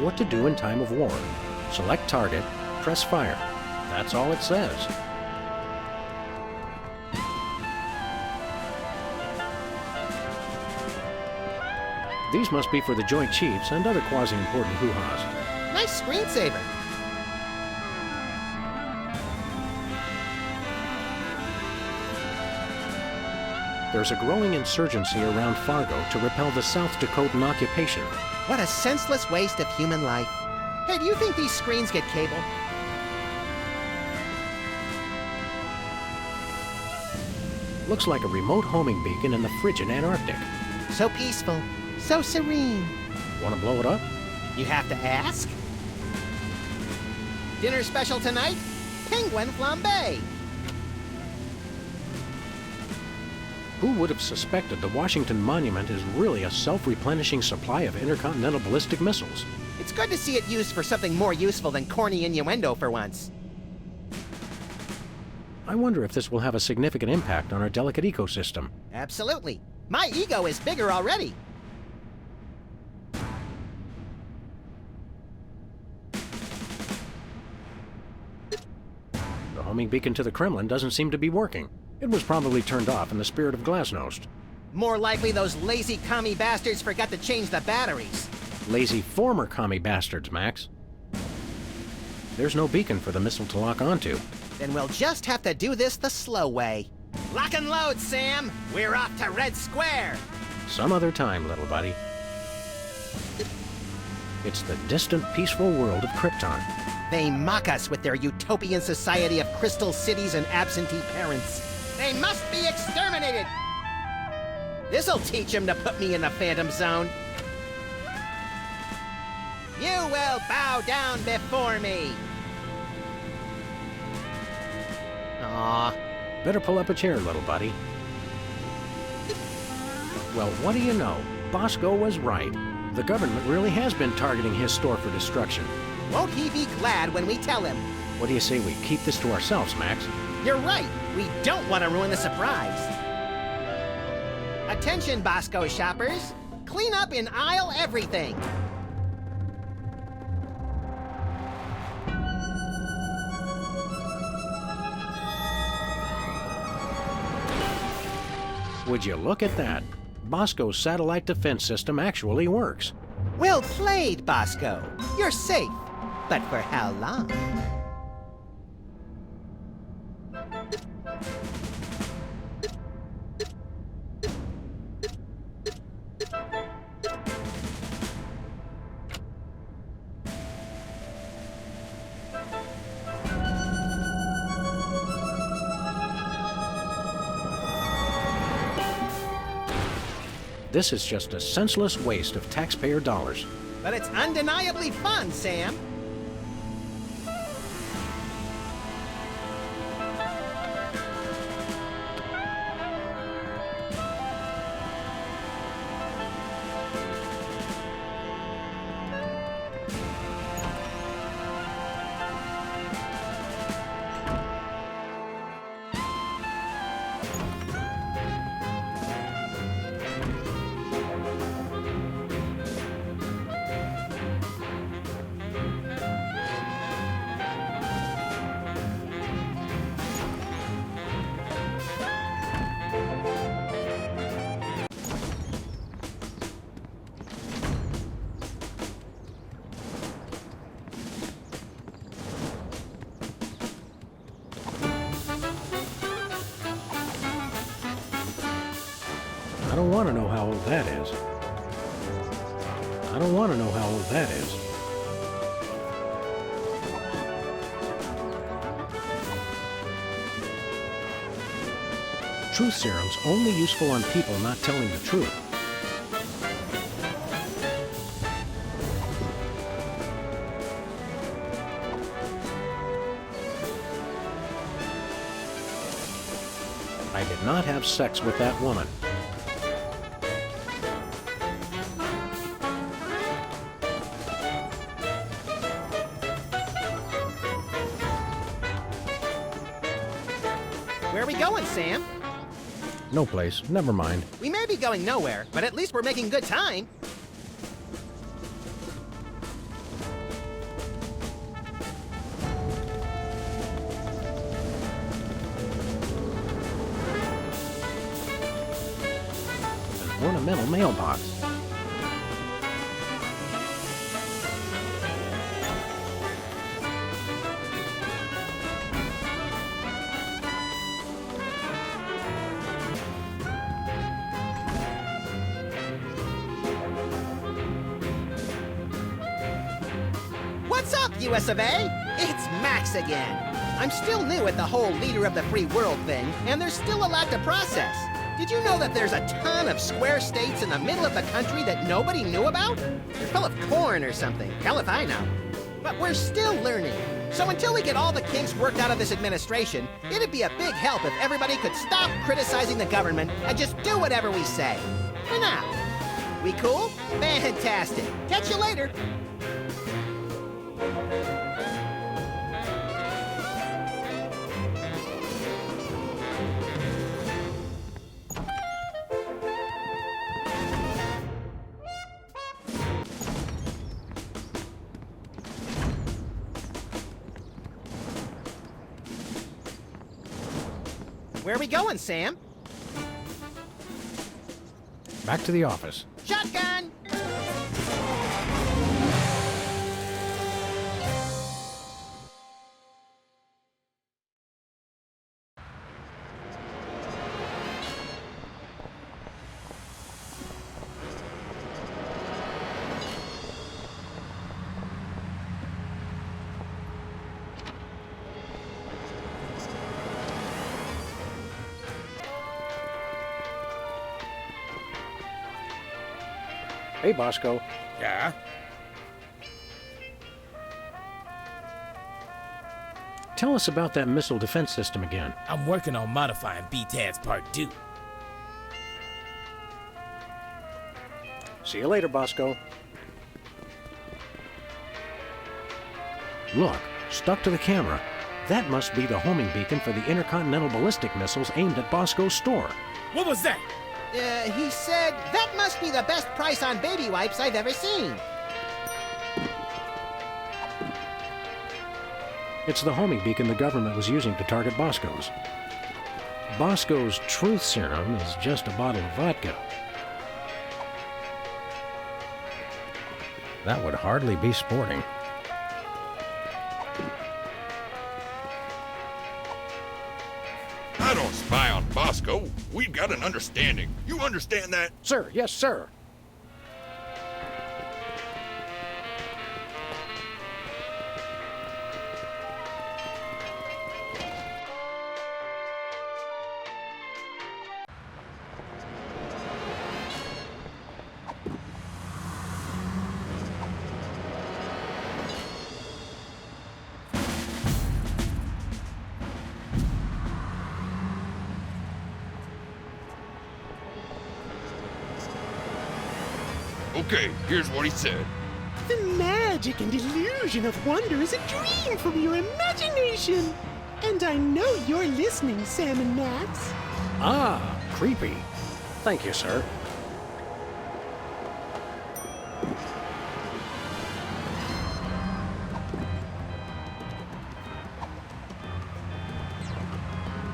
What to do in time of war. Select target, press fire. That's all it says. These must be for the Joint Chiefs and other quasi-important hoo-has. Nice screensaver. There's a growing insurgency around Fargo to repel the South Dakotan occupation. What a senseless waste of human life. Hey, do you think these screens get cable? Looks like a remote homing beacon in the frigid Antarctic. So peaceful, so serene. Want to blow it up? You have to ask. Dinner special tonight? Penguin flambe. Who would have suspected the Washington Monument is really a self-replenishing supply of intercontinental ballistic missiles? It's good to see it used for something more useful than corny innuendo for once. I wonder if this will have a significant impact on our delicate ecosystem. Absolutely. My ego is bigger already. The homing beacon to the Kremlin doesn't seem to be working. It was probably turned off in the spirit of glasnost. More likely those lazy commie bastards forgot to change the batteries. Lazy former commie bastards, Max. There's no beacon for the missile to lock onto. Then we'll just have to do this the slow way. Lock and load, Sam! We're off to Red Square! Some other time, little buddy. It's the distant, peaceful world of Krypton. They mock us with their utopian society of crystal cities and absentee parents. They must be exterminated! This'll teach them to put me in the Phantom Zone. You will bow down before me! Aw. Better pull up a chair, little buddy. Well, what do you know? Bosco was right. The government really has been targeting his store for destruction. Won't he be glad when we tell him? What do you say we keep this to ourselves, Max? You're right. We don't want to ruin the surprise. Attention, Bosco shoppers. Clean up in aisle everything. Would you look at that? Bosco's satellite defense system actually works. Well played, Bosco. You're safe. But for how long? This is just a senseless waste of taxpayer dollars. But it's undeniably fun, Sam. I don't want to know how old that is. I don't want to know how old that is. Truth serum's only useful on people not telling the truth. I did not have sex with that woman. Where are we going, Sam? No place. Never mind. We may be going nowhere, but at least we're making good time. An ornamental mailbox. What's up, US of A? It's Max again. I'm still new at the whole leader of the free world thing, and there's still a lot to process. Did you know that there's a ton of square states in the middle of the country that nobody knew about? They're full of corn or something. Hell if I know. But we're still learning. So until we get all the kinks worked out of this administration, it'd be a big help if everybody could stop criticizing the government and just do whatever we say. For now. We cool? Fantastic. Catch you later. Where are we going, Sam? Back to the office. Shotgun! Hey, Bosco. Yeah? tell us about that missile defense system again. I'm working on modifying BTAD's Part 2. See you later, Bosco. Look, stuck to the camera. That must be the homing beacon for the intercontinental ballistic missiles aimed at Bosco's store. What was that? He said, that must be the best price on baby wipes I've ever seen. It's the homing beacon the government was using to target Bosco's. Bosco's truth serum is just a bottle of vodka. That would hardly be sporting. I don't spy on Bosco. We've got an understanding. You understand that? Sir, yes, sir. Okay, here's what he said. The magic and illusion of wonder is a dream from your imagination. And I know you're listening, Sam and Max. Ah, creepy. Thank you, sir.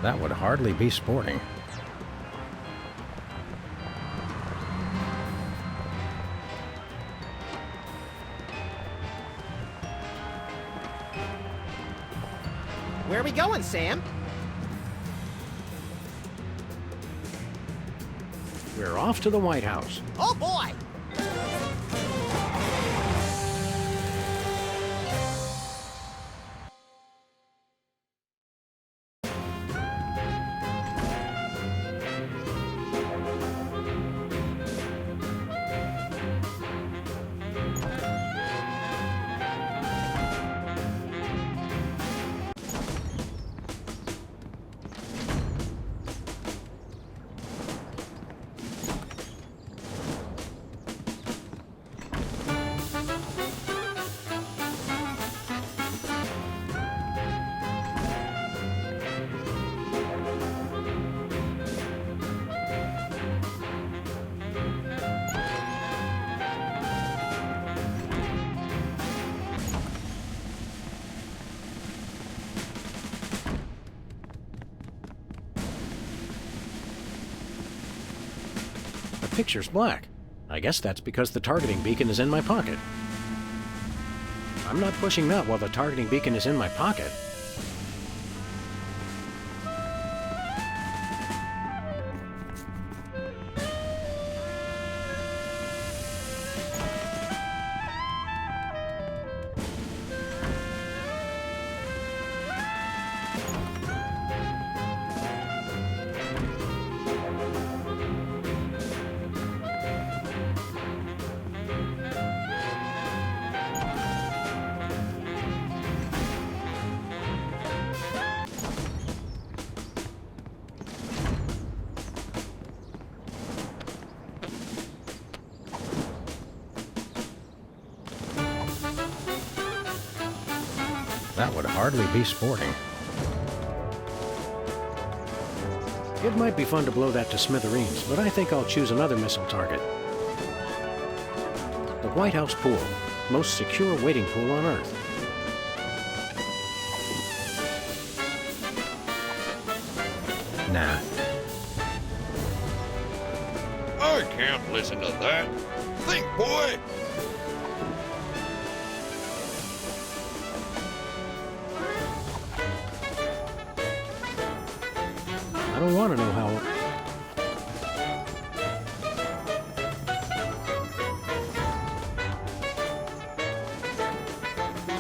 That would hardly be sporting. Where are we going, Sam? We're off to the White House. Oh, boy! The picture's black. I guess that's because the targeting beacon is in my pocket. I'm not pushing that while the targeting beacon is in my pocket. That would hardly be sporting. It might be fun to blow that to smithereens, but I think I'll choose another missile target. The White House pool, most secure waiting pool on Earth. Nah. I can't listen to that. Think, boy! I don't want to know how...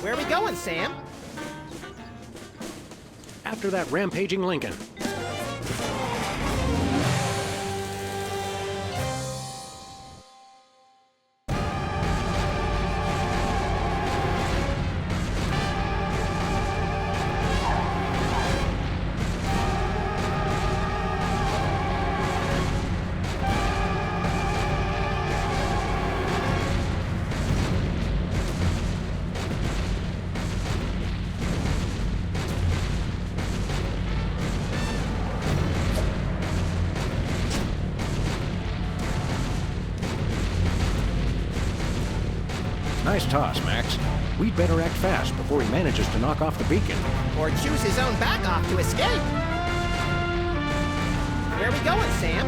Where are we going, Sam? After that rampaging Lincoln. Nice toss, Max. We'd better act fast before he manages to knock off the beacon. Or choose his own back off to escape. Where are we going, Sam?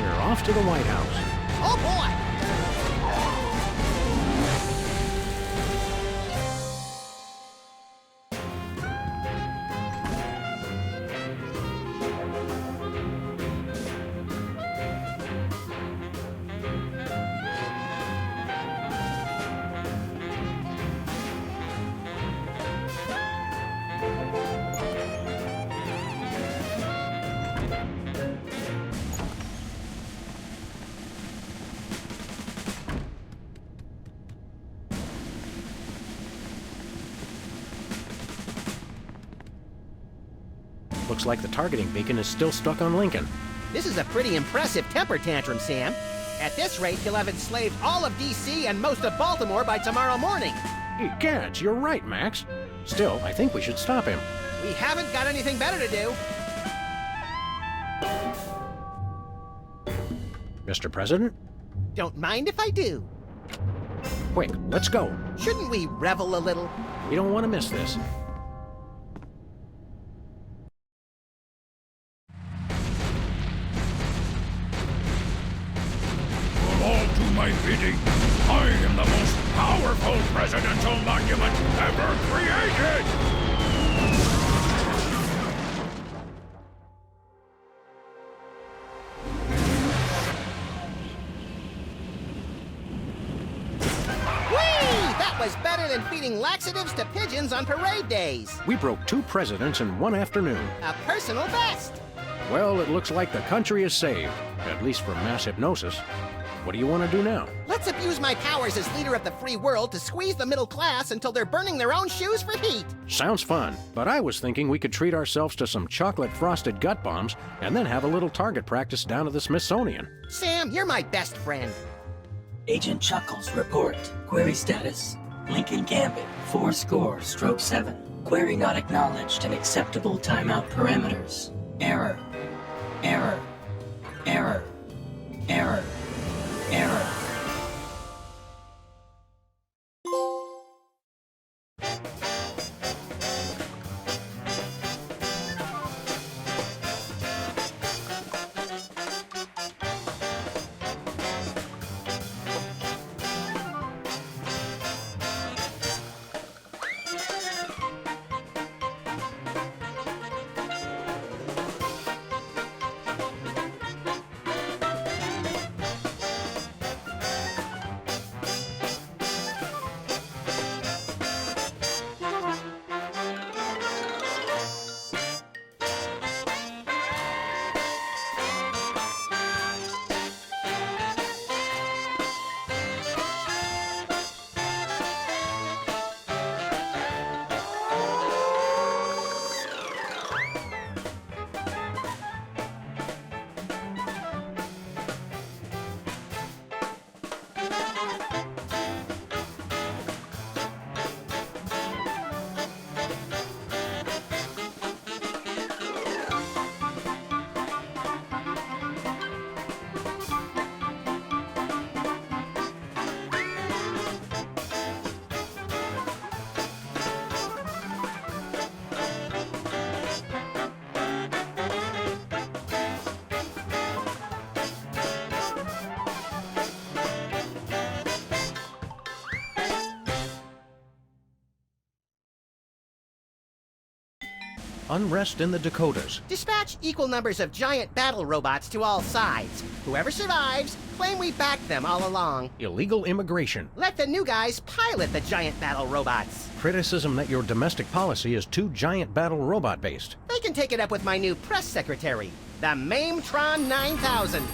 We're off to the White House. Oh, boy! Looks like the targeting beacon is still stuck on Lincoln. This is a pretty impressive temper tantrum, Sam. At this rate, he'll have enslaved all of D.C. and most of Baltimore by tomorrow morning. Egads, you're right, Max. Still, I think we should stop him. We haven't got anything better to do. Mr. President? Don't mind if I do. Quick, let's go. Shouldn't we revel a little? We don't want to miss this. All do my bidding. I am the most powerful presidential monument ever created! That was better than feeding laxatives to pigeons on parade days. We broke 2 presidents in one afternoon. A personal best. Well, it looks like the country is saved, at least from mass hypnosis. What do you want to do now? Let's abuse my powers as leader of the free world to squeeze the middle class until they're burning their own shoes for heat. Sounds fun, but I was thinking we could treat ourselves to some chocolate-frosted gut bombs and then have a little target practice down at the Smithsonian. Sam, you're my best friend. Agent Chuckles, report. Query status. Lincoln Gambit, 4-7. Query not acknowledged and acceptable timeout parameters. Error. Error. Error. Error. Error. Unrest in the Dakotas. Dispatch equal numbers of giant battle robots to all sides. Whoever survives, claim we backed them all along. Illegal immigration. Let the new guys pilot the giant battle robots. Criticism that your domestic policy is too giant battle robot based. They can take it up with my new press secretary, the Mametron 9000.